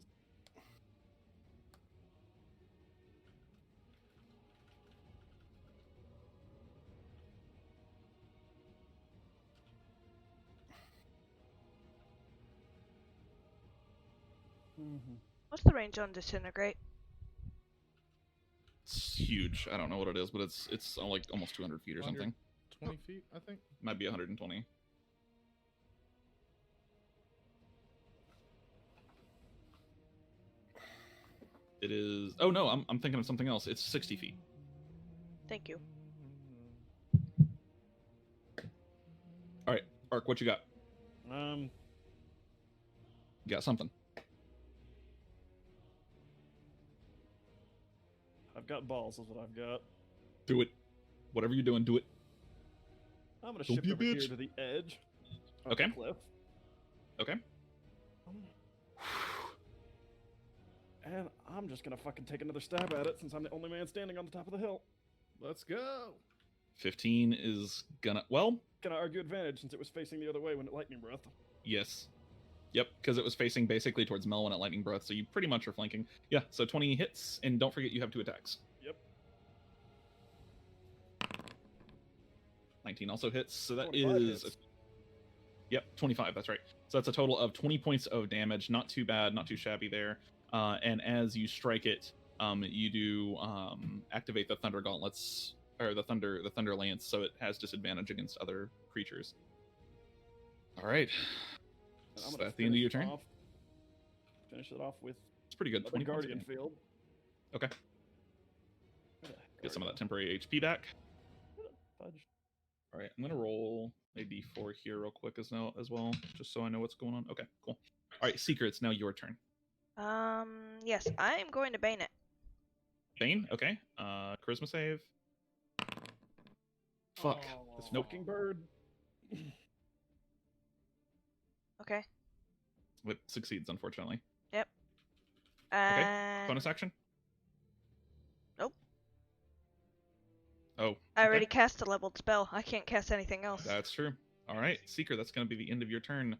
Mm-hmm. What's the range on disintegrate? It's huge. I don't know what it is, but it's like almost 200 feet or 100. something. 20 feet, I think. Might be 120. It is. Oh no, I'm thinking of something else. It's 60 feet. Thank you. All right, Arc, what you got? Um, You got something. I've got balls, is what I've got. Do it. Whatever you're doing, do it. I'm gonna Don't shift be a over here bitch. to the edge. Of Okay. The cliff. Okay. And I'm just gonna fucking take another stab at it since I'm the only man standing on the top of the hill. Let's go. 15 is gonna. Well, Can I argue advantage since it was facing the other way when it lightning breath? yes. Yep, because it was facing basically towards Mel when at lightning breath, so you pretty much are flanking. Yeah, so 20 hits, and don't forget you have 2 attacks. Yep. 19 also hits, so that 25 is hits. Yep, 25, that's right. So that's a total of 20 points of damage. Not too bad, not too shabby there. And as you strike it, you do activate the Thunder Gauntlets, or the Thunder Lance, so it has disadvantage against other creatures. All right. And I'm Is gonna that the end of your finish turn? Finish it off with It's pretty good. another 20 points of Guardian damage. Field. Okay. Get some of that temporary HP back. Fudge. All right, I'm gonna roll a d4 here real quick as well, just so I know what's going on. Okay, cool. All right, Seeker, it's now your turn. Yes, I am going to Bane it. Bane, okay. Charisma save. Fuck. This Nope. fucking bird. Okay. It succeeds, unfortunately. And Bonus action? Nope. Oh. I already cast a leveled spell. I can't cast anything else. That's true. All right, Seeker, that's going to be the end of your turn.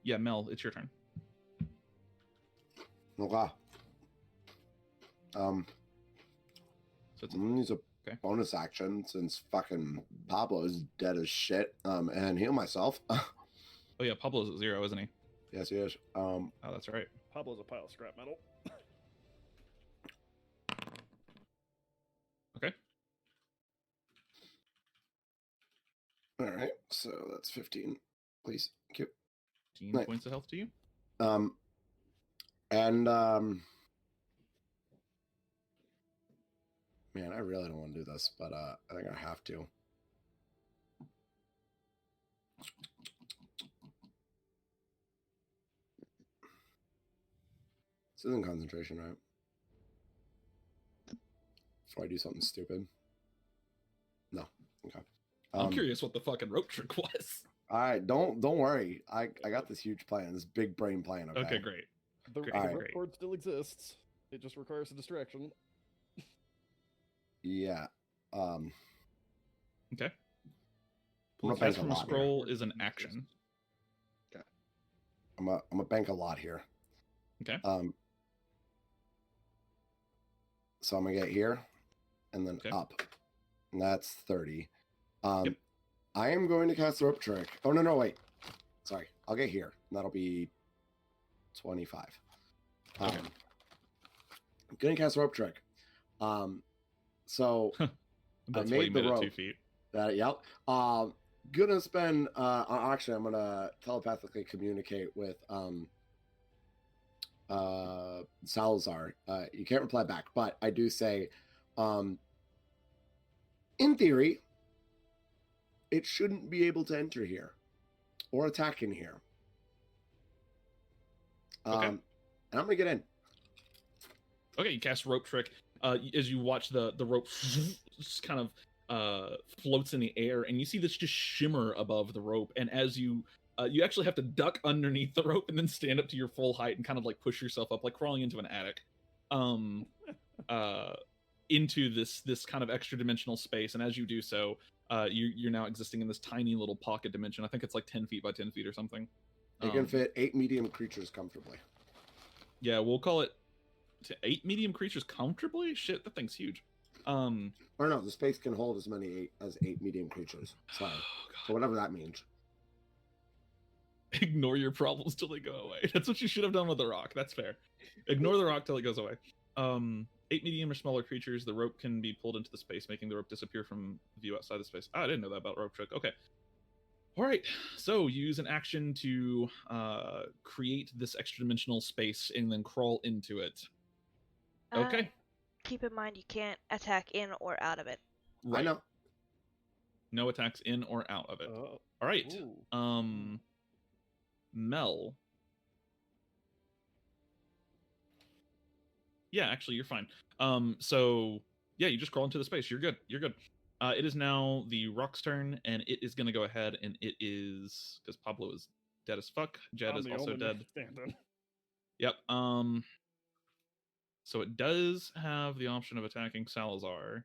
Yeah, Mel, it's your turn. Okay. So it's I'm gonna use a Okay. bonus action since fucking Pablo is dead as shit. And heal myself. Oh yeah, Pablo's at 0, isn't he? Yes, he is. Oh, that's right. Pablo's a pile of scrap metal. Okay. All right. So that's 15. Please. Thank you. 15 Nice. points of health to you. Man, I really don't want to do this, but I think I have to. This isn't concentration, right? Before I do something stupid. No. Okay. I'm curious what the fucking rope trick was. All right, don't worry. I got this huge plan, this big brain plan. Okay, Okay, great. The Great, Alright. ripcord still exists. It just requires a distraction. Yeah. Okay. I'm gonna Cast bank a from a lot here. scroll is an action. I'm a bank a lot here. Okay. So I'm gonna get here, and then Okay. up, and that's 30. Yep. I am going to cast the rope trick. Oh no, wait. Sorry, I'll get here. And that'll be 25. Okay. I'm gonna cast rope trick. So That's made why you the made it rope. 2 feet. Yep. Gonna spend. Actually, I'm gonna telepathically communicate with Salazar. You can't reply back, but I do say, in theory, it shouldn't be able to enter here or attack in here. Okay. And I'm gonna get in. Okay, you cast rope trick. As you watch the rope just kind of floats in the air, and you see this just shimmer above the rope. And as you actually have to duck underneath the rope and then stand up to your full height and kind of like push yourself up, like crawling into an attic, into this kind of extra dimensional space. And as you do so, you're now existing in this tiny little pocket dimension. I think it's like 10 feet by 10 feet or something. It can fit 8 medium creatures comfortably. Yeah, we'll call it to 8 medium creatures comfortably. Shit, that thing's huge. Or no, the space can hold as many as 8 medium creatures. So, so whatever that means. Ignore your problems till they go away. That's what you should have done with the rock. That's fair. Ignore the rock till it goes away. 8 medium or smaller creatures, the rope can be pulled into the space, making the rope disappear from view outside the space. I didn't know that about rope trick. Okay. All right. So use an action to create this extra dimensional space and then crawl into it. Okay. Keep in mind you can't attack in or out of it. I know. No attacks in or out of it. All right. Ooh. Mel. Yeah, actually, you're fine. So yeah, you just crawl into the space. You're good. You're good. It is now the rock's turn, and it is going to go ahead, and it is because Pablo is dead as fuck. Jed I'm is the also only dead. man standing. Yep. So it does have the option of attacking Salazar.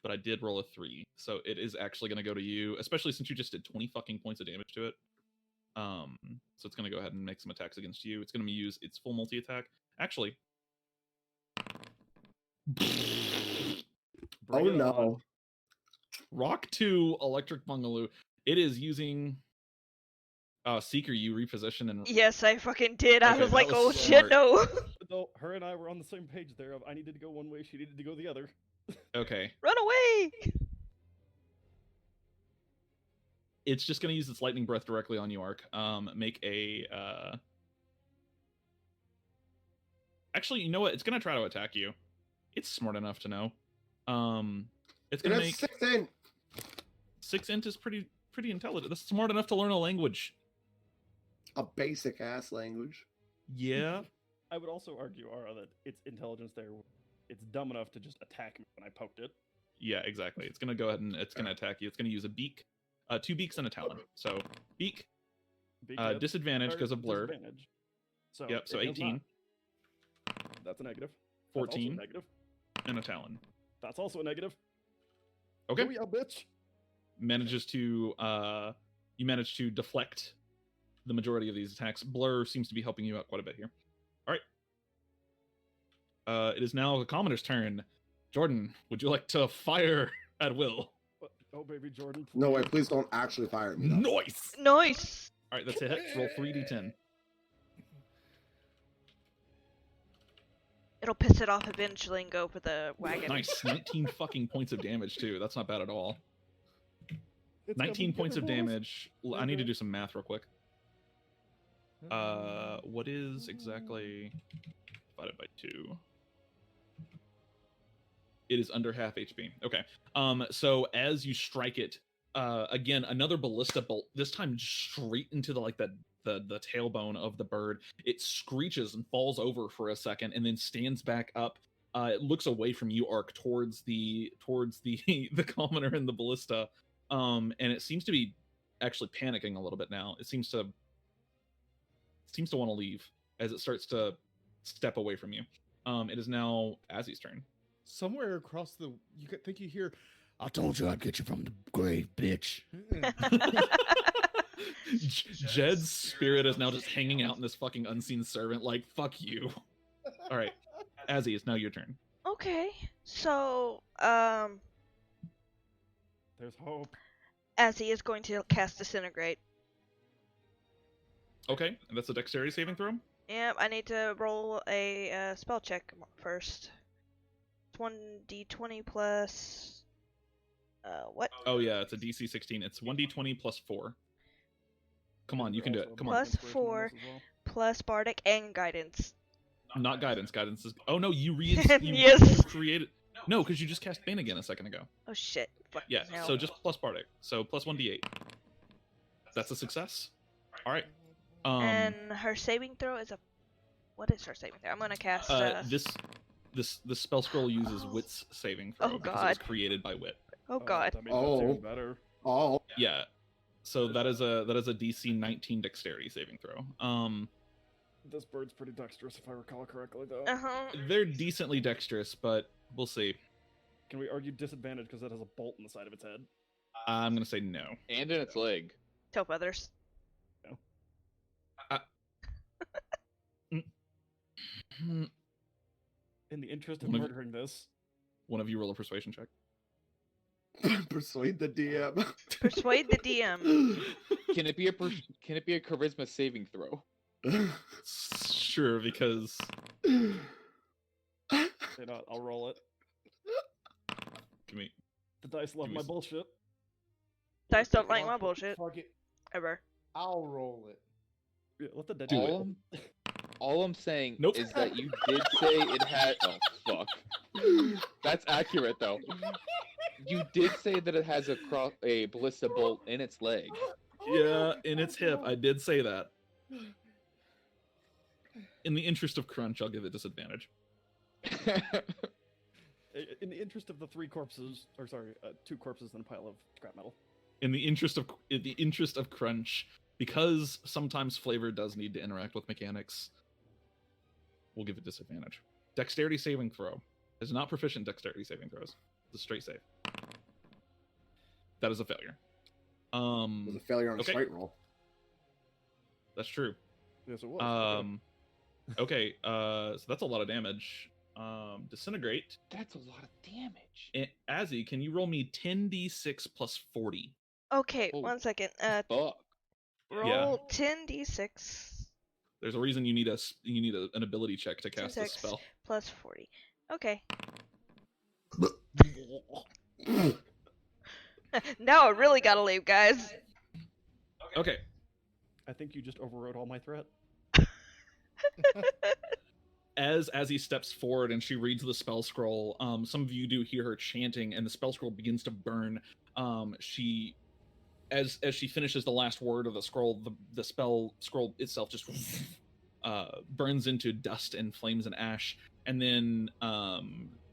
but I did roll a 3, so it is actually going to go to you, especially since you just did 20 fucking points of damage to it. So it's going to go ahead and make some attacks against you. It's going to use its full multi-attack. Actually, Oh Bring it no. on. Rock 2 Electric Bungaloo. It is using Seeker, you reposition and Yes, I fucking did. I Okay, was that like, was oh smart. shit, no. No, her and I were on the same page there. I needed to go one way, she needed to go the other. okay. Run away! It's just going to use its lightning breath directly on you, Arc. Make a Actually, you know what? It's going to try to attack you. It's smart enough to know. It's going to make 6 in. 6 int is pretty intelligent. That's smart enough to learn a language. A basic ass language. Yeah. I would also argue, Ara, that its intelligence there, it's dumb enough to just attack me when I poked it. Yeah, exactly. It's going to go ahead and it's going to attack you. It's going to use a beak, 2 beaks and a talon. So beak, Beak hit, disadvantage or because of blur. disadvantage. So Yep. So it does 18 not. That's a negative. That's also a 14. negative. and a talon. That's also a negative. Okay. Oh yeah, bitch. Manages to you manage to deflect the majority of these attacks. Blur seems to be helping you out quite a bit here. All right. It is now the commoner's turn. Jordan, would you like to fire at will? Oh baby, Jordan. No way, please. please don't actually fire at me. though. Nice. Nice! All right, that's a hit. Roll 3d10. It'll piss it off eventually and go for the wagon. Nice. 19 fucking points of damage too. That's not bad at all. It's 19 coming, points of boys. damage. I need to Okay. do some math real quick. What is exactly divided by 2? It is under half HP. Okay. So as you strike it, again, another ballista bolt, this time straight into the tailbone of the bird. It screeches and falls over for a second and then stands back up. It looks away from you, Arc, towards the the commoner and the ballista. And it seems to be actually panicking a little bit now. It seems to want to leave as it starts to step away from you. It is now Azzy's turn. Somewhere across the, think you hear, I told you I'd get you from the grave, bitch. Jed's spirit is now just hanging out in this fucking unseen servant. Like, fuck you. All right, Azzy, it's now your turn. Okay, so, There's hope. Azzy is going to cast Disintegrate. Okay, and that's a dexterity saving throw. Yep, I need to roll a spell check first. It's 1d20 plus... what? Oh yeah, it's a DC 16. It's 1d20 plus 4. Come on, you can do it. Come on. Plus 4. Plus Bardic and Guidance. Not guidance. Guidance is. Oh no, you Yes. created. No, because you just cast Bane again a second ago. Oh shit. Fuck Yeah, hell. so just plus Bardic. So plus 1d8. That's a success. All right. And her saving throw is a... What is her saving throw? I'm gonna cast... This spell scroll uses Wit's saving throw Oh, because it was God. created by Wit. Oh god. That means Oh. that's even better. Oh, Yeah. So that is a DC 19 dexterity saving throw. This bird's pretty dexterous, if I recall correctly, though. Uh-huh. They're decently dexterous, but we'll see. Can we argue disadvantage because it has a bolt in the side of its head? I'm gonna say no. And in its leg. Toe feathers. Hmm, In the interest of One of- murdering this, One of you roll a persuasion check. persuade the DM. Persuade the DM. Can it be a charisma saving throw? Sure, because you know, I'll roll it. give me. The dice love Give me my some- bullshit. Dice don't like my bullshit. Fuck it. Ever. I'll roll it. Yeah, let the dead Do do it. it. All I'm saying Nope. is that you did say it had. Oh fuck. That's accurate though. You did say that it has a ballista bolt in its leg. Yeah, in its hip. I did say that. In the interest of crunch, I'll give it disadvantage. In the interest of the 3 corpses, or sorry, 2 corpses and a pile of scrap metal. In the interest of crunch, because sometimes flavor does need to interact with mechanics, we'll give it disadvantage. Dexterity saving throw. It's not proficient dexterity saving throws. It's a straight save. That is a failure. It was a failure on a okay. straight roll. That's true. Yes, it was. Okay, so that's a lot of damage. Disintegrate. That's a lot of damage. And Azzy, can you roll me 10d6 plus 40? Okay, Oh, 1 second. Fuck. Roll 10d6 There's a reason you need an ability check to cast this 10d6 spell. plus 40. Okay. Now I really gotta leave, guys. Okay. I think you just overrode all my threat. As he steps forward and she reads the spell scroll, some of you do hear her chanting, and the spell scroll begins to burn. She, as she finishes the last word of the scroll, the spell scroll itself just burns into dust and flames and ash, and then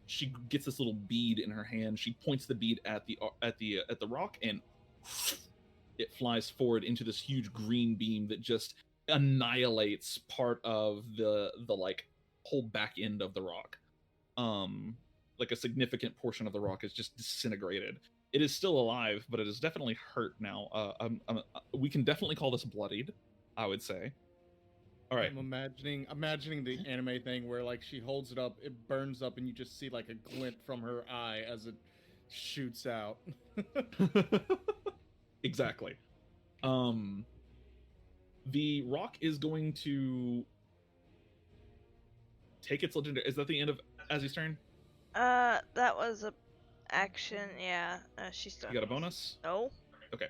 she gets this little bead in her hand. She points the bead at the rock, and it flies forward into this huge green beam that just annihilates part of the like whole back end of the rock. Like a significant portion of the rock is just disintegrated. It is still alive, but it is definitely hurt now. We can definitely call this bloodied, I would say. All right. I'm imagining the anime thing where like she holds it up, it burns up, and you just see like a glint from her eye as it shoots out. Exactly. The rock is going to take its legendary. Is that the end of Azzy's turn? That was a action. Yeah. She's done. You got a bonus? No. Okay.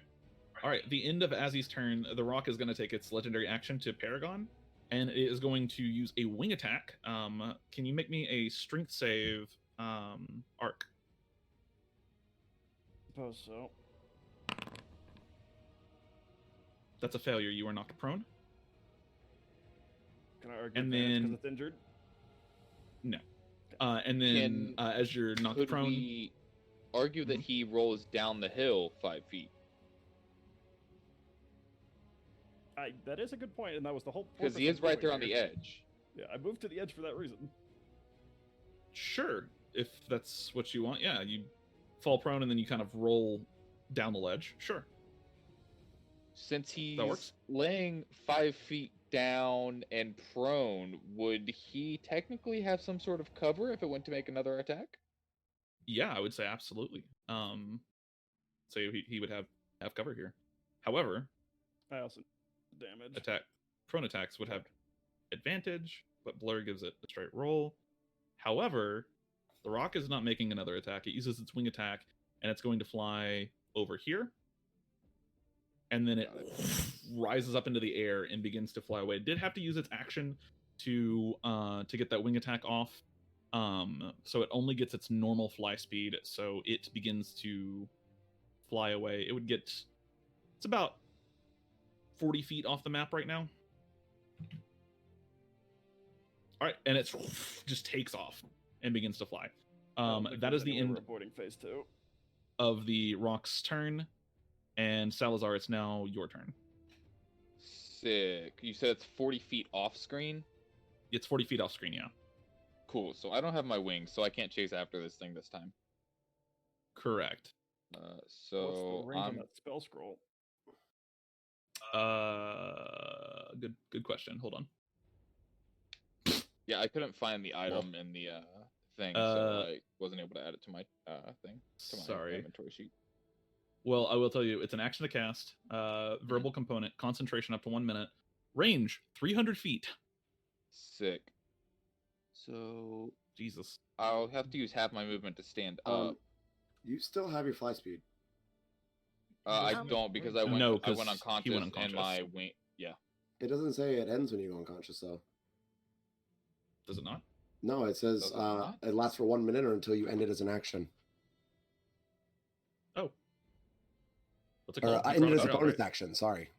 All right. The end of Azzy's turn. The rock is going to take its legendary action to Paragon, and it is going to use a wing attack. Can you make me a strength save, Arc? Suppose so. That's a failure. You are knocked prone. Can I argue And because then- it's injured? No. And then as you're knocked Could prone, we argue that he rolls down the hill 5 feet? That is a good point, and that was the whole. Because he purpose is of right there moving on the here. edge. Yeah, I moved to the edge for that reason. sure, if that's what you want. Yeah, you fall prone and then you kind of roll down the ledge. Sure. Since he's works. laying 5 feet down and prone, would he technically have some sort of cover if it went to make another attack? Yeah, I would say absolutely. So he would have cover here. However, I also damage. prone attacks would have advantage, but Blur gives it a straight roll. However, the rock is not making another attack. It uses its wing attack, and it's going to fly over here. And then it rises up into the air and begins to fly away. It did have to use its action to get that wing attack off. So it only gets its normal fly speed, so it begins to fly away. It's about 40 feet off the map right now. All right, and it just takes off and begins to fly. That is the end Avoiding phase 2. of the rock's turn. And Salazar, it's now your turn. Sick. You said it's 40 feet off screen? It's 40 feet off screen, yeah. Cool. So I don't have my wings, so I can't chase after this thing this time. Correct. So What's the range on that spell scroll? Good question. Hold on. Yeah, I couldn't find the item in the thing, so I wasn't able to add it to my thing. To my Sorry. inventory sheet. Well, I will tell you, it's an action to cast. Verbal component, concentration up to 1 minute. Range 300 feet. Sick. So Jesus. I'll have to use half my movement to stand up. You still have your fly speed. I don't because I went. No, I 'cause went he unconscious, went and unconscious. my wing. Yeah. It doesn't say it ends when you go unconscious, though. Does it not? No, it says Does it not? it lasts for 1 minute or until you end it as an action. Oh. What's it Or called? You end it brought as a it up, bonus right? action. Sorry.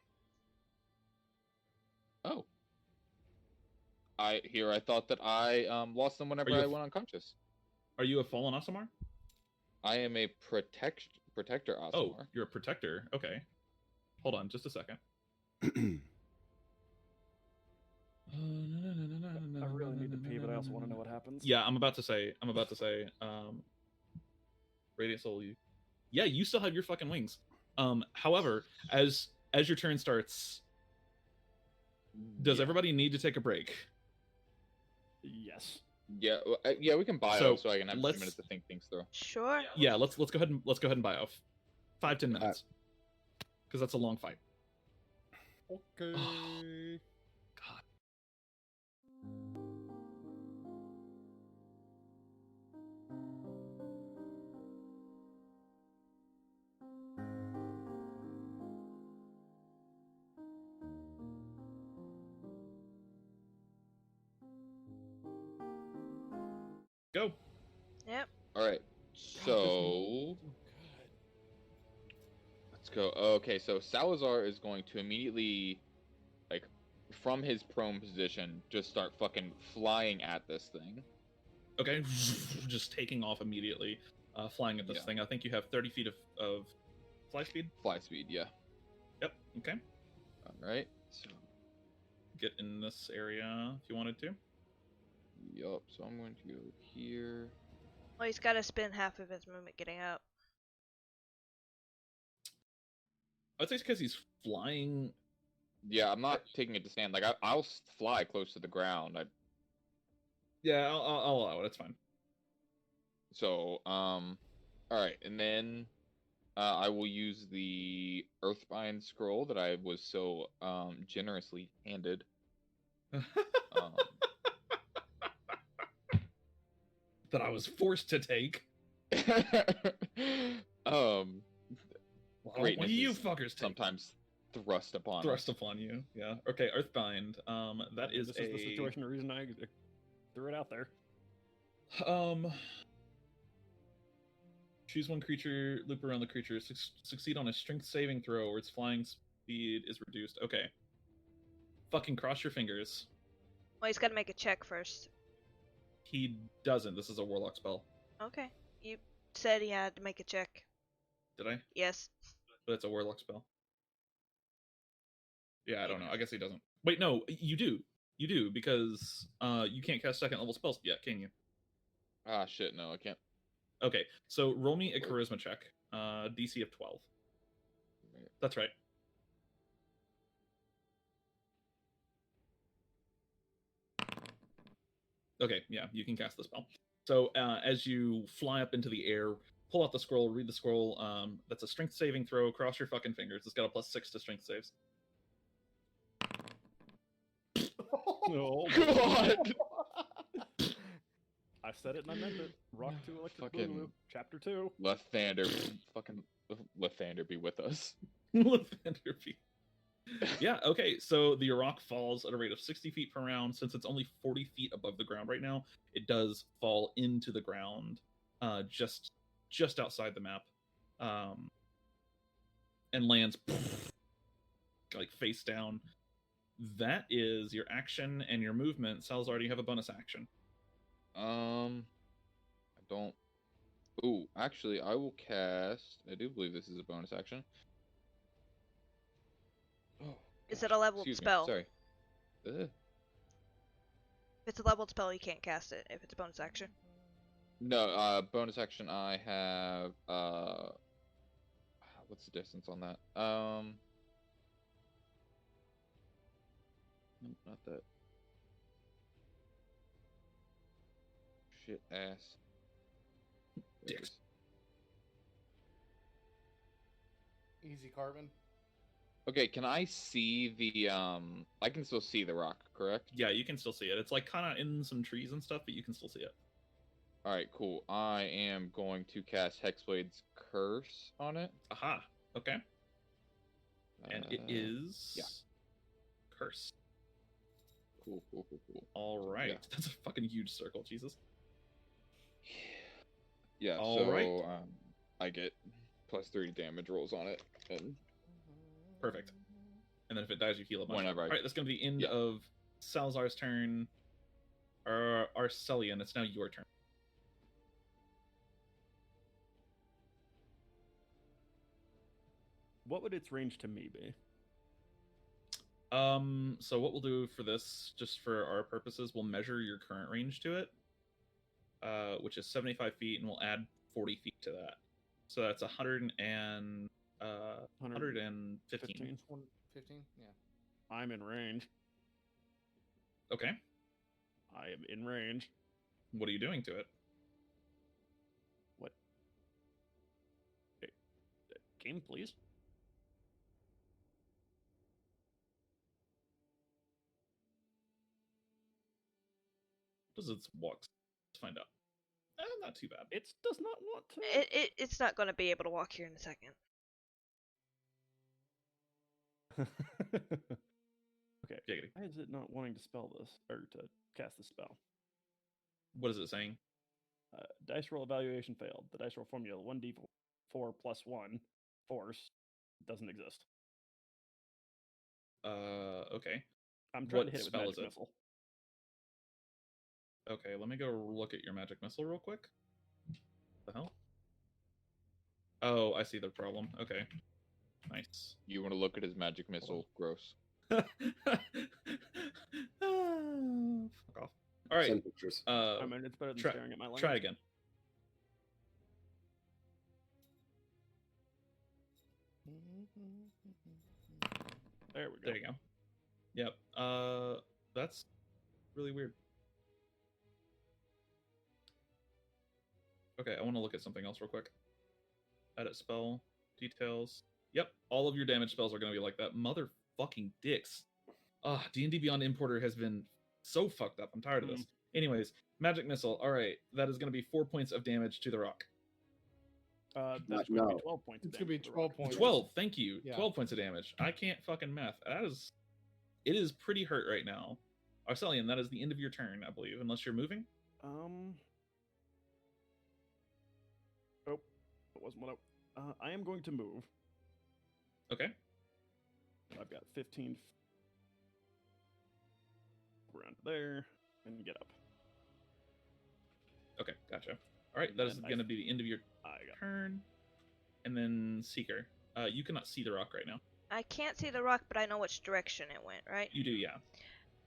Oh. I thought that I lost them whenever you I a- went unconscious. Are you a fallen Aasimar? I am a protector Aasimar. Oh, you're a protector. Okay. Hold on, just a second. I really need to pee, but I also want to know what happens. Yeah, I'm about to say, Radiant Soul, Yeah, you still have your fucking wings. However, as your turn starts, does Yeah. everybody need to take a break? Yes. Yeah, yeah, we can buy So, off so I can have a let's- few minutes to think things through. Sure. Yeah, let's go ahead and buy off. 5-10 minutes. Because that's a long fight. Okay. God. Go. Yep. All right, so let's go. Okay, so Salazar is going to immediately, like, from his prone position, just start fucking flying at this thing. Okay. Just taking off immediately, flying at this Yeah. thing. I think you have 30 feet of fly speed. Fly speed, yeah. Yep. Okay. All right, so Get in this area if you wanted to. yup. So I'm going to go here. Well, he's got to spend half of his movement getting up. I'd say it's because he's flying. Yeah, I'm not taking it to stand. Like I'll fly close to the ground. Yeah, I'll allow it. It's fine. So all right, and then I will use the Earthbind scroll that I was so generously handed. That I was forced to take. Well, Greatness you is fuckers take sometimes thrust upon thrust us. upon you. Yeah. Okay. Earthbind. That is This is the situation. The reason I threw it out there. Choose one creature, loop around the creature, succeed on a strength saving throw, or its flying speed is reduced. Okay. Fucking cross your fingers. Well, he's got to make a check first. He doesn't. This is a warlock spell. Okay. You said he had to make a check. Did I? Yes. But it's a warlock spell. Yeah, I don't know. I guess he doesn't. Wait, no, you do. You do, because you can't cast second level spells yet, can you? Ah, shit, no, I can't. Okay, so roll me a charisma check. DC of 12. That's right. Okay, yeah, you can cast the spell. So as you fly up into the air, pull out the scroll, read the scroll. That's a strength saving throw. Cross your fucking fingers. It's got a +6 to strength saves. Oh God! I said it and I meant it. Rock to Electric Fucking- Boogaloo, Chapter 2. Lathander, fucking Lathander be with us. Lathander be- Yeah, okay, so the rock falls at a rate of 60 feet per round. Since it's only 40 feet above the ground right now, it does fall into the ground just outside the map, and lands like face down. That is your action and your movement. Salazar, do you have a bonus action? I don't. Ooh, actually, I will cast. I do believe this is a bonus action. Oh, Is it a leveled excuse me, spell? Sorry. If it's a leveled spell, you can't cast it if it's a bonus action. No, bonus action. I have. What's the distance on that? Nope, not that. Shit ass. There it Dicks. is. Easy carbon. Okay, can I see the I can still see the rock, correct? Yeah, you can still see it. It's like kind of in some trees and stuff, but you can still see it. All right, cool. I am going to cast Hexblade's Curse on it. Aha. Okay. And it is yeah. cursed. Cool. All right. Yeah. That's a fucking huge circle, Jesus. Yeah. All so right. I get +3 damage rolls on it, and Perfect. And then if it dies, you heal a bunch. Whenever I- All right, that's going to be the end Yeah. of Salazar's turn. Arcelion, it's now your turn. What would its range to me be? So what we'll do for this, just for our purposes, we'll measure your current range to it, which is 75 feet, and we'll add 40 feet to that. So that's 115. 15. 15? Yeah. I'm in range. Okay. I am in range. What are you doing to it? What? Game, please. Does its walk? Let's find out. Not too bad. It does not want to. It's not going to be able to walk here in a second. Okay. Giggity. Why is it not wanting to spell this or to cast the spell? What is it saying? Dice roll evaluation failed. The dice roll formula 1d4 plus 1 force doesn't exist. Okay. I'm trying What to hit it with spell magic is it? missile. Okay, let me go look at your magic missile real quick. The hell? Oh, I see the problem. Okay. Nice. You want to look at his magic missile? Gross. Fuck off. All right. Send pictures. I mean, it's better than try- staring at my language. Try again. There we go. There you go. Yep. That's really weird. Okay, I want to look at something else real quick. Edit spell details. Yep, all of your damage spells are going to be like that. Motherfucking dicks. D&D Beyond Importer has been so fucked up. I'm tired of this. Anyways, magic missile. All right, that is going to be 4 points of damage to the rock. That's No. going to be 12 points. It's gonna be 12 points. 12. Thank you. Yeah. 12 points of damage. I can't fucking math. It is pretty hurt right now. Arcelion, that is the end of your turn, I believe, unless you're moving. Oh, that wasn't what I am going to move. Okay. I've got 15 around there and get up. Okay, gotcha. All right, that is And going to be the end of your I got turn. And then Seeker. You cannot see the rock right now. I can't see the rock, but I know which direction it went, right? You do, yeah.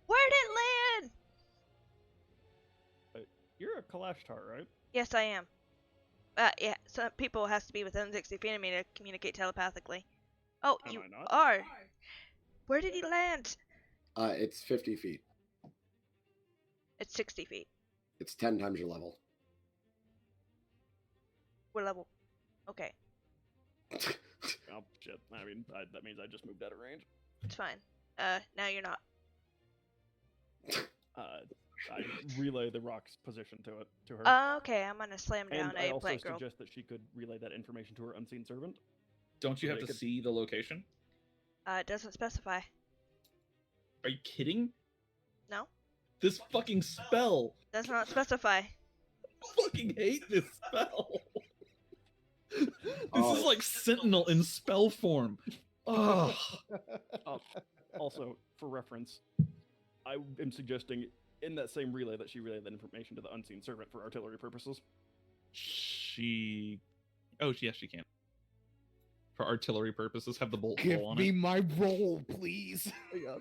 Where'd it land? You're a Kalashtar, right? Yes, I am. Yeah, some people has to be within 60 feet of me to communicate telepathically. Oh, Am you I not? are. Where did he land? It's 50 feet. It's 60 feet. It's 10 times your level. We're level. Okay, Oh, shit. I mean, that means I just moved out of range. it's fine. Now you're not. I relay the rock's position to her. Okay, I'm gonna slam and down I a also plant girl. suggest that she could relay that information to her unseen servant. Don't you So have they to could- see the location? It doesn't specify. Are you kidding? No, This fucking spell! does not specify. I fucking hate this spell! This Oh. is like Sentinel in spell form. Ugh. Also, for reference, I am suggesting in that same relay that she relay that information to the unseen servant for artillery purposes. Yes, she can. For artillery purposes, have the bolt Give hole on me it. my roll, please. Yeah,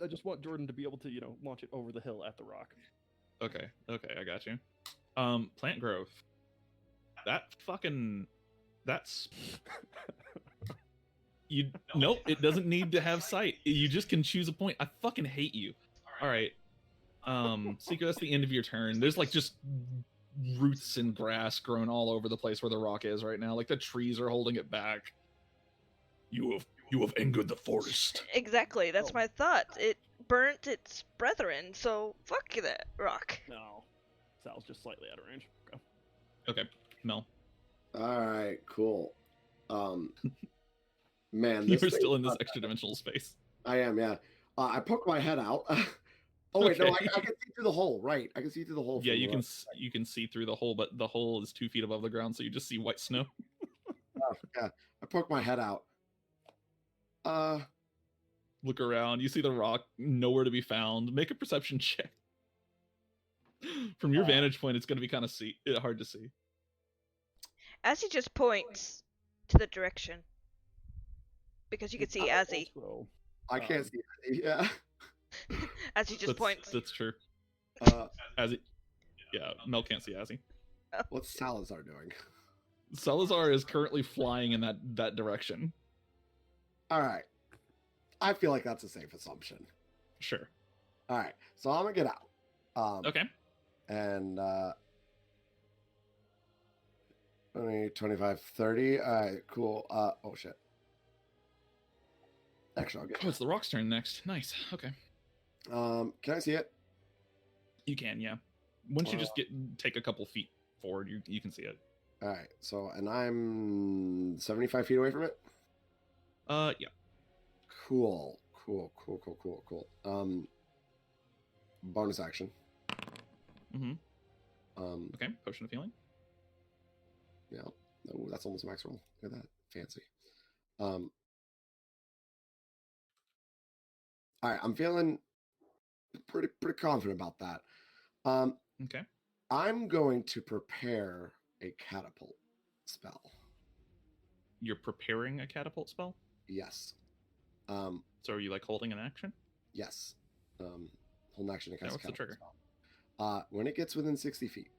I just want Jordan to be able to, launch it over the hill at the rock. Okay, I got you. Plant growth. That's you. Nope, it doesn't need to have sight. You just can choose a point. I fucking hate you. All right, Seeker, that's the end of your turn. There's like just roots and grass growing all over the place where the rock is right now. Like the trees are holding it back. You have angered the forest. Exactly, that's Oh. my thought. It burnt its brethren, so fuck that rock. No, Sal's just slightly out of range. Go. Okay, Mel. All right, cool. Man, You're thing- still in this extra dimensional space. I am, yeah. I poke my head out. Oh wait, no, I Okay. can see through the hole. Right, I can see through the hole. Yeah, from you the can rock. you can see through the hole, but the hole is 2 feet above the ground, so you just see white snow. Yeah, I poke my head out. Look around, you see the rock nowhere to be found. Make a perception check. From your vantage point, it's going to be kind of hard to see. As he just points to the direction. Because you can see Azzy. Also, I can't see. Yeah. As he just points. That's true. Uh, Azzy, yeah, Mel can't see Azzy. what's Salazar doing? Salazar is currently flying in that direction. All right. I feel like that's a safe assumption. Sure. All right. So I'm gonna get out. Okay. And 20, 25, 30. All right, cool. Oh shit. Actually, I'll get. Oh, it's the rock's turn next. Nice. Okay. Can I see it? You can, yeah. Once you just take a couple feet forward, you can see it. All right. So, and I'm 75 feet away from it. Yeah. Cool. Bonus action. Mm-hmm. Okay. Potion of healing. Yeah. Oh, that's almost max roll. Look at that. Fancy. All right. I'm feeling pretty confident about that. Okay. I'm going to prepare a catapult spell. You're preparing a catapult spell? Yes. So are you like holding an action? Yes. Hold an action to cast what's the catapult trigger? spell. When it gets within 60 feet.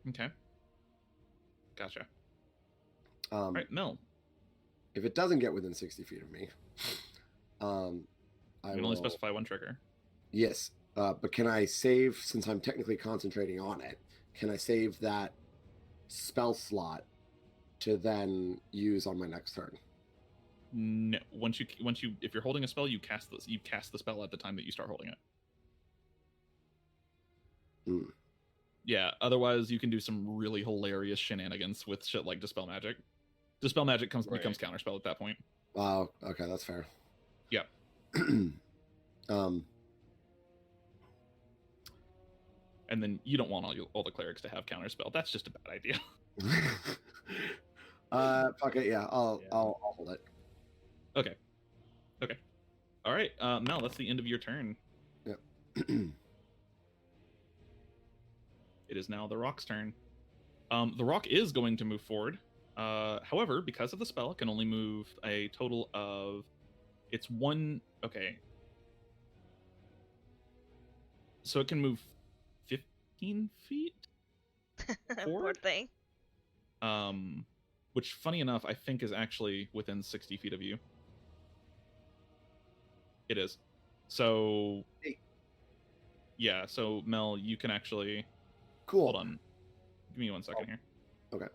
Okay. Gotcha. All right, Mel. If it doesn't get within 60 feet of me, I can only specify one trigger. Yes. But can I save, since I'm technically concentrating on it, can I save that spell slot to then use on my next turn? No. Once you if you're holding a spell, you cast the spell at the time that you start holding it. Hmm. Yeah, otherwise you can do some really hilarious shenanigans with shit like Dispel Magic. Dispel Magic becomes counterspell at that point. Oh, okay, that's fair. Yeah. And then you don't want all the clerics to have counterspell. That's just a bad idea. Fuck it, yeah. I'll hold it. Okay. All right, Mel, that's the end of your turn. Yep. It is now the rock's turn. The rock is going to move forward. However, because of the spell, it can only move a total of... It's one... Okay. So it can move 15 feet? Poor Forward? thing. Which, funny enough, I think is actually within 60 feet of you. It is. So... Hey. Yeah, so Mel, you can actually... Cool. Hold on. Give me 1 second here. Okay.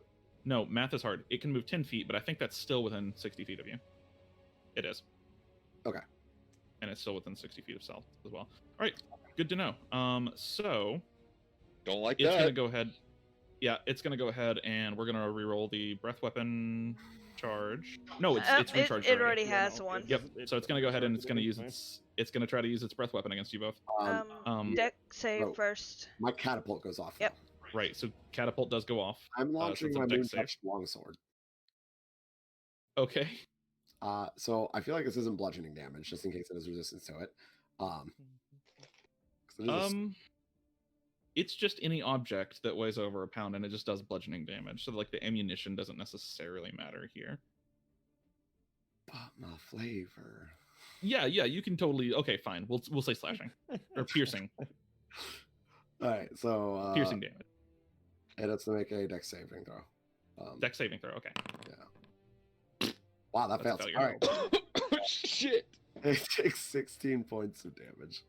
No, math is hard. It can move 10 feet, but I think that's still within 60 feet of you. It is. Okay. And it's still within 60 feet of South as well. All right, good to know. So... Don't like it's that. going to go ahead... Yeah, it's going to go ahead, and we're going to reroll the breath weapon charge. No, it's recharged It already has one. Yep, so it's going to go ahead and it's going to use its... It's going to try to use its breath weapon against you both. Deck save oh. first. My catapult goes off. Yep. Now. Right, so catapult does go off. I'm launching so my dex save. Moon-Touched longsword. Okay. So I feel like this isn't bludgeoning damage, just in case it has resistance to it. It's just any object that weighs over a pound, and it just does bludgeoning damage. So like the ammunition doesn't necessarily matter here. But my flavor. Yeah, you can totally. Okay, fine. We'll say slashing or piercing. All right, so piercing damage. And it's to make a dex saving throw. Dex saving throw. Okay. Yeah. Wow, that fails. All right. Shit. It takes 16 points of damage.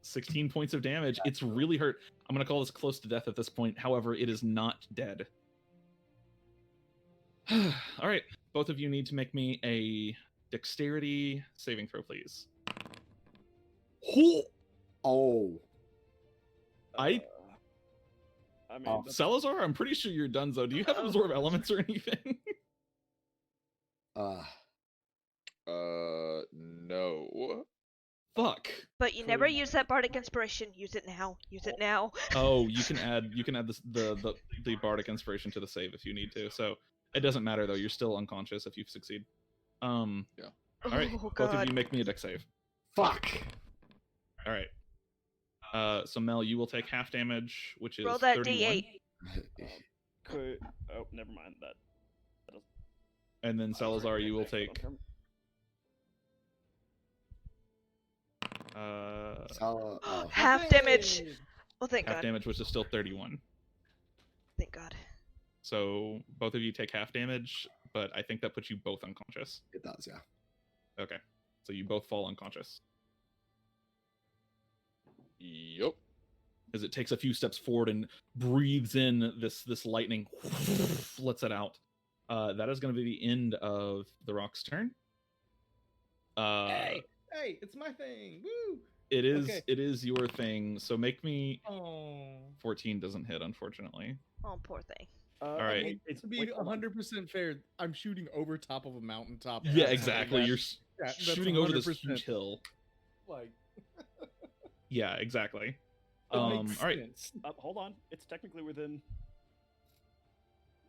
16 points of damage. It's really hurt. I'm gonna call this close to death at this point. However, it is not dead. All right, both of you need to make me a dexterity saving throw, please. Oh. I mean, Salazar, I'm pretty sure you're done, though. Do you have absorb elements or anything? No. Fuck. But you never use that bardic inspiration. Use it now. Use it now. Oh, you can add the bardic inspiration to the save if you need to. So it doesn't matter though. You're still unconscious if you succeed. Yeah. All right. Oh, Both of God. you make me a dex save. Fuck. All right. So Mel, you will take half damage, which is Roll that 31. D8. Oh, never mind that. And then Salazar, you will take. Half damage. Oh, thank Half God. damage, which is still 31. Thank God. So both of you take half damage, but I think that puts you both unconscious. It does, yeah. Okay. So you both fall unconscious. Yup. As it takes a few steps forward and breathes in this lightning, lets it out. That is going to be the end of the rock's turn. Hey, it's my thing. Woo! It is Okay. it is your thing. So make me. Oh. 14 doesn't hit, unfortunately. Oh, poor thing. All right. Wait, it's To be wait, hold on. 100% fair, I'm shooting over top of a mountaintop. Yeah, That's exactly. something You're that's shooting over this 100%. huge hill. Like, Yeah, exactly. it makes all right. sense. Hold on. It's technically within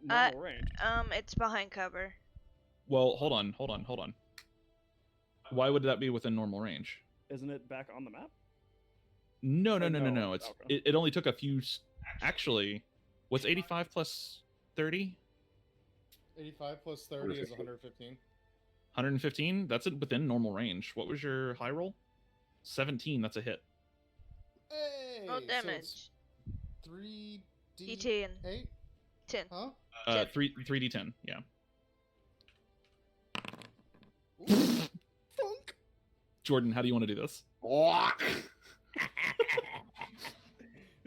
Uh, normal range. It's behind cover. Well, hold on. Why would that be within normal range? Isn't it back on the map? No. no, It's okay. it only took a few. Actually, what's 85 plus 30? 85 plus 30 is 115. 115. That's within normal range. What was your high roll? 17. That's a hit. Hey! Roll so damage. it's 3D8? D10. 10. Huh? 3d10. Yeah. Ooh. Funk! Jordan, how do you want to do this?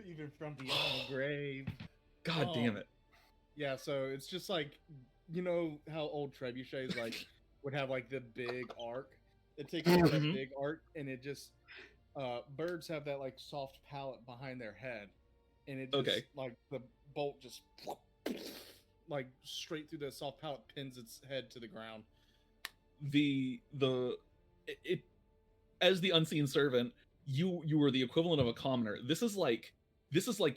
Even from beyond the grave. God damn it. Yeah, so it's just like, you know how old trebuchets like would have like the big arc? It takes like, that Mhm. big arc and it just birds have that like soft palate behind their head, and it just Okay. like the bolt just like straight through the soft palate pins its head to the ground. It as the unseen servant, you were the equivalent of a commoner. This is like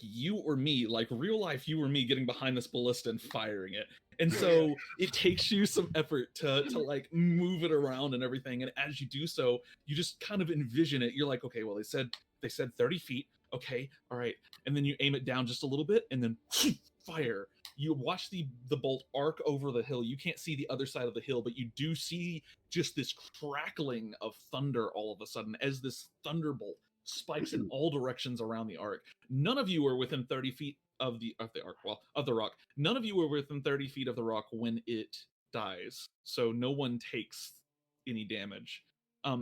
you or me, like real life you or me getting behind this ballista and firing it. And so it takes you some effort to like move it around and everything. And as you do so, you just kind of envision it. You're like, okay, well they said 30 feet. Okay, all right. And then you aim it down just a little bit and then fire. You watch the bolt arc over the hill. You can't see the other side of the hill, but you do see just this crackling of thunder all of a sudden as this thunderbolt spikes in all directions around the arc. None of you are within 30 feet of the arc, well, of the rock. None of you are within 30 feet of the rock when it dies, so no one takes any damage.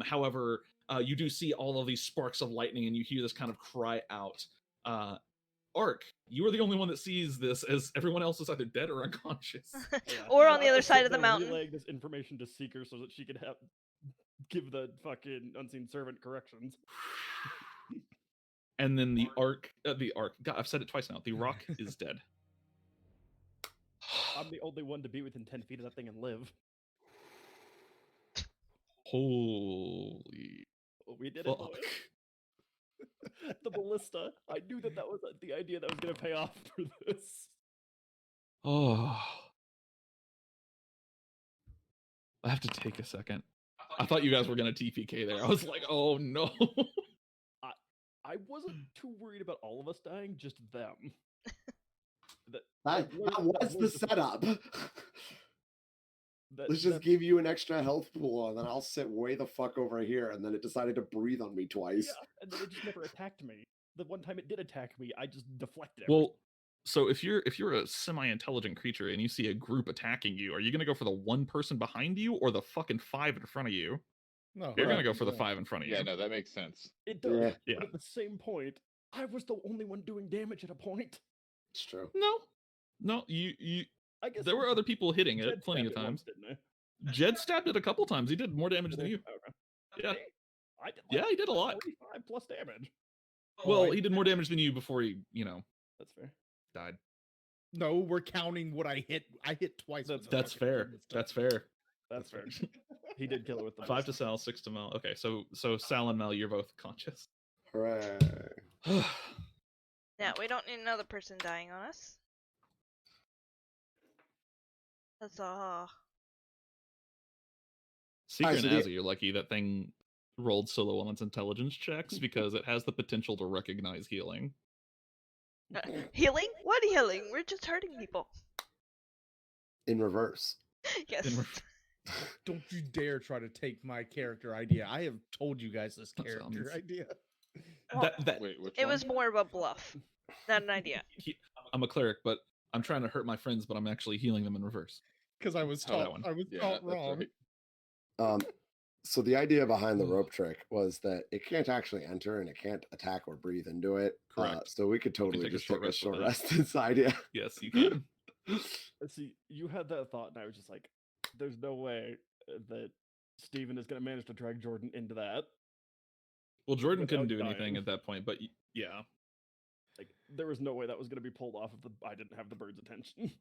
However, you do see all of these sparks of lightning, and you hear this kind of cry out. Arc, you are the only one that sees this, as everyone else is either dead or unconscious. Yeah. Or on I'm the other just side sitting of the there mountain. Relaying this information to Seeker so that she could give the fucking unseen servant corrections. And then the arc, God, I've said it twice now. The rock is dead. I'm the only one to be within 10 feet of that thing and live. Holy We did it, fuck. boys. The ballista. I knew that was the idea that was going to pay off for this. Oh. I have to take a second. I thought you guys were going to TPK there. I was like, oh no. I wasn't too worried about all of us dying, just them. That was the setup. Let's just that- give you an extra health pool, and then I'll sit way the fuck over here. And then it decided to breathe on me twice. Yeah, and then it just never attacked me. The one time it did attack me, I just deflected it. Well, so if you're a semi-intelligent creature and you see a group attacking you, are you going to go for the one person behind you or the fucking 5 in front of you? No, You're Right. going to go for the 5 in front of you. Yeah, no, that makes sense. It does. Yeah. Yeah. But at the same point, I was the only one doing damage at a point. It's true. No, you I guess there were other people hitting Jed it plenty of stabbed it once, times. didn't I? Jed stabbed it a couple times. He did more damage than you. Okay. Yeah. I did Yeah, he did a lot. 45 plus damage. Well, he did more damage than you before he, That's fair. died. No, we're counting what I hit. I hit twice. with the That's fucking fair. ballista. That's fair. That's fair. He did kill it with the 5 to Sal, 6 to Mel. Okay, so Sal and Mel, you're both conscious. Hooray. Yeah, we don't need another person dying on us. That's all. Secret so and the- Azzy, you're lucky that thing rolled so low on its intelligence checks because it has the potential to recognize healing. Healing? What healing? We're just hurting people. In reverse. Yes. In Don't you dare try to take my character idea. I have told you guys this That character sounds- idea. Well, that Wait, which it one? was more of a bluff, not an idea. I'm a cleric, but I'm trying to hurt my friends, but I'm actually healing them in reverse. Because I was Oh, that taught. one. I was Yeah, taught that's wrong. right. So the idea behind the rope trick was that it can't actually enter and it can't attack or breathe into it. Correct. So we could totally take a just short take a rest short within it. rest inside. Yeah. Yes, you can. See, you had that thought, and I was just like, "There's no way that Steven is going to manage to drag Jordan into that." Well, Jordan Without couldn't do anything dying. at that point, but yeah. Like, there was no way that was going to be pulled off if I didn't have the bird's attention.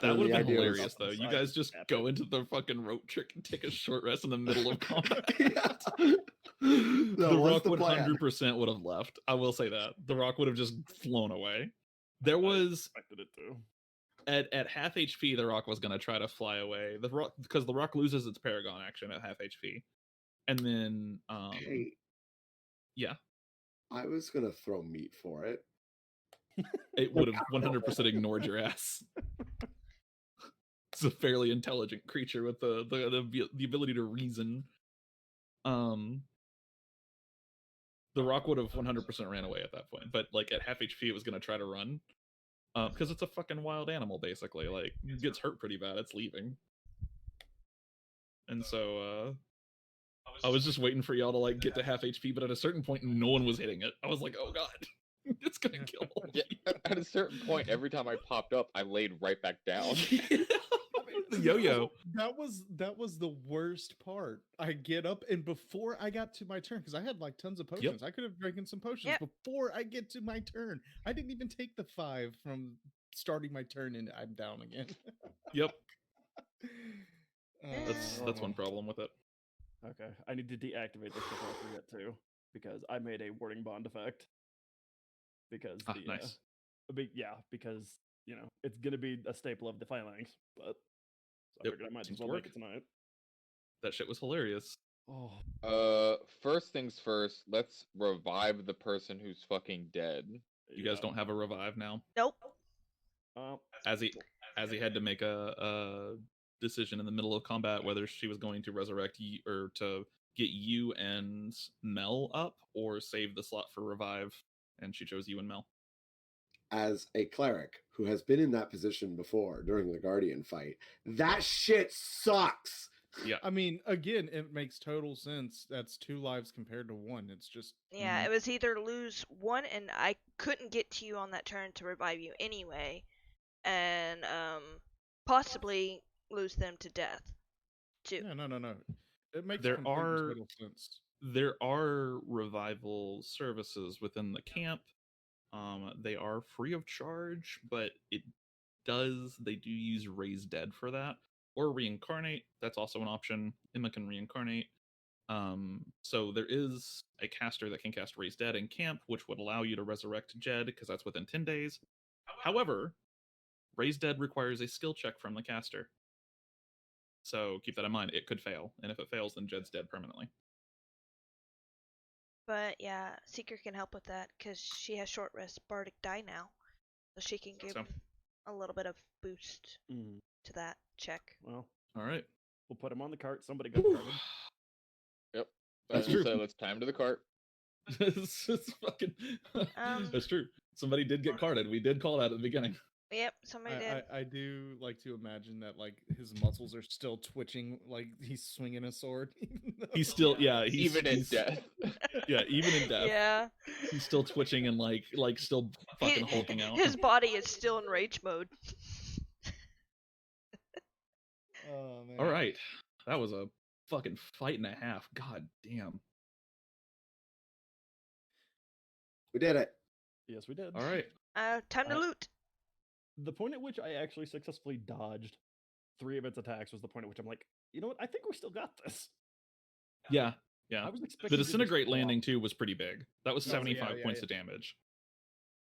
That And would the have been idea was- hilarious, though. You Side guys just epic. go into the fucking rope trick and take a short rest in the middle of combat. Yeah. The That was Rock the would plan. 100% would have left. I will say that. The Rock would have just flown away. There I was expected it to. at half HP, the Rock was going to try to fly away. The Rock, because the Rock loses its Paragon action at half HP, and then Hey, yeah, I was gonna throw meat for it. it would have 100% ignored your ass. It's a fairly intelligent creature with the ability to reason. The Rock would have 100% ran away at that point, but like at half HP, it was going to try to run. Because it's a fucking wild animal, basically. Like, it gets hurt pretty bad, it's leaving. And so, I was just waiting for y'all to, like, get to half HP, but at a certain point, no one was hitting it. I was like, oh god, it's gonna kill all of Yeah, you. at a certain point, every time I popped up, I laid right back down. The yo-yo. That was the worst part. I get up, and before I got to my turn, because I had like tons of potions, I could have drinking some potions Yep. before I get to my turn. I didn't even take the 5 from starting my turn, and I'm down again. Yep, Uh, that's one problem with it. Okay, I need to deactivate this before I forget to, because I made a warding bond effect. Because Nice. yeah, because it's gonna be a staple of the phalanx, but so I Yep, figured I might seems as to well make work. it tonight. That shit was hilarious. Oh, First things first, let's revive the person who's fucking dead. You guys don't have a revive now. Nope. As he had to make a decision in the middle of combat whether she was going to resurrect you or to get you and Mel up or save the slot for revive, and she chose you and Mel. As a cleric who has been in that position before during the Guardian fight, that shit sucks. Yeah. I mean, again, it makes total sense. That's 2 lives compared to 1. It's just Yeah, it was either lose 1, and I couldn't get to you on that turn to revive you anyway, and possibly lose them to death too. no. It makes There complete are- total sense. There are revival services within the camp. They are free of charge, but they do use Raise Dead for that. Or Reincarnate, that's also an option. Emma can reincarnate. So there is a caster that can cast Raise Dead in camp, which would allow you to resurrect Jed, because that's within 10 days. However, Raise Dead requires a skill check from the caster. So keep that in mind, it could fail. And if it fails, then Jed's dead permanently. But yeah, Seeker can help with that because she has short rest bardic die now, so she can give So. a little bit of boost Mm, to that check. well, Alright. we'll put him on the cart. Somebody got carded. Yep. That's So true. let's time to the cart. It's fucking... Um, That's true. Somebody did get carded. We did call that at the beginning. Yep, somebody did. I do like to imagine that like his muscles are still twitching, like he's swinging a sword. even though- He's still, yeah, Even in death. Yeah, even in death. Yeah. He's still twitching and like still fucking hulking out. His body is still in rage mode. Oh man. All right, that was a fucking fight and a half. God damn. We did it. Yes, we did. All right. Time to loot. The point at which I actually successfully dodged 3 of its attacks was the point at which I'm like, you know what? I think we still got this. Yeah, yeah. I was expecting The to just disintegrate fall off. landing too was pretty big. That was No, 75 yeah, points yeah. of damage.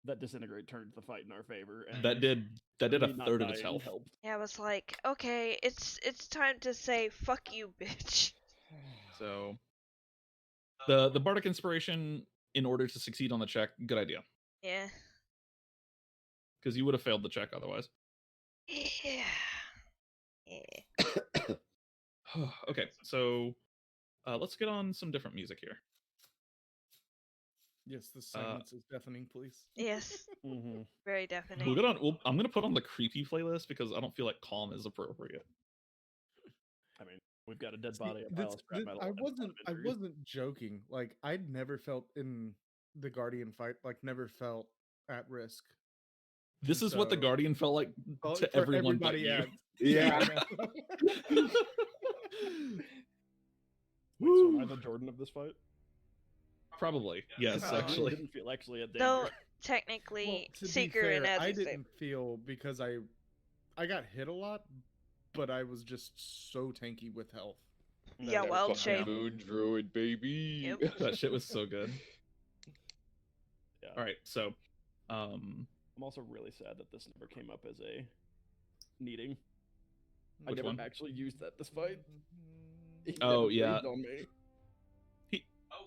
That disintegrate turned the fight in our favor. And That did a me not third of its dying health. helped. Yeah, I was like, okay, it's time to say fuck you, bitch. So the bardic inspiration, in order to succeed on the check, good idea. Yeah. Because you would have failed the check otherwise. Yeah. Yeah. Okay, so let's get on some different music here. Yes, the silence is deafening, please. Yes, Mm-hmm. very definite. I'm gonna put on the creepy playlist because I don't feel like calm is appropriate. I mean, we've got a dead See, body, a pile of scrap metal. I and a lot of I injuries. wasn't joking. Like I'd never felt in the Guardian fight, like never felt at risk. This is what the So- Guardian felt like Well, to for everyone but everybody, you. Yeah. I know. Wait, so am I the Jordan of this fight? Probably, yes, Probably. I actually. didn't feel actually at danger. Though technically, to be Seeker fair, and I Azzy said. didn't feel because I got hit a lot, but I was just so tanky with health. Yeah, That well, fucking shame. Moon druid, baby. Yep. That shit was so good. Yeah. All right, so, um, I'm also really sad that this never came up as a needing. I Which never one? actually used that this fight. He Oh, never yeah. breathed on me.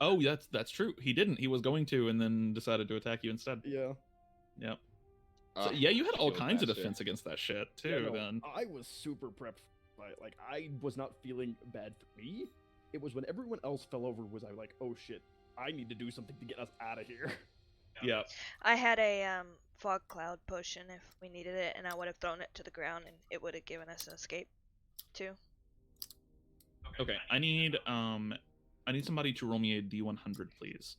oh, that's true. He didn't. He was going to, and then decided to attack you instead. Yeah. Yep. Ah, So, yeah, you had all shield kinds of master. defense against that shit too. Yeah, no, Then I was super prepped. Like I was not feeling bad for me. It was when everyone else fell over was I like, oh shit, I need to do something to get us out of here. yeah. I had a fog cloud potion if we needed it, and I would have thrown it to the ground, and it would have given us an escape, too. Okay, I need somebody to roll me a D100, please.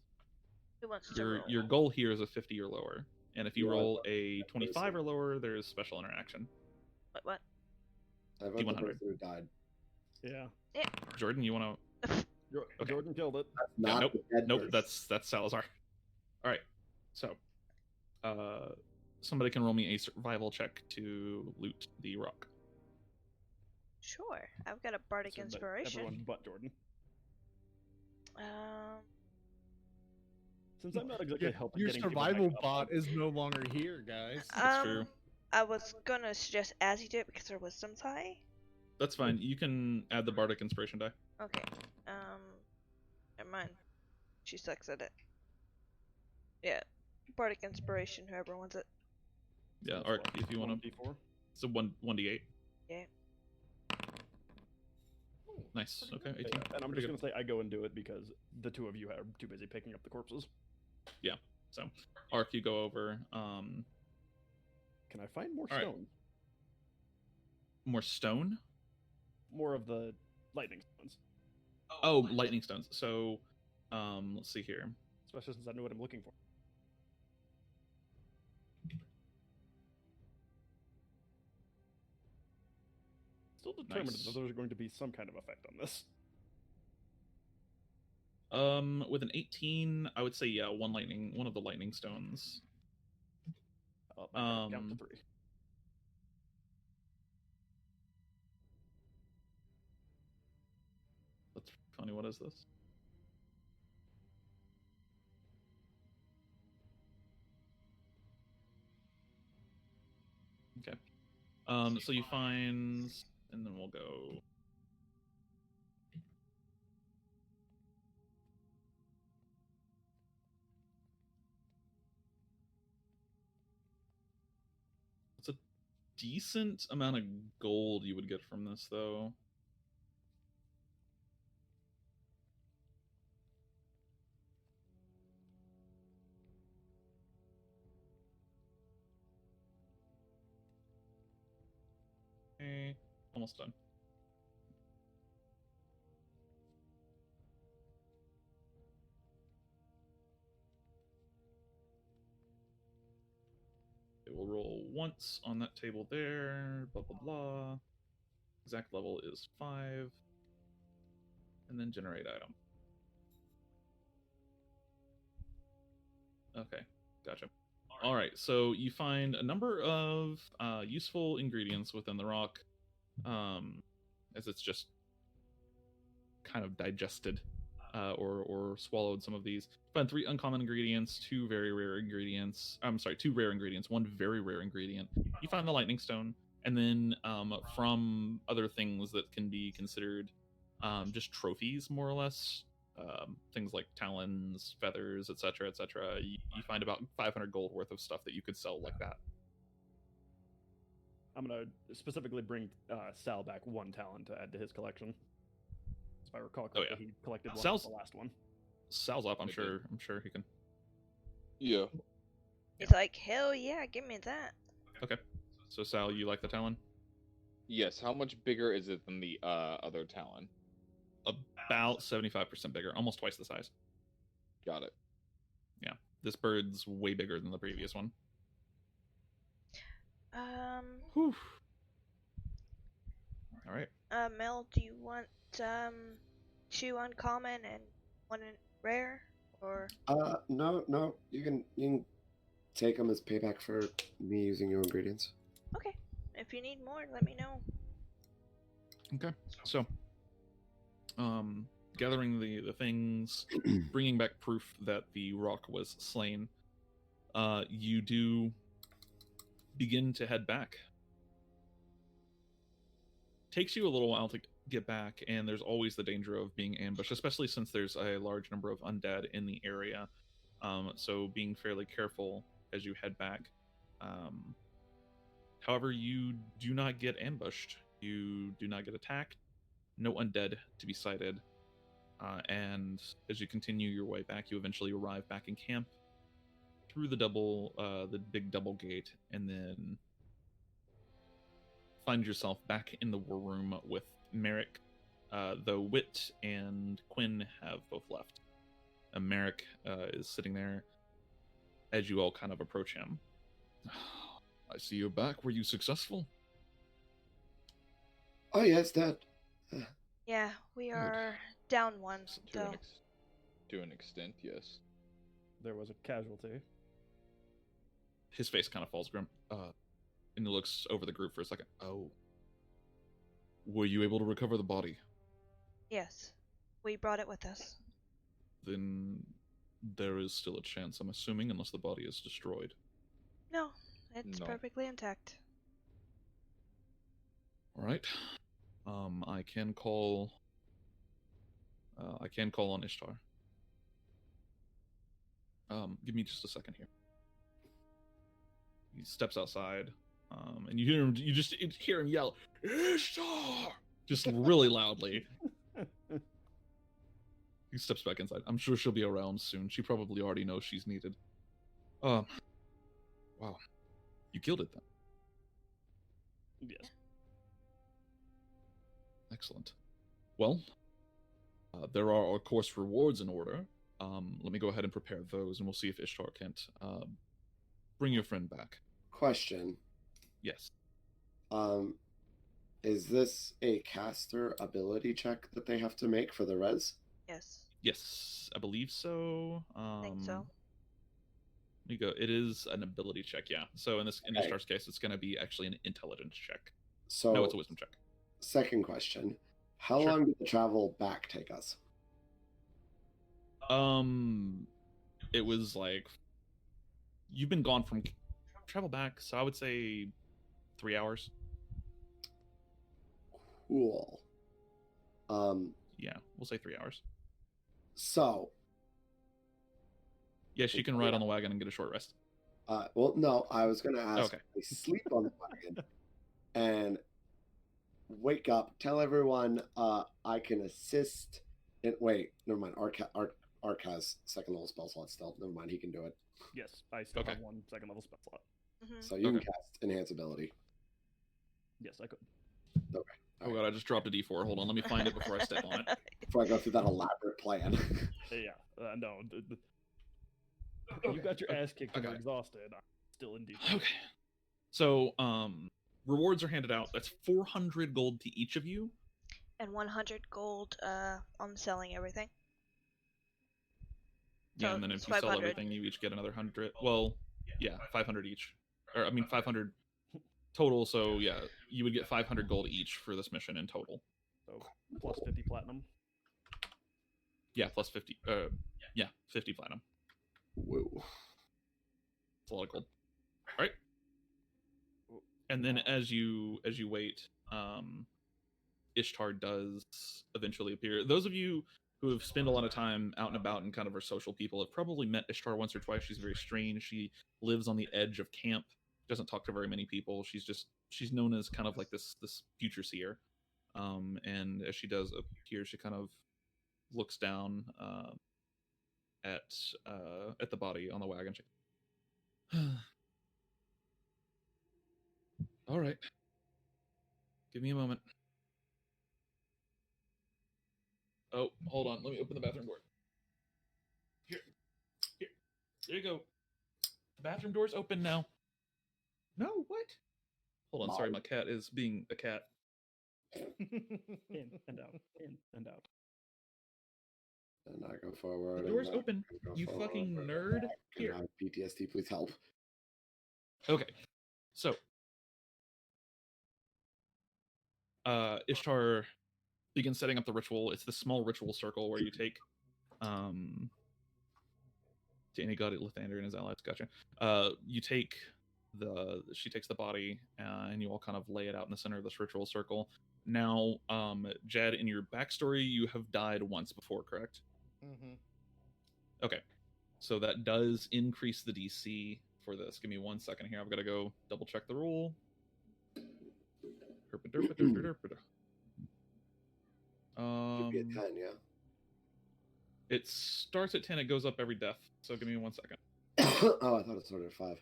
Who wants to Your roll? your goal here is a 50 or lower, and if you Yeah, roll I a thought 25 so. or lower, there's special interaction. What? I vote the D100. person who died. Yeah. Jordan, you want to? Okay. Jordan killed it. That's Yeah, not nope, the dead nope. person. That's Salazar. All right, so, somebody can roll me a survival check to loot the rock. Sure. I've got a bardic So that inspiration. Everyone but Jordan. Um, Since I'm not exactly helping Your getting people survival back up, bot is no longer here, guys. That's true. I was gonna suggest Azzy do it because her wisdom's high. That's fine. You can add the bardic inspiration die. Okay. Never mind. She sucks at it. Yeah. Bardic inspiration, whoever wants it. Yeah, that's Arc, what, if you want to. D4. It's a 1d8. Yeah. Nice. Okay, 18. And I'm Pretty just good. gonna say I go and do it because the two of you are too busy picking up the corpses. So, Arc, you go over. Can I find more All right. stone? More stone. More of the lightning stones. Oh, lightning stones. So, let's see here. Especially since I know what I'm looking for. Still determined Nice. that there's going to be some kind of effect on this. With an 18, I would say yeah, one of the lightning stones. Count to 3. That's funny. What is this? Okay. So you find, and then we'll go. It's a decent amount of gold you would get from this, though. Okay, almost done. It will roll once on that table there, blah blah blah. Exact level is 5. And then generate item. Okay, gotcha. All right, so you find a number of useful ingredients within the rock, as it's just kind of digested or swallowed some of these. You find 3 uncommon ingredients, 2 very rare ingredients. I'm sorry, 2 rare ingredients, 1 very rare ingredient. You find the lightning stone, and then from other things that can be considered just trophies, more or less. Things like talons, feathers, etc., etc. You find about 500 gold worth of stuff that you could sell like that. I'm gonna specifically bring Sal back 1 talon to add to his collection. If I recall correctly, yeah. he collected one Sal's- with the last one. Sal's up. I'm I sure he can. Yeah. He's like, hell yeah, give me that. Okay. So Sal, you like the Talon? Yes. How much bigger is it than the other Talon? About 75% bigger, almost twice the size. Got it. Yeah. This bird's way bigger than the previous one. Whew. All right. Mel, do you want two uncommon and one rare, or? No. You can take them as payback for me using your ingredients. Okay. If you need more, let me know. Okay. So, gathering the things, bringing back proof that the rock was slain, you do begin to head back. Takes you a little while to get back, and there's always the danger of being ambushed, especially since there's a large number of undead in the area. So being fairly careful as you head back. However, you do not get ambushed. You do not get attacked. No undead to be sighted. And as you continue your way back, you eventually arrive back in camp through the big double gate, and then find yourself back in the war room with Merrick, though Wit and Quinn have both left. Merrick is sitting there as you all kind of approach him. I see you're back. Were you successful? Oh yes, Dad. Yeah, we are down one, though. To an extent, yes. There was a casualty. His face kind of falls grim. And he looks over the group for a second. Oh. Were you able to recover the body? Yes, we brought it with us. Then there is still a chance, I'm assuming, unless the body is destroyed. No, it's No. perfectly intact. All right. I can call on Ishtar. Give me just a second here. He steps outside, and you just hear him yell, "Ishtar!" just really loudly. He steps back inside. I'm sure she'll be around soon. She probably already knows she's needed. Wow. You killed it then. Yes. Excellent. Well, there are, of course, rewards in order. Let me go ahead and prepare those, and we'll see if Ishtar can't bring your friend back. Question. Yes. Is this a caster ability check that they have to make for the res? Yes, Yes, I believe so. I think so. Let me go. It is an ability check, yeah. So in Okay. Ishtar's case, it's going to be actually an intelligence check. So No, it's a wisdom check. second question. How Sure. long did the travel back take us? It was like you've been gone from travel back, so I would say 3 hours. Cool. Yeah, we'll say 3 hours. So, Yes, you can ride on the wagon and get a short rest. well, no, I was going to ask, Okay. I sleep on the wagon and wake up, tell everyone I can assist. Wait, never mind. Arc has second level spell slot still. Never mind, he can do it. Yes, I still Okay. have 1 second level spell slot. Mm-hmm. So you Okay. can cast enhance ability. Yes, I could. Oh god, I just dropped a d4. Hold on, let me find it before I step on it. Before I go through that elaborate plan. Yeah, no. You got your ass kicked and Okay. are exhausted. I'm still in deep. Okay. So, rewards are handed out. That's 400 gold to each of you. And 100 gold on selling everything. Yeah, So and then if it's you sell 500. everything, you each get another 100. Well, yeah, 500 each. Or, I mean, 500 total, so yeah, you would get 500 gold each for this mission in total. So plus 50 platinum. Yeah, plus 50. Yeah, 50 platinum. Whoa. It's a lot of gold. All right. And then as you wait, Ishtar does eventually appear. Those of you who have spent a lot of time out and about and kind of are social people have probably met Ishtar once or twice. She's very strange. She lives on the edge of camp. Doesn't talk to very many people. She's known as kind of like this future seer. And as she does appear, she kind of looks down. at the body on the wagon. All right. Give me a moment. Oh, hold on. Let me open the bathroom door. Here. There you go. The bathroom door's open now. No, what? Hold on. Sorry, my cat is being a cat. In and out. In and out. And I go forward. The door's open. You fucking nerd. Here. PTSD, please help. Okay. So, Ishtar begins setting up the ritual. It's the small ritual circle where you take Danny got it, Lathander and his allies. Gotcha. You take she takes the body, and you all kind of lay it out in the center of this ritual circle. Now, Jed, in your backstory, you have died once before, correct? Mm-hmm. Okay. So that does increase the DC for this. Give me 1 second here. I've got to go double check the rule. Could be a 10, yeah. It starts at 10. It goes up every death. So give me 1 second. Oh, I thought it started at 5.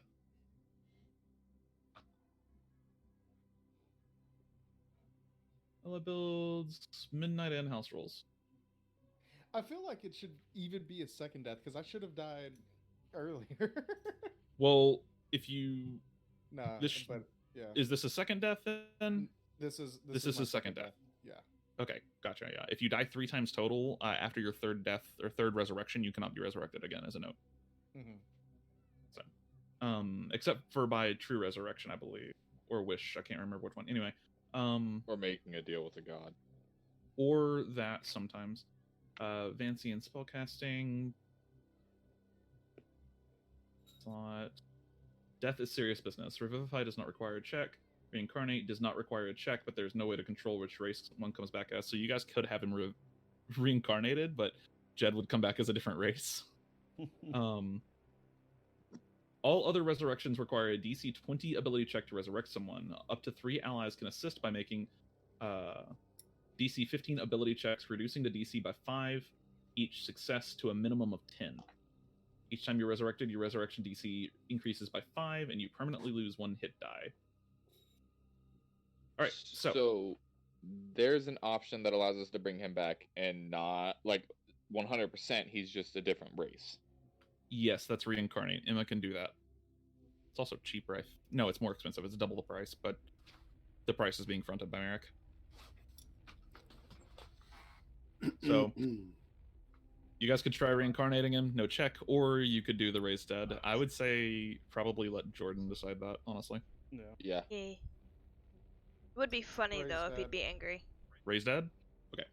Ella builds midnight and house rules. I feel like it should even be a second death because I should have died earlier. Well, if you Nah, this but yeah. Is this a second death then? This is a second death. Yeah. Okay, gotcha. Yeah, if you die 3 times total after your third death or third resurrection, you cannot be resurrected again. As a note. Mm-hmm. So, except for by true resurrection, I believe, or wish. I can't remember which one. Anyway, or making a deal with a god, or that sometimes. Vancian spellcasting. Slot. Death is serious business. Revivify does not require a check. Reincarnate does not require a check, but there's no way to control which race one comes back as. So you guys could have him reincarnated, but Jed would come back as a different race. All other resurrections require a DC 20 ability check to resurrect someone. Up to 3 allies can assist by making DC 15 ability checks, reducing the DC by 5 each success to a minimum of 10. Each time you're resurrected, your resurrection DC increases by 5, and you permanently lose 1 hit die. All right, so there's an option that allows us to bring him back and not, like, 100%, he's just a different race. Yes, that's reincarnate. Emma can do that. It's also cheaper. No, it's more expensive. It's double the price, but the price is being fronted by Merrick. So you guys could try reincarnating him, no check, or you could do the raised dead. I would say probably let Jordan decide that, honestly. Yeah. It would be funny Raised though if he'd dead. be angry. Raised dead? Okay.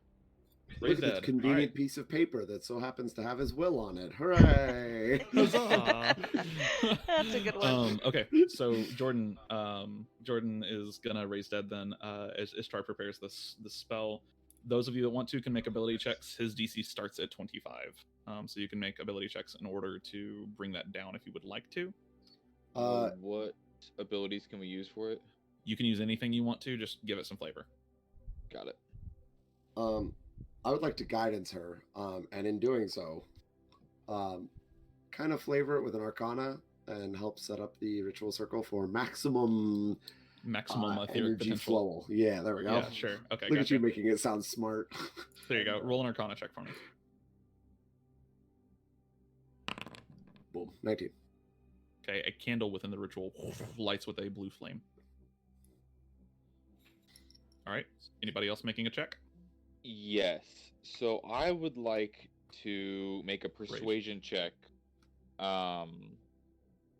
Look Raised at this dead. convenient Alright. piece of paper that so happens to have his will on it. Hooray! Huzzah. That's a good one. Okay, so Jordan is gonna raise dead then as Ishtar prepares this spell. Those of you that want to can make ability checks. His DC starts at 25, so you can make ability checks in order to bring that down if you would like to. What abilities can we use for it? You can use anything you want to, just give it some flavor. Got it. I would like to guidance her, and in doing so, kind of flavor it with an arcana and help set up the ritual circle for maximum Etheric energy potential. flow. Yeah, there we go. Yeah, sure. Okay, Look at gotcha. you making it sound smart. There you go. Roll an arcana check for me. Boom, 19. Okay, a candle within the ritual lights with a blue flame. All right. Anybody else making a check? Yes. So I would like to make a persuasion check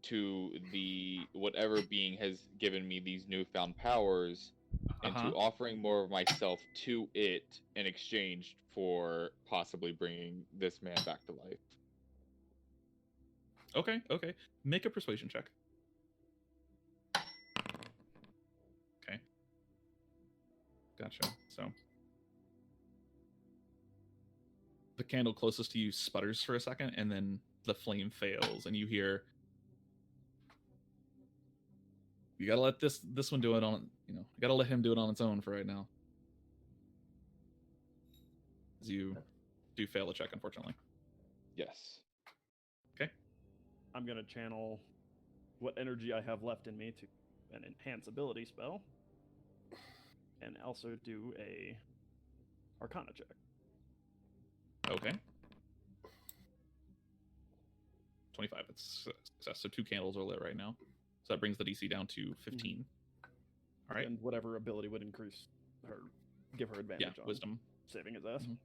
to the whatever being has given me these newfound powers and to offering more of myself to it in exchange for possibly bringing this man back to life. Okay. Make a persuasion check. Okay. Gotcha. So the candle closest to you sputters for a second, and then the flame fails, and you hear, "You gotta let this one do it on. You gotta let him do it on its own for right now." As you do fail a check, unfortunately. Yes. I'm gonna channel what energy I have left in me to an enhance ability spell, and also do a Arcana check. Okay. 25. It's success. So 2 candles are lit right now. So that brings the DC down to 15. All right. And whatever ability would increase her, give her advantage on wisdom. saving his ass. Mhm.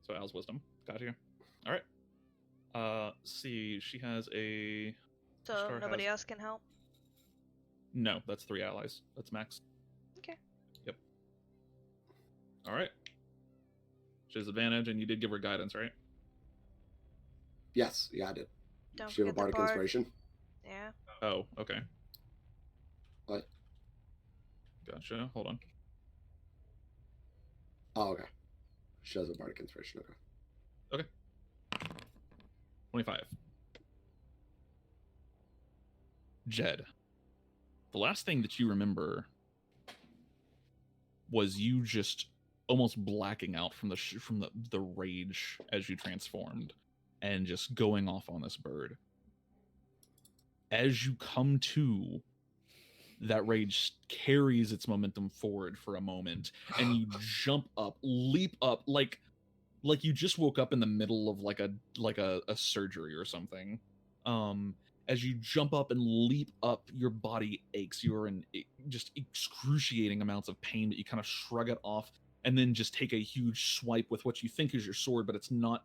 So Al's wisdom. Gotcha. All right. See, she has a. So Ishtar nobody has- else can help? No, that's 3 allies. That's max. Okay. Yep. All right. She has advantage, and you did give her guidance, right? Yes, yeah, I did. Don't She have a forget the bardic bard. inspiration. Yeah. Oh, okay. What? Gotcha. Hold on. Oh, okay. She has a bardic inspiration. Okay. 25. Jed. The last thing that you remember was you just almost blacking out from the rage as you transformed and just going off on this bird. As you come to, that rage carries its momentum forward for a moment, and you jump up, leap up, like you just woke up in the middle of like a surgery or something. As you jump up and leap up, your body aches. You're in just excruciating amounts of pain, but you kind of shrug it off and then just take a huge swipe with what you think is your sword, but it's not.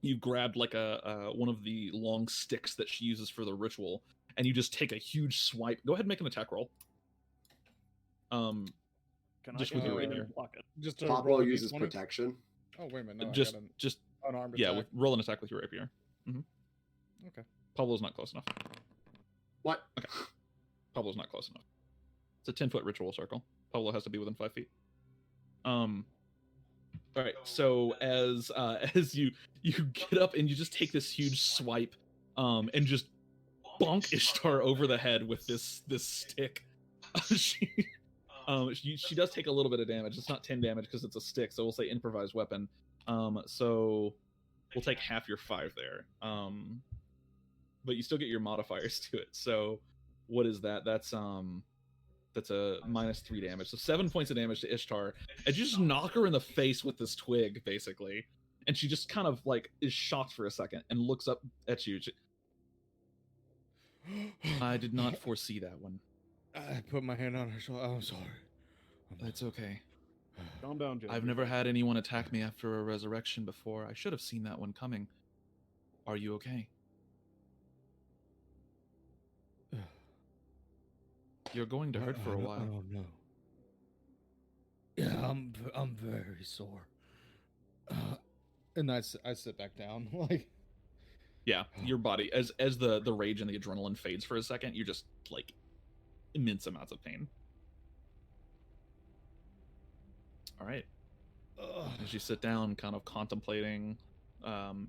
You grabbed like a one of the long sticks that she uses for the ritual, and you just take a huge swipe. Go ahead and make an attack roll. Can Just I with your go rapier. Lock it? Just to Pablo roll a uses D20? protection. Oh wait a minute, no, just I got just an unarmed yeah, attack. roll an attack with your rapier. Okay. Pablo's not close enough. What? Pablo's not close enough. It's a 10-foot ritual circle. Pablo has to be within 5 feet. All right. So as you get up and you just take this huge swipe, and just bonk Ishtar over the head with this stick. She does take a little bit of damage. It's not 10 damage because it's a stick, so we'll say improvised weapon. So we'll take half your 5 there. But you still get your modifiers to it. So what is that? That's a -3 damage. So 7 points of damage to Ishtar. And you just knock her in the face with this twig, basically. And she just kind of like is shocked for a second and looks up at you. I did not foresee that one. I put my hand on her shoulder. I'm sorry. That's okay. Calm down, Jed. I've never had anyone attack me after a resurrection before. I should have seen that one coming. Are you okay? You're going to hurt for a I while. don't know. Yeah, I'm very sore. And I sit back down, like. Yeah, your body, as the rage and the adrenaline fades for a second, you're just like immense amounts of pain. All right. As you sit down, kind of contemplating,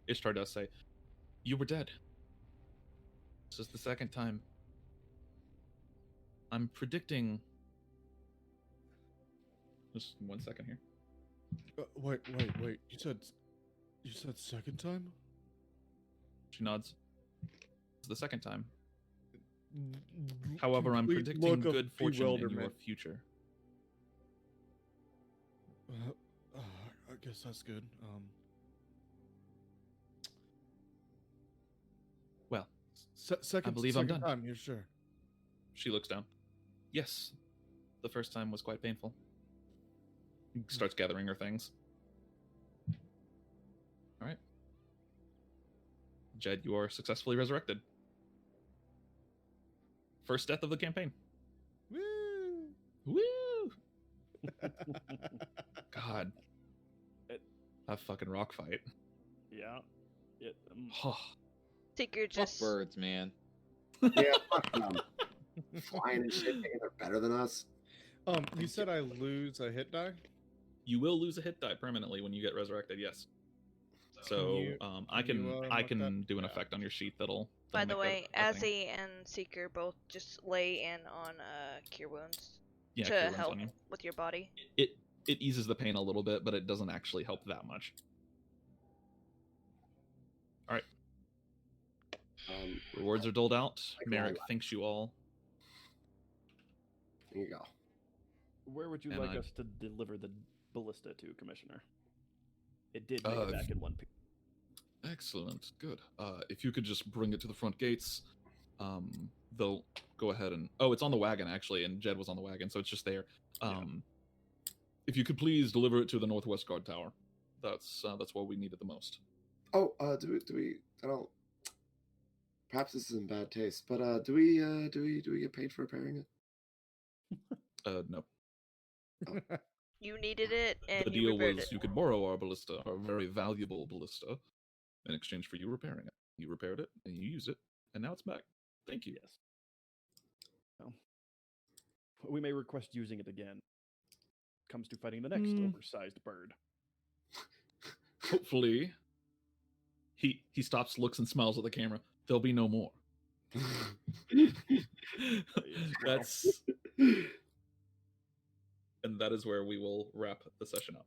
Ishtar does say, "You were dead. This is the second time. I'm predicting." Just 1 second here. Wait. You said second time? She nods. It's the second time. However, I'm Complete predicting look of good fortune in your bewilderment. future. I guess that's good. Well, second. I believe I'm second done. time, you're sure? She looks down. Yes, the first time was quite painful. Starts gathering her things. All right. Jed, you are successfully resurrected. First death of the campaign. Woo! Woo! God. That fucking rock fight. Yeah. It, Seeker Fuck just birds, man. Yeah, fuck them. Flying and shit, thinking they're better than us. You said I lose a hit die? You will lose a hit die permanently when you get resurrected, yes. So you- I can can you, I mark can that? do an Yeah. effect on your sheet that'll By the make way, a thing. Azzy and Seeker both just lay in on cure wounds Yeah, to cure wounds help on you. with your body. It eases the pain a little bit, but it doesn't actually help that much. All right. Rewards are doled out. Like Merrick all- thanks you all. There you go. Where would you And like I- us to deliver the ballista to, Commissioner? It did make it back in one piece. Excellent. Good. If you could just bring it to the front gates, they'll go ahead and... Oh, it's on the wagon, actually, and Jed was on the wagon, so it's just there. If you could please deliver it to the Northwest Guard Tower. That's what we need it the most. Oh, do we? I don't. Perhaps this is in bad taste, but do we get paid for repairing it? No. You needed it, and The you deal repaired was it. you could borrow our ballista, our very valuable ballista, in exchange for you repairing it. You repaired it, and you used it, and now it's back. Thank you. Yes. Well, we may request using it again. Comes to fighting the next oversized bird. Hopefully, he stops, looks, and smiles at the camera. There'll be no more. That's... And that is where we will wrap the session up.